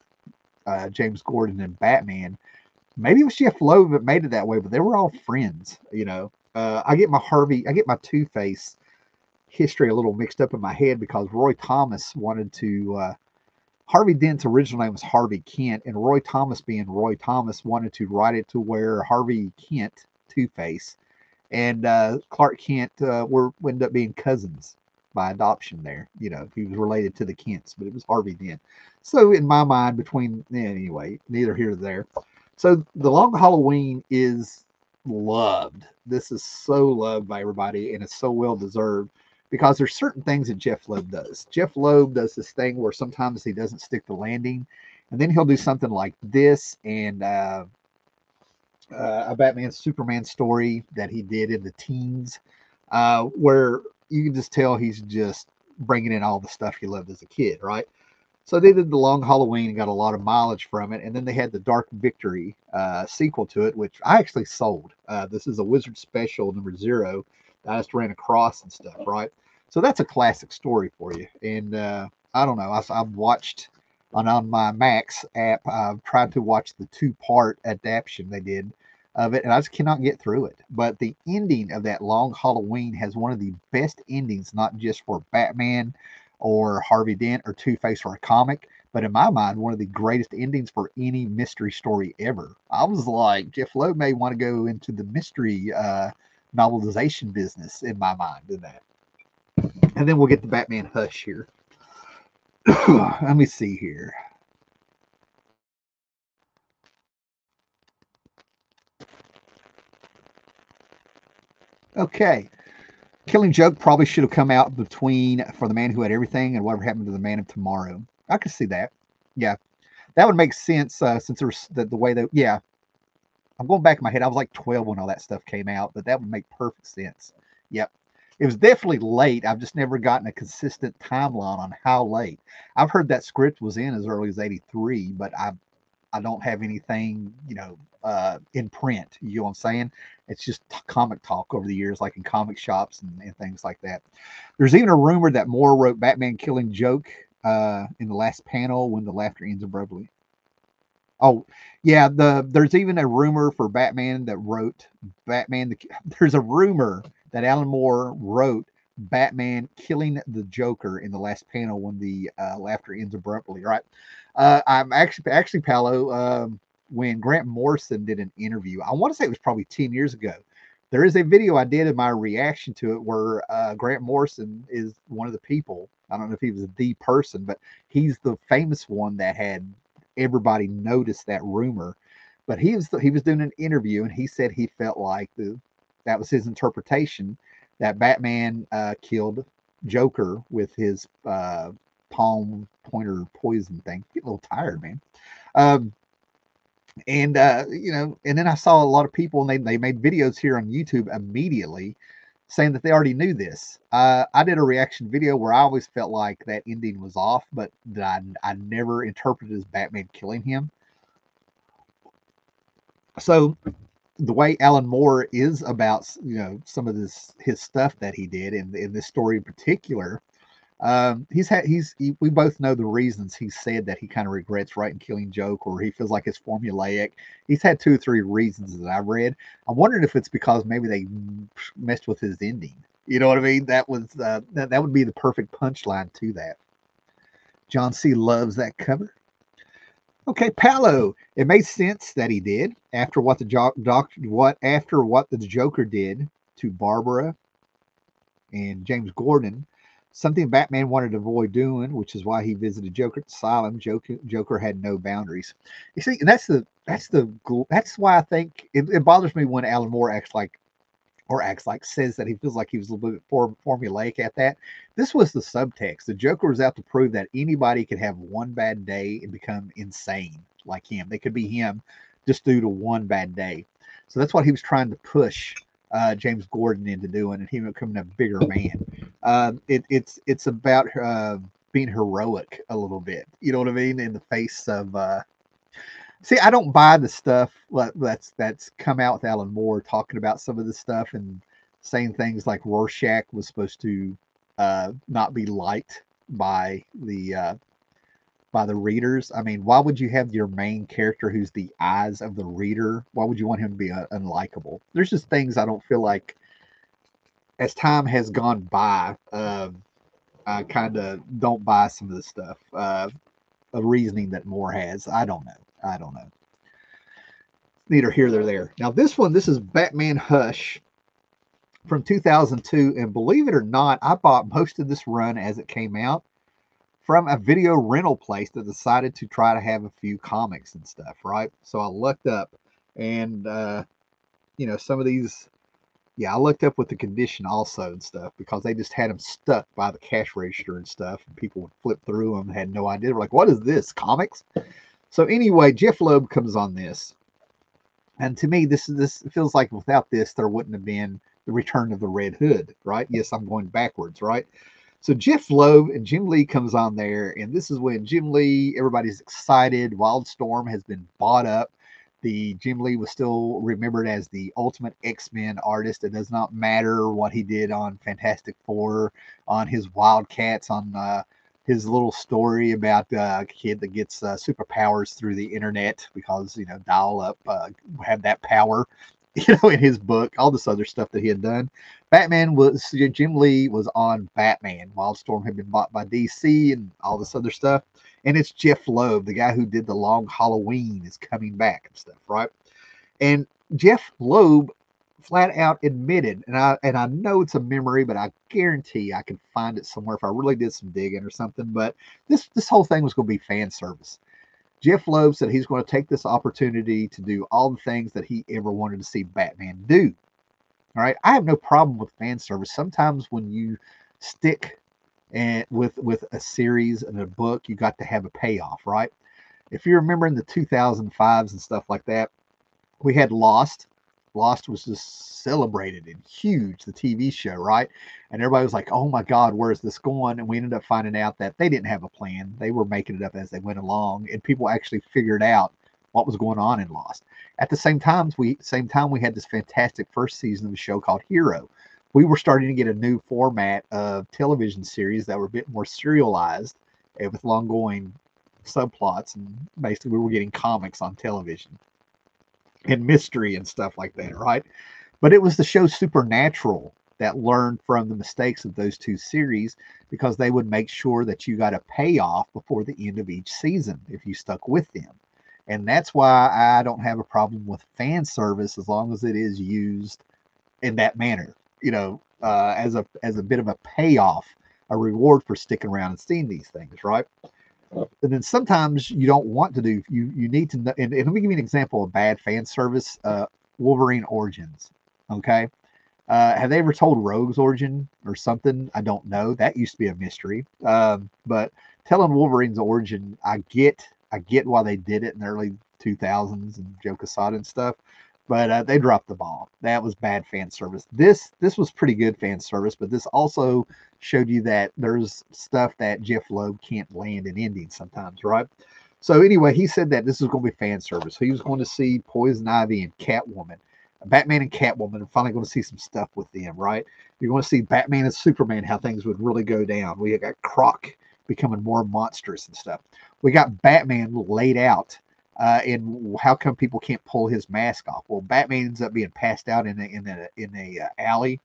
James Gordon, and Batman. Maybe it was Jeff Loeb that made it that way, but they were all friends. I get my Two-Face history a little mixed up in my head because Roy Thomas wanted to. Harvey Dent's original name was Harvey Kent, and Roy Thomas, being Roy Thomas, wanted to write it to where Harvey Kent, Two-Face, and Clark Kent ended up being cousins by adoption there. He was related to the Kents, but it was Harvey Dent. So in my mind, anyway, neither here nor there. So The Long Halloween is loved. This is so loved by everybody, and it's so well deserved because there's certain things that Jeff Loeb does. Jeff Loeb does this thing where sometimes he doesn't stick the landing, and then he'll do something like this and a Batman Superman story that he did in the teens, where you can just tell he's just bringing in all the stuff he loved as a kid, right? So they did The Long Halloween and got a lot of mileage from it, and then they had the Dark Victory sequel to it, which I actually sold. This is a Wizard Special number 0 that I just ran across and stuff, right? So that's a classic story for you. And I don't know. I've watched on my Max app. I've tried to watch the 2-part adaptation they did of it, and I just cannot get through it. But the ending of that Long Halloween has one of the best endings, not just for Batman or Harvey Dent or Two-Face or a comic, but in my mind, one of the greatest endings for any mystery story ever. I was like, Jeff Loeb may want to go into the mystery novelization business in my mind in that. And then we'll get the Batman Hush here. Let me see here. Okay. Killing Joke probably should have come out between For the Man Who Had Everything and Whatever Happened to the Man of Tomorrow. I could see that. Yeah. That would make sense since there's the way that, yeah. I'm going back in my head. I was like 12 when all that stuff came out, but that would make perfect sense. Yep. It was definitely late. I've just never gotten a consistent timeline on how late. I've heard that script was in as early as '83, but I don't have anything, in print. You know what I'm saying? It's just comic talk over the years, like in comic shops and things like that. There's even a rumor that Moore wrote Batman killing joke in the last panel when the laughter ends abruptly. Oh, yeah. There's even a rumor for Batman that wrote Batman. There's a rumor that Alan Moore wrote Batman killing the Joker in the last panel when the laughter ends abruptly. Right. I'm actually Paolo. When Grant Morrison did an interview, I want to say it was probably 10 years ago. There is a video I did in my reaction to it where Grant Morrison is one of the people. I don't know if he was the person, but he's the famous one that had everybody noticed that rumor. But he was doing an interview and he said he felt like that was his interpretation that Batman killed Joker with his palm pointer poison thing. Getting a little tired, man. Um, and then I saw a lot of people and they made videos here on YouTube immediately saying that they already knew this. I did a reaction video where I always felt like that ending was off, but that I never interpreted as Batman killing him. So the way Alan Moore is about some of his stuff that he did in this story in particular, we both know the reasons he said that he kind of regrets writing Killing Joke, or he feels like it's formulaic. He's had 2 or 3 reasons that I've read. I'm wondering if it's because maybe they messed with his ending. You know what I mean? That was that would be the perfect punchline to that. John C. loves that cover. Okay, Paolo. It made sense that he did after what the Joker did to Barbara and James Gordon. Something Batman wanted to avoid doing, which is why he visited Joker at the asylum. Joker had no boundaries. You see, and that's why I think it bothers me when Alan Moore acts like says that he feels like he was a little bit formulaic at that. This was the subtext. The Joker was out to prove that anybody could have one bad day and become insane like him. They could be him just due to one bad day. So that's what he was trying to push James Gordon into doing, and him becoming a bigger man. It's about being heroic a little bit. You know what I mean? In the face of see, I don't buy the stuff that's come out with Alan Moore talking about some of this stuff and saying things like Rorschach was supposed to not be liked by the readers. I mean, why would you have your main character who's the eyes of the reader? Why would you want him to be unlikable? There's just things I don't feel like, as time has gone by, I kind of don't buy some of the stuff. A reasoning that Moore has. I don't know. Neither here nor there. Now this is Batman Hush from 2002, and believe it or not, I bought most of this run as it came out from a video rental place that decided to try to have a few comics and stuff, right? So I looked up, and some of these, I looked up with the condition also and stuff, because they just had them stuck by the cash register and stuff, and people would flip through them and had no idea. They're like, what is this, comics? So anyway, Jeff Loeb comes on this, and to me, this feels like without this, there wouldn't have been the Return of the Red Hood, right? Yes, I'm going backwards, right? So Jeff Loeb and Jim Lee comes on there, and this is when Jim Lee, everybody's excited. Wildstorm has been bought up. The Jim Lee was still remembered as the ultimate X-Men artist. It does not matter what he did on Fantastic Four, on his Wildcats, on his little story about a kid that gets superpowers through the internet because dial-up had that power. In his book, all this other stuff that he had done. Jim Lee was on Batman. Wildstorm had been bought by DC and all this other stuff. And it's Jeff Loeb, the guy who did the Long Halloween, is coming back and stuff, right? And Jeff Loeb flat out admitted, and I know it's a memory, but I guarantee I can find it somewhere if I really did some digging or something. But this whole thing was going to be fan service. Jeff Loeb said he's going to take this opportunity to do all the things that he ever wanted to see Batman do. All right, I have no problem with fan service. Sometimes when you stick with a series and a book, you got to have a payoff, right? If you remember in the 2005s and stuff like that, we had Lost, Lost was just celebrated and huge, the TV show, right? And everybody was like, oh my God, where's this going? And we ended up finding out that they didn't have a plan. They were making it up as they went along, and people actually figured out what was going on in Lost. At the same time we had this fantastic first season of a show called Hero. We were starting to get a new format of television series that were a bit more serialized and with long going subplots, and basically we were getting comics on television and mystery and stuff like that, right? But it was the show Supernatural that learned from the mistakes of those two series, because they would make sure that you got a payoff before the end of each season if you stuck with them. And that's why I don't have a problem with fan service as long as it is used in that manner, as a bit of a payoff, a reward for sticking around and seeing these things, right? And then sometimes you don't want to do, you need to know. And let me give you an example of bad fan service. Wolverine Origins. Okay. Have they ever told Rogue's origin or something? I don't know. That used to be a mystery. But telling Wolverine's origin, I get why they did it in the early 2000s and Joe Quesada and stuff, but they dropped the ball. That was bad fan service. This was pretty good fan service, but this also showed you that there's stuff that Jeff Loeb can't land in endings sometimes, right? So anyway, he said that this was going to be fan service. He was going to see Poison Ivy and Catwoman. Batman and Catwoman are finally going to see some stuff with them, right? You're going to see Batman and Superman, how things would really go down. We got Croc becoming more monstrous and stuff. We got Batman laid out, and how come people can't pull his mask off? Well, Batman ends up being passed out in a alley,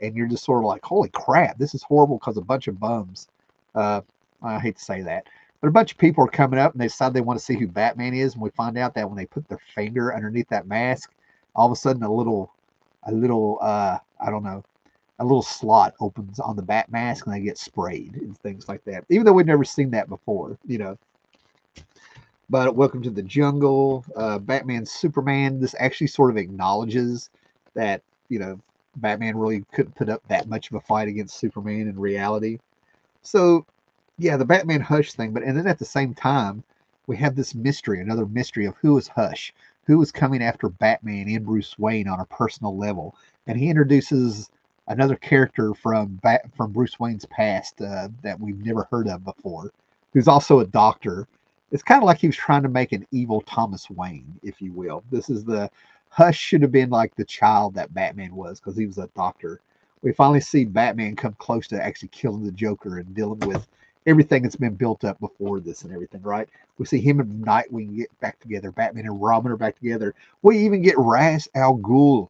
and you're just sort of like, holy crap, this is horrible, because a bunch of bums. Uh, I hate to say that, but a bunch of people are coming up and they decide they want to see who Batman is, and we find out that when they put their finger underneath that mask, all of a sudden I don't know, a little slot opens on the bat mask and they get sprayed and things like that. Even though we'd never seen that before. But Welcome to the Jungle, Batman, Superman. This actually sort of acknowledges that Batman really couldn't put up that much of a fight against Superman in reality. So yeah, the Batman Hush thing. And then at the same time, we have this mystery, another mystery of who is Hush, who is coming after Batman and Bruce Wayne on a personal level. And he introduces another character from Bruce Wayne's past that we've never heard of before, who's also a doctor. It's kind of like he was trying to make an evil Thomas Wayne, if you will. This is the Hush should have been like the child that Batman was, because he was a doctor. We finally see Batman come close to actually killing the Joker and dealing with everything that's been built up before this and everything, right? We see him and Nightwing get back together. Batman and Robin are back together. We even get Ra's al Ghul,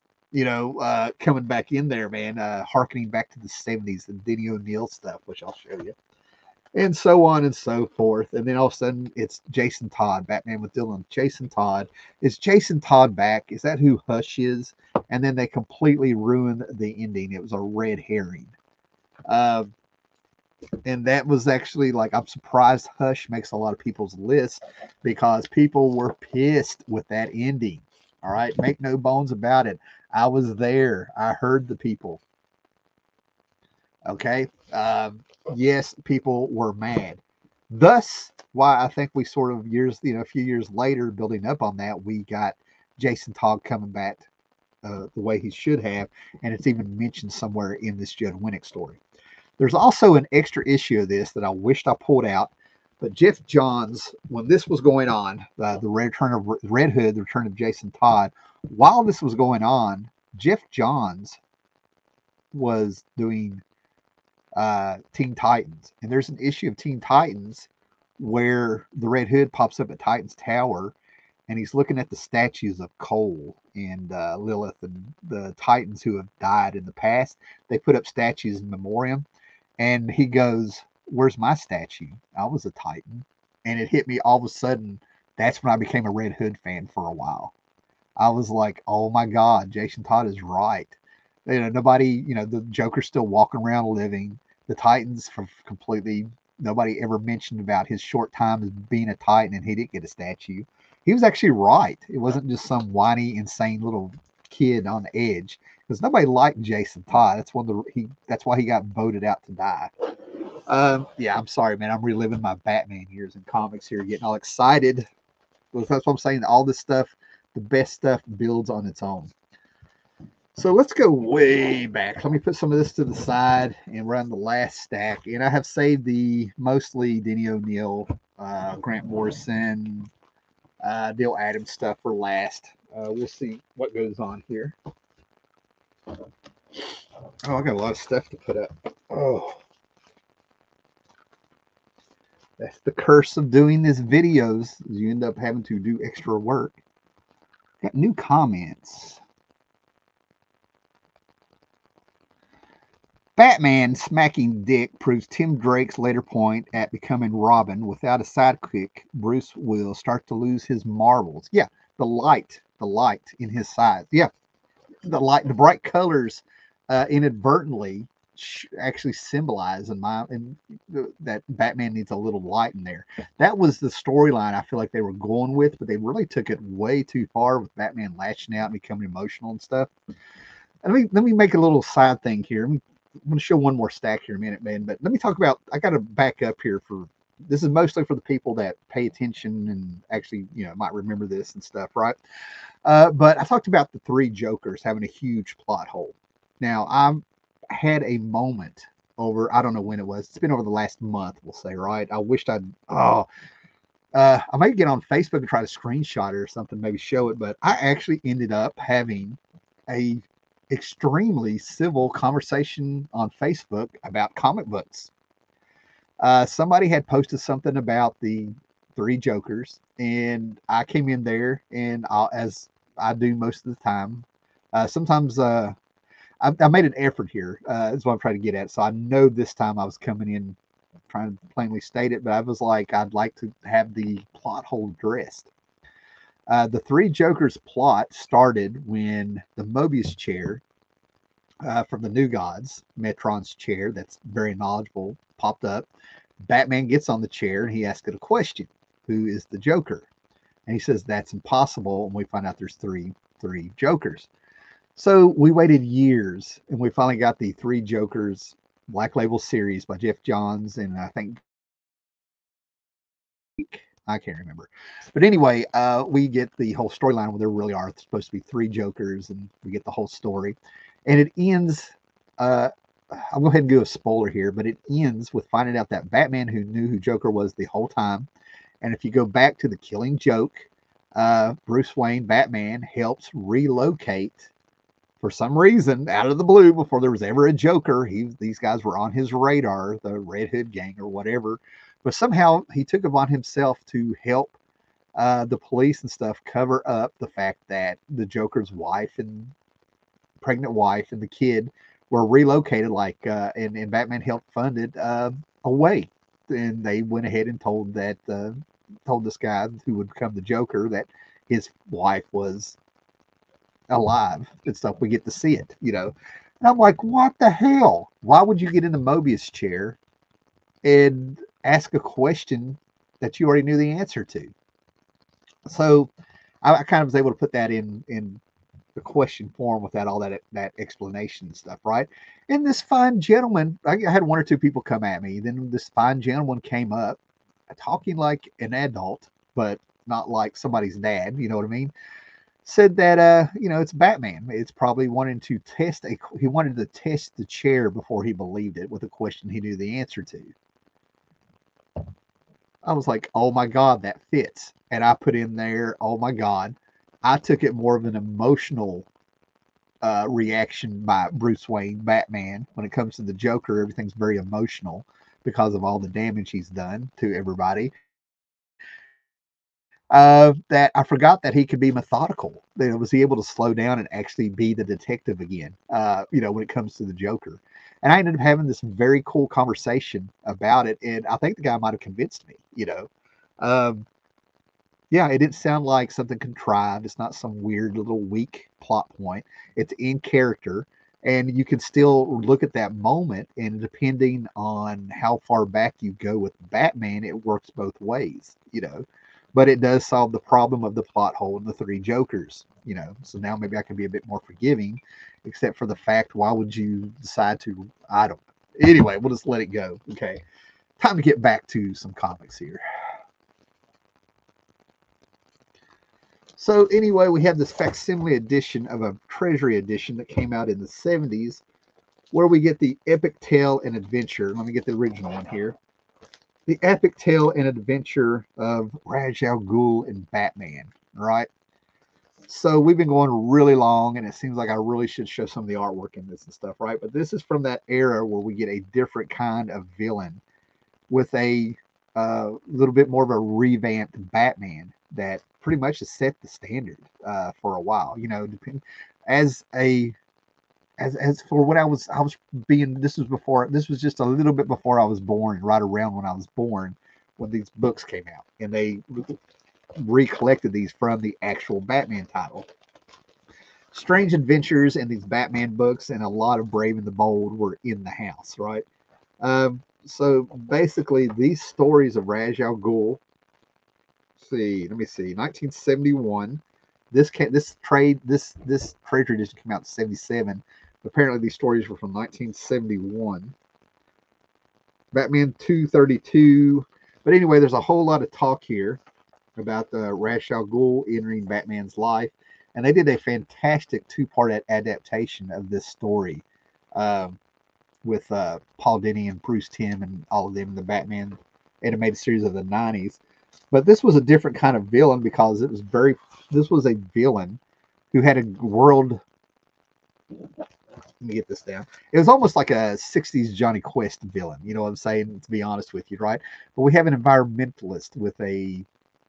coming back in there, man, harkening back to the 70s, the Denny O'Neil stuff, which I'll show you, and so on and so forth. And then all of a sudden, it's Jason Todd, Batman with Dylan. Jason Todd. Is Jason Todd back? Is that who Hush is? And then they completely ruined the ending. It was a red herring. Uh, and that was actually, like, I'm surprised Hush makes a lot of people's list, because people were pissed with that ending. All right, make no bones about it. I was there. I heard the people. Okay. Yes, people were mad. Thus, why I think we sort of a few years later, building up on that, we got Jason Todd coming back the way he should have, and it's even mentioned somewhere in this Judd Winnick story. There's also an extra issue of this that I wished I pulled out, but Geoff Johns, when this was going on, the return of Red Hood, the return of Jason Todd, while this was going on, Geoff Johns was doing Teen Titans, and there's an issue of Teen Titans where the Red Hood pops up at Titans Tower, and he's looking at the statues of Cole and Lilith and the Titans who have died in the past. They put up statues in memoriam, and he goes, "Where's my statue? I was a Titan." And it hit me all of a sudden. That's when I became a Red Hood fan for a while. I was like, "Oh my God, Jason Todd is right." Nobody, the Joker's still walking around living. The Titans completely, nobody ever mentioned about his short time as being a Titan, and he didn't get a statue. He was actually right. It wasn't just some whiny, insane little kid on the edge, because nobody liked Jason Todd. That's why he got voted out to die. Yeah, I'm sorry, man. I'm reliving my Batman years in comics here, getting all excited. That's what I'm saying. All this stuff, the best stuff builds on its own. So let's go way back. Let me put some of this to the side and run the last stack. And I have saved the mostly Denny O'Neil, Grant Morrison, Neil Adams stuff for last. We'll see what goes on here. Oh, I got a lot of stuff to put up. Oh, that's the curse of doing these videos. You end up having to do extra work. Got new comments. Batman smacking Dick proves Tim Drake's later point at becoming Robin. Without a sidekick, Bruce will start to lose his marbles. Yeah, the light in his eyes. Yeah, the light, the bright colors, inadvertently actually symbolize that Batman needs a little light in there. That was the storyline I feel like they were going with, but they really took it way too far with Batman lashing out and becoming emotional and stuff. Let me make a little side thing here. I'm going to show one more stack here in a minute, man. But let me talk about. I got to back up here for. This is mostly for the people that pay attention and actually, might remember this and stuff, right? But I talked about the three Jokers having a huge plot hole. Now, I had a moment over. I don't know when it was. It's been over the last month, we'll say, right? I wished I'd. Oh, I might get on Facebook and try to screenshot it or something, maybe show it. But I actually ended up having a extremely civil conversation on Facebook about comic books. Somebody had posted something about the three Jokers, and I came in there, and as I do most of the time, sometimes I made an effort here. Is what I'm trying to get at. So I know this time I was coming in trying to plainly state it, but I was like, I'd like to have the plot hole addressed. The three Jokers plot started when the Mobius chair from the New Gods, Metron's chair, that's very knowledgeable, popped up. Batman gets on the chair and he asks it a question: "Who is the Joker?" And he says that's impossible, and we find out there's three Jokers. So we waited years, and we finally got the Three Jokers Black Label series by Jeff Johns, and I think I can't remember. But anyway, we get the whole storyline where there really are supposed to be three Jokers, and we get the whole story. And it ends. I'll go ahead and do a spoiler here, but it ends with finding out that Batman, who knew who Joker was the whole time, and if you go back to the Killing Joke, Bruce Wayne, Batman, helps relocate for some reason out of the blue before there was ever a Joker. These guys were on his radar, the Red Hood gang or whatever. But somehow he took it upon himself to help the police and stuff cover up the fact that the Joker's wife and pregnant wife and the kid were relocated, and Batman helped fund it away. And they went ahead and told this guy who would become the Joker that his wife was alive and stuff. We get to see it, And I'm like, what the hell? Why would you get in the Mobius chair and ask a question that you already knew the answer to? So I kind of was able to put that in the question form without all that explanation and stuff, right? And this fine gentleman, I had one or two people come at me. Then this fine gentleman came up talking like an adult, but not like somebody's dad. You know what I mean? Said that it's Batman. It's probably he wanted to test the chair before he believed it with a question he knew the answer to. I was like, oh my God, that fits. And I put in there, oh my God. I took it more of an emotional reaction by Bruce Wayne, Batman. When it comes to the Joker, everything's very emotional because of all the damage he's done to everybody. That I forgot that he could be methodical. Was he able to slow down and actually be the detective again? When it comes to the Joker. And I ended up having this very cool conversation about it, and I think the guy might have convinced me. Yeah, it didn't sound like something contrived. It's not some weird little weak plot point. It's in character, and you can still look at that moment, and depending on how far back you go with Batman, it works both ways, But it does solve the problem of the plot hole in the three Jokers, So now maybe I can be a bit more forgiving, except for the fact, why would you decide to? I don't know. Anyway, we'll just let it go. Okay, time to get back to some comics here. So anyway, we have this facsimile edition of a Treasury edition that came out in the 70s, where we get the epic tale and adventure. Let me get the original one here. The epic tale and adventure of Ra's al Ghul and Batman. All right. So we've been going really long, and it seems like I really should show some of the artwork in this and stuff, right? But this is from that era where we get a different kind of villain with a little bit more of a revamped Batman that pretty much has set the standard for a while. You know, as a as for what I was being. This was just a little bit before I was born, right around when I was born, when these books came out, and they recollected these from the actual Batman title. Strange Adventures and these Batman books and a lot of Brave and the Bold were in the house, right? So basically, these stories of Ra's al Ghul. Let me see, 1971. This trade edition came out in 77. Apparently, these stories were from 1971. Batman 232. But anyway, there's a whole lot of talk here about the Ra's al Ghul entering Batman's life, and they did a fantastic two-part adaptation of this story with Paul Dini and Bruce Timm and all of them in the Batman animated series of the 90s. But this was a different kind of villain because this was a villain who had a world. Let me get this down. It was almost like a 60s Johnny Quest villain, you know what I'm saying, to be honest with you, right? But we have an environmentalist with a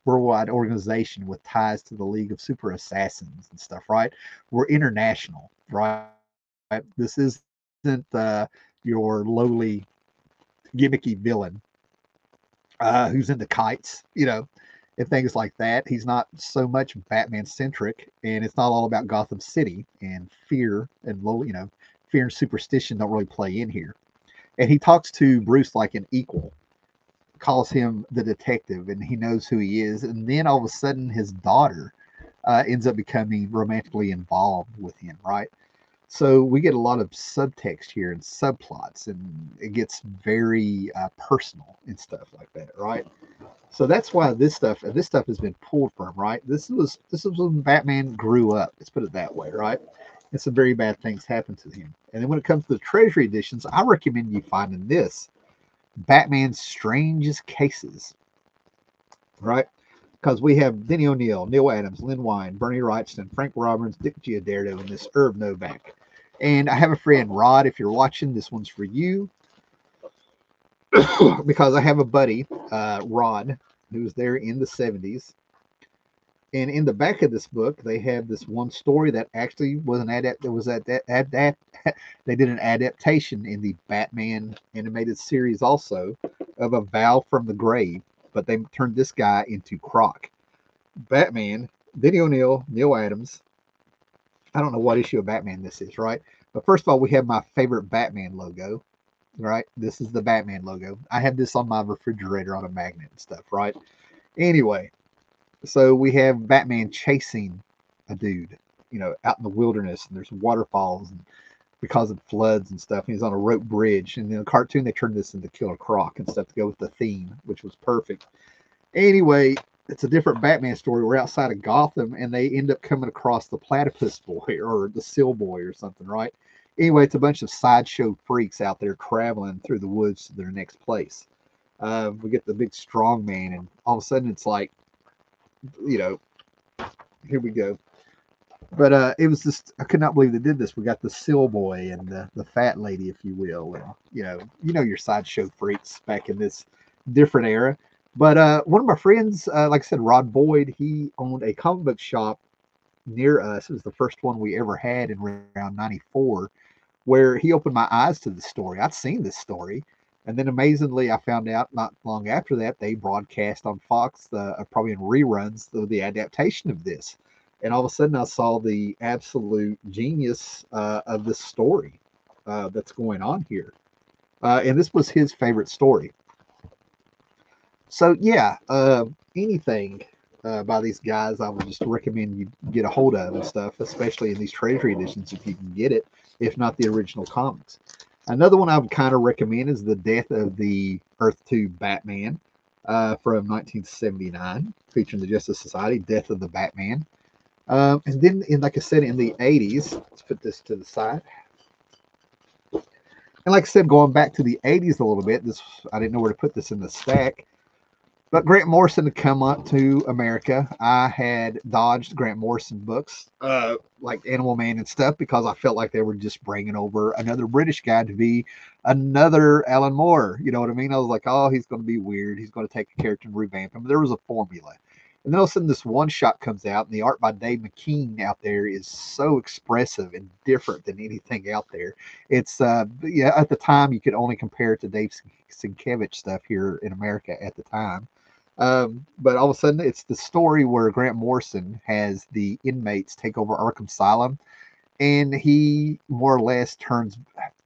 worldwide organization with ties to the League of Super Assassins and stuff, right? We're international, right? This isn't your lowly, gimmicky villain who's into kites, you know, and things like that. He's not so much Batman centric, and it's not all about Gotham City and fear and fear and superstition don't really play in here. And he talks to Bruce like an equal, calls him the detective, and he knows who he is. And then all of a sudden, his daughter ends up becoming romantically involved with him, right? So we get a lot of subtext here and subplots, and it gets very personal and stuff like that, right? So that's why this stuff has been pulled from, right? This was when Batman grew up. Let's put it that way, right? And some very bad things happened to him. And then when it comes to the Treasury editions, I recommend you finding this Batman's Strangest Cases, right? Because we have Denny O'Neil, Neil Adams, Lynn Wein, Bernie Wrightson, Frank Roberts, Dick Giudiero, and this Herb Novak. And I have a friend, Rod, if you're watching, this one's for you. Because I have a buddy, Rod, who was there in the 70s. And in the back of this book, they have this one story that actually was they did an adaptation in the Batman animated series also of a Val from the Grave, but they turned this guy into Croc. Batman, Denny O'Neil, Neil Adams. I don't know what issue of Batman this is, right? But first of all, we have my favorite Batman logo, right? This is the Batman logo. I have this on my refrigerator on a magnet and stuff, right? Anyway, so we have Batman chasing a dude, out in the wilderness, and there's waterfalls and because of floods and stuff. And he's on a rope bridge. And in the cartoon, they turned this into Killer Croc and stuff to go with the theme, which was perfect. Anyway, it's a different Batman story. We're outside of Gotham, and they end up coming across the Platypus Boy or the Seal Boy or something, right? Anyway, it's a bunch of sideshow freaks out there traveling through the woods to their next place. We get the big strong man, and all of a sudden it's like, here we go. But it was just, I could not believe they did this. We got the Seal Boy and the fat lady, if you will, and your sideshow freaks back in this different era. But one of my friends, like I said, Rod Boyd, he owned a comic book shop near us. It was the first one we ever had in around '94, where he opened my eyes to the story. I'd seen this story, and then amazingly, I found out not long after that they broadcast on Fox, probably in reruns, the adaptation of this. And all of a sudden, I saw the absolute genius of this story that's going on here. And this was his favorite story. So, yeah, anything by these guys, I would just recommend you get a hold of and stuff, especially in these Treasury editions if you can get it, if not the original comics. Another one I would kind of recommend is The Death of the Earth 2 Batman from 1979, featuring the Justice Society, Death of the Batman. And then, like I said, in the 80s, let's put this to the side. And like I said, going back to the 80s a little bit, this I didn't know where to put this in the stack. But Grant Morrison had come up to America. I had dodged Grant Morrison books, like Animal Man and stuff, because I felt like they were just bringing over another British guy to be another Alan Moore. You know what I mean? I was like, oh, he's going to be weird. He's going to take a character and revamp him. There was a formula. And then all of a sudden, this one shot comes out, and the art by Dave McKean out there is so expressive and different than anything out there. It's yeah, at the time you could only compare it to Dave Sienkiewicz stuff here in America at the time. But all of a sudden, it's the story where Grant Morrison has the inmates take over Arkham Asylum, and he more or less turns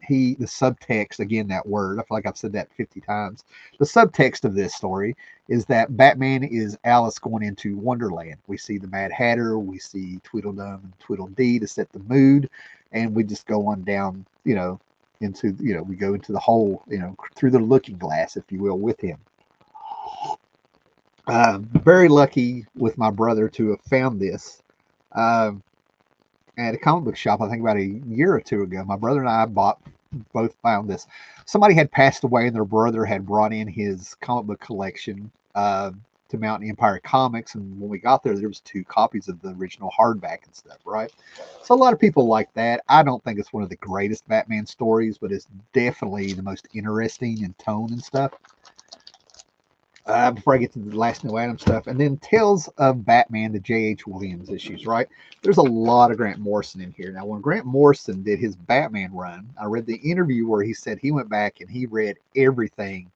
the subtext, again, that word, I feel like I've said that 50 times. The subtext of this story is that Batman is Alice going into Wonderland. We see the Mad Hatter, we see Tweedledum and Tweedledee to set the mood, and we just go on down, into, we go into the whole, through the looking glass, if you will, with him. Very lucky with my brother to have found this at a comic book shop, I think about a year or two ago. My brother and I both found this. Somebody had passed away, and their brother had brought in his comic book collection to Mountain Empire Comics. And when we got there was 2 copies of the original hardback and stuff, right? So a lot of people like that. I don't think it's one of the greatest Batman stories, but it's definitely the most interesting in tone and stuff. Before I get to the last New Adam stuff, and then Tales of Batman, the J.H. Williams issues, right? There's a lot of Grant Morrison in here. Now, when Grant Morrison did his Batman run, I read the interview where he said he went back and he read everything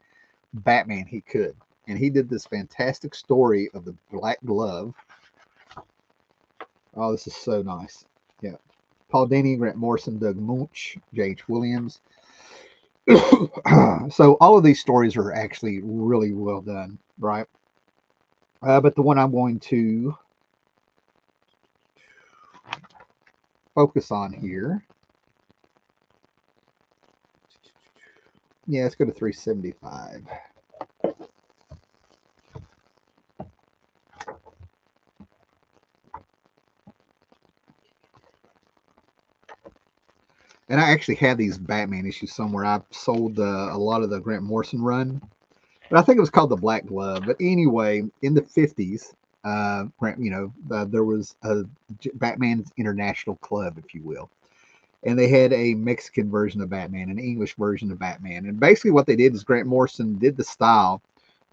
Batman he could. And he did this fantastic story of the Black Glove. Oh, this is so nice. Yeah. Paul Dini, Grant Morrison, Doug Moench, J.H. Williams. So all of these stories are actually really well done, right? But the one I'm going to focus on here, yeah, let's go to 375. And I actually had these Batman issues somewhere. I sold a lot of the Grant Morrison run, but I think it was called the Black Glove. But anyway, in the 50s, there was a Batman's International Club, if you will. And they had a Mexican version of Batman, an English version of Batman. And basically what they did is Grant Morrison did the style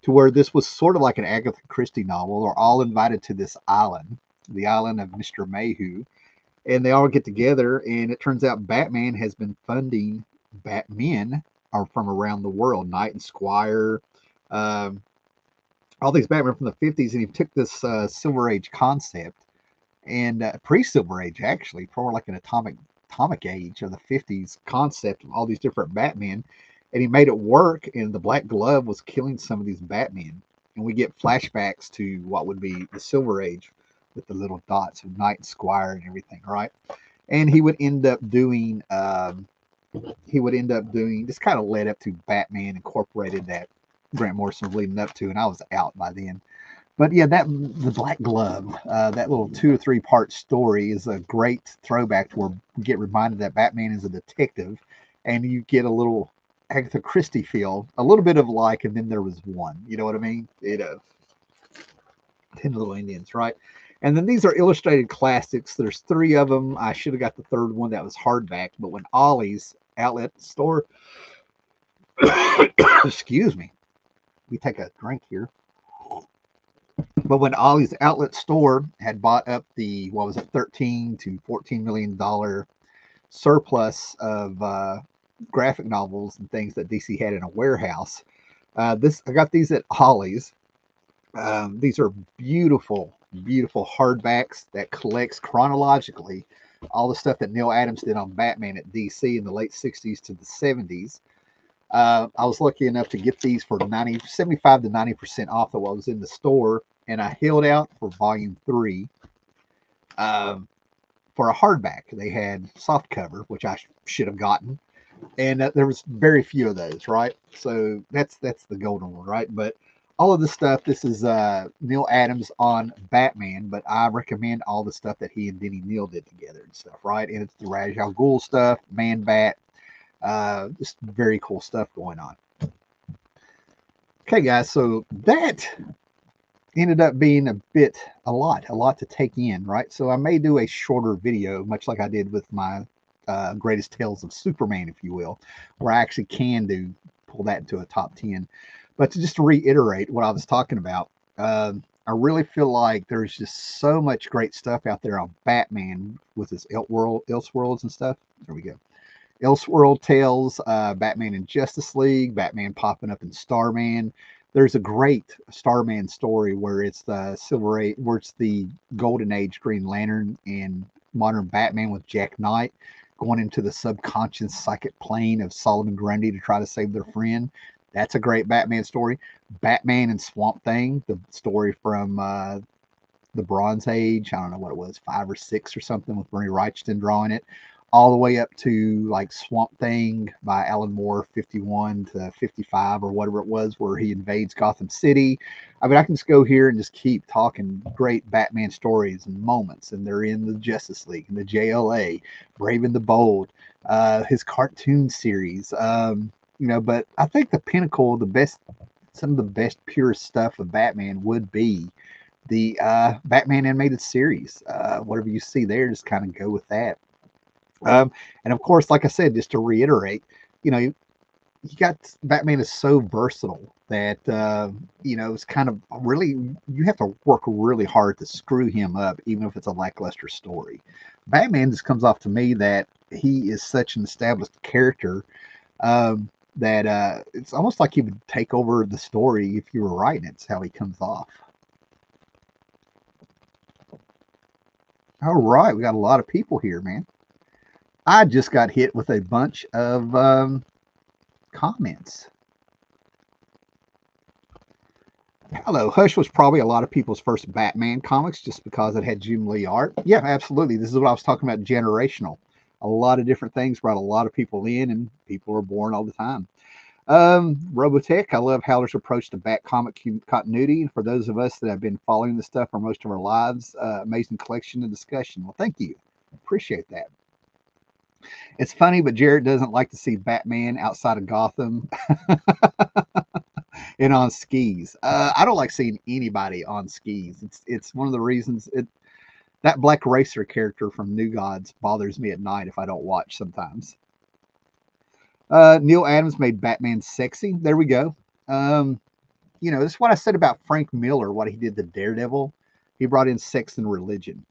to where this was sort of like an Agatha Christie novel. They're all invited to this island, the island of Mr. Mayhew. And they all get together, and it turns out Batman has been funding Batmen from around the world, Knight and Squire, all these Batmen from the 50s, and he took this Silver Age concept, and pre-Silver Age, actually, more like an atomic age of the 50s concept of all these different Batmen, and he made it work, and the Black Glove was killing some of these Batmen. And we get flashbacks to what would be the Silver Age, with the little dots of Knight and Squire and everything, right? And he would end up doing this kind of led up to Batman Incorporated that Grant Morrison was leading up to, and I was out by then. But yeah, the Black Glove, that little 2 or 3 part story is a great throwback to where we get reminded that Batman is a detective, and you get a little Agatha Christie feel, a little bit of like, and then there was one, you know what I mean? 10 Little Indians, right? And then these are illustrated classics. There's 3 of them. I should have got the 3rd one that was hardback, but when Ollie's outlet store, excuse me, we take a drink here. But when Ollie's outlet store had bought up the, 13 to $14 million surplus of graphic novels and things that DC had in a warehouse, I got these at Ollie's. These are beautiful hardbacks that collects chronologically all the stuff that Neal Adams did on Batman at DC in the late 60s to the 70s. I was lucky enough to get these for 75 to 90% off of what was in the store, and I held out for volume 3 for a hardback. They had soft cover, which I should have gotten, and there was very few of those, right? So that's the golden one, right? But all of the stuff. This is Neil Adams on Batman, but I recommend all the stuff that he and Denny Neal did together and stuff, right? And it's the Ra's al Ghul stuff, Man Bat, just very cool stuff going on. Okay, guys, so that ended up being a lot to take in, right? So I may do a shorter video, much like I did with my greatest tales of Superman, if you will, where I actually can pull that into a top 10. But just to reiterate what I was talking about, I really feel like there's just so much great stuff out there on Batman with his Elseworlds and stuff. There we go. Elseworld tales, Batman in Justice League, Batman popping up in Starman. There's a great Starman story where it's the Silver Age, where it's the Golden Age Green Lantern and modern Batman with Jack Knight going into the subconscious psychic plane of Solomon Grundy to try to save their friend. That's a great Batman story. Batman and Swamp Thing, the story from the Bronze Age. I don't know what it was, 5 or 6 or something, with Bernie Wrightson drawing it, all the way up to like Swamp Thing by Alan Moore, 51 to 55 or whatever it was, where he invades Gotham City. I mean, I can just go here and just keep talking great Batman stories and moments, and they're in the Justice League and the JLA, Brave and the Bold, his cartoon series. But I think the pinnacle, some of the best, purest stuff of Batman would be the Batman animated series. Whatever you see there, just kind of go with that. And of course, like I said, just to reiterate, you got Batman is so versatile that it's kind of really, you have to work really hard to screw him up, even if it's a lackluster story. Batman just comes off to me that he is such an established character that it's almost like he would take over the story if you were writing it. It's how he comes off. All right, we got a lot of people here, man. I just got hit with a bunch of comments. Hello, Hush was probably a lot of people's first Batman comics just because it had Jim Lee art. Yeah, absolutely. This is what I was talking about, generational. A lot of different things brought a lot of people in, and people are born all the time. Robotech, I love Howler's approach to Bat comic continuity. And for those of us that have been following this stuff for most of our lives, amazing collection and discussion. Well, thank you. Appreciate that. It's funny, but Jared doesn't like to see Batman outside of Gotham and on skis. I don't like seeing anybody on skis. It's one of the reasons that Black Racer character from New Gods bothers me at night if I don't watch sometimes. Neil Adams made Batman sexy. There we go. This is what I said about Frank Miller, what he did to Daredevil. He brought in sex and religion.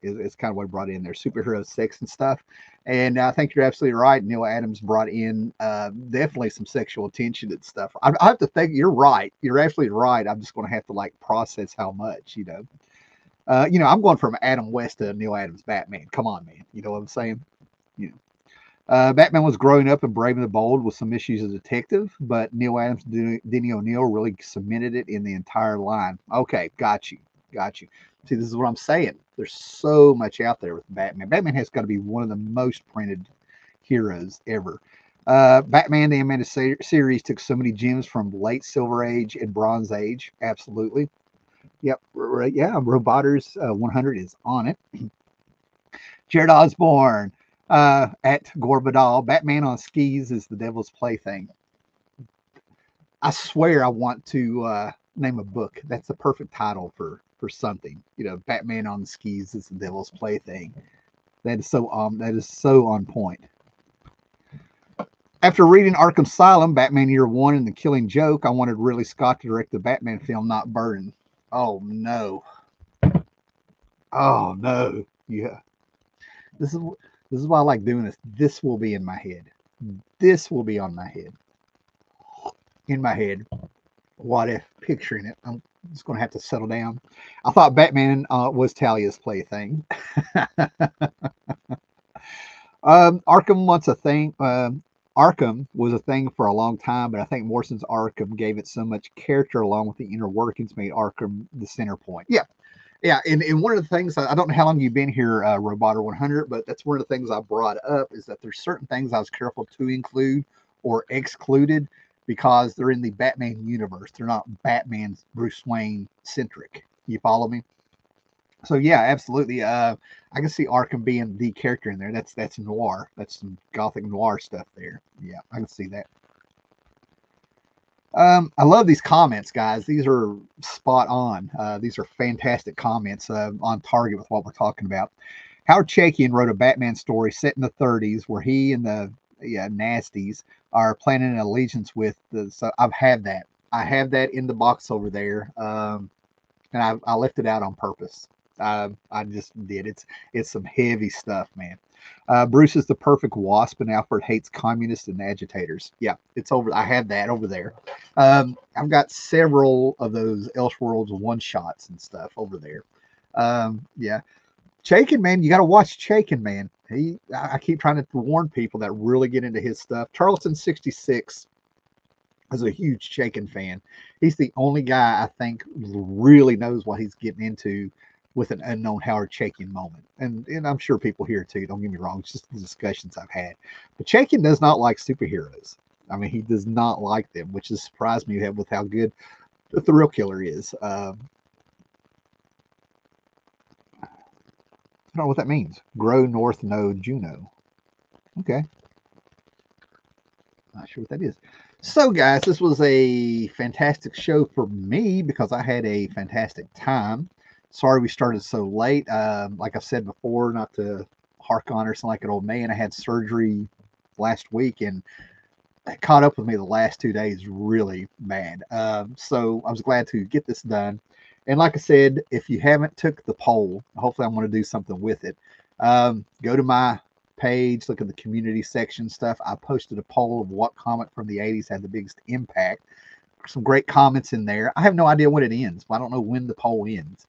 It's kind of what he brought in there, superhero sex and stuff. And I think you're absolutely right. Neil Adams brought in definitely some sexual tension and stuff. I have to think you're right. You're absolutely right. I'm just going to have to process how much, I'm going from Adam West to Neil Adams Batman. Come on, man. You know what I'm saying? Batman was growing up and Brave and the Bold with some issues as a detective, but Neil Adams and Denny O'Neil really cemented it in the entire line. Okay, got you. See, this is what I'm saying. There's so much out there with Batman. Batman has got to be one of the most printed heroes ever. Batman the Animated Series took so many gems from late Silver Age and Bronze Age. Absolutely. Yep. Yeah, Robotters 100 is on it. Jared Osborne at Gorbadal. Batman on skis is the devil's plaything. I swear I want to name a book. That's the perfect title for something. Batman on skis is the devil's plaything. That is so on point. After reading Arkham Asylum, Batman Year One, and The Killing Joke, I wanted Ridley Scott to direct the Batman film, not Burton. Oh no. Oh no. Yeah. This is why I like doing this. This will be in my head. This will be on my head. In my head. What if picturing it? I'm just going to have to settle down. I thought Batman was Talia's plaything. Arkham wants a thing. Arkham was a thing for a long time, but I think Morrison's Arkham gave it so much character along with the inner workings made Arkham the center point. Yeah. And one of the things, I don't know how long you've been here, Roboter 100, but that's one of the things I brought up is that there's certain things I was careful to include or excluded because they're in the Batman universe. They're not Batman's Bruce Wayne centric. You follow me? So yeah, absolutely. I can see Arkham being the character in there. That's noir. That's some gothic noir stuff there. Yeah, I can see that. I love these comments, guys. These are spot on. These are fantastic comments on target with what we're talking about. Howard Chaykin wrote a Batman story set in the 30s where he and the Nasties are planning an allegiance with the. So I've had that. I have that in the box over there, and I left it out on purpose. I just did. It's some heavy stuff, man. Bruce is the perfect wasp, and Alfred hates communists and agitators. Yeah, it's over. I have that over there. I've got several of those Elseworlds one shots and stuff over there. Yeah, Chaykin, man, you got to watch Chaykin, man. I keep trying to warn people that really get into his stuff. Charleston 66 is a huge Chaykin fan. He's the only guy I think really knows what he's getting into with an unknown Howard Chaykin moment. And I'm sure people here too, don't get me wrong, it's just the discussions I've had. But Chaykin does not like superheroes. I mean, he does not like them, which has surprised me with how good the Thrill Killer is. I don't know what that means. Grow North Node Juno. Okay. Not sure what that is. So, guys, this was a fantastic show for me because I had a fantastic time. Sorry we started so late. Like I've said before, not to hark on or something like an old man, I had surgery last week and it caught up with me the last 2 days really bad. So I was glad to get this done. And like I said, if you haven't took the poll, hopefully I'm going to do something with it. Go to my page, look at the community section stuff. I posted a poll of what comic from the 80s had the biggest impact. Some great comments in there. I have no idea when it ends. I don't know when the poll ends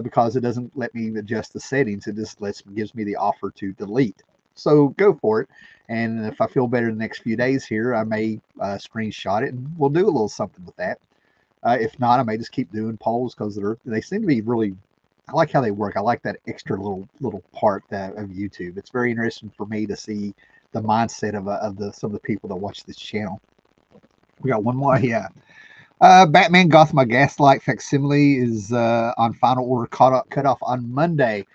because it doesn't let me adjust the settings. It just gives me the offer to delete. So go for it. And if I feel better the next few days here, I may screenshot it and we'll do a little something with that. If not, I may just keep doing polls because they seem to be really. I like how they work. I like that extra little part of YouTube. It's very interesting for me to see the mindset of some of the people that watch this channel. We got one more, yeah. Batman Gotham by Gaslight facsimile is on final order, cut off on Monday.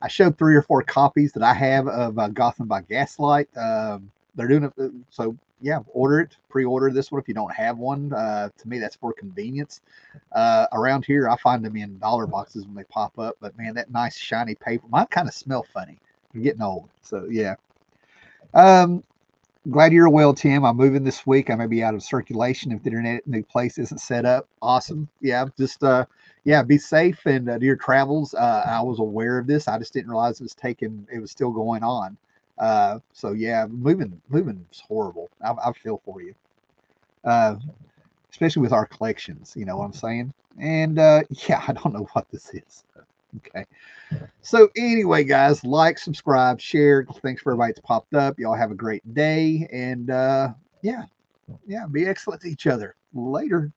I showed 3 or 4 copies that I have of Gotham by Gaslight. They're doing it, so yeah, order it, pre-order this one if you don't have one. To me, that's for convenience. Around here, I find them in dollar boxes when they pop up. But man, that nice shiny paper, mine kind of smell funny. I'm getting old, so yeah. Glad you're well, Tim. I'm moving this week. I may be out of circulation if the internet new place isn't set up. Awesome. Yeah, just yeah, be safe and do your travels. I was aware of this. I just didn't realize it was still going on. So yeah, moving is horrible. I feel for you. Especially with our collections, you know what I'm saying? And yeah, I don't know what this is. Okay. So anyway, guys, like, subscribe, share. Thanks for everybody that's popped up. Y'all have a great day. And yeah, be excellent to each other. Later.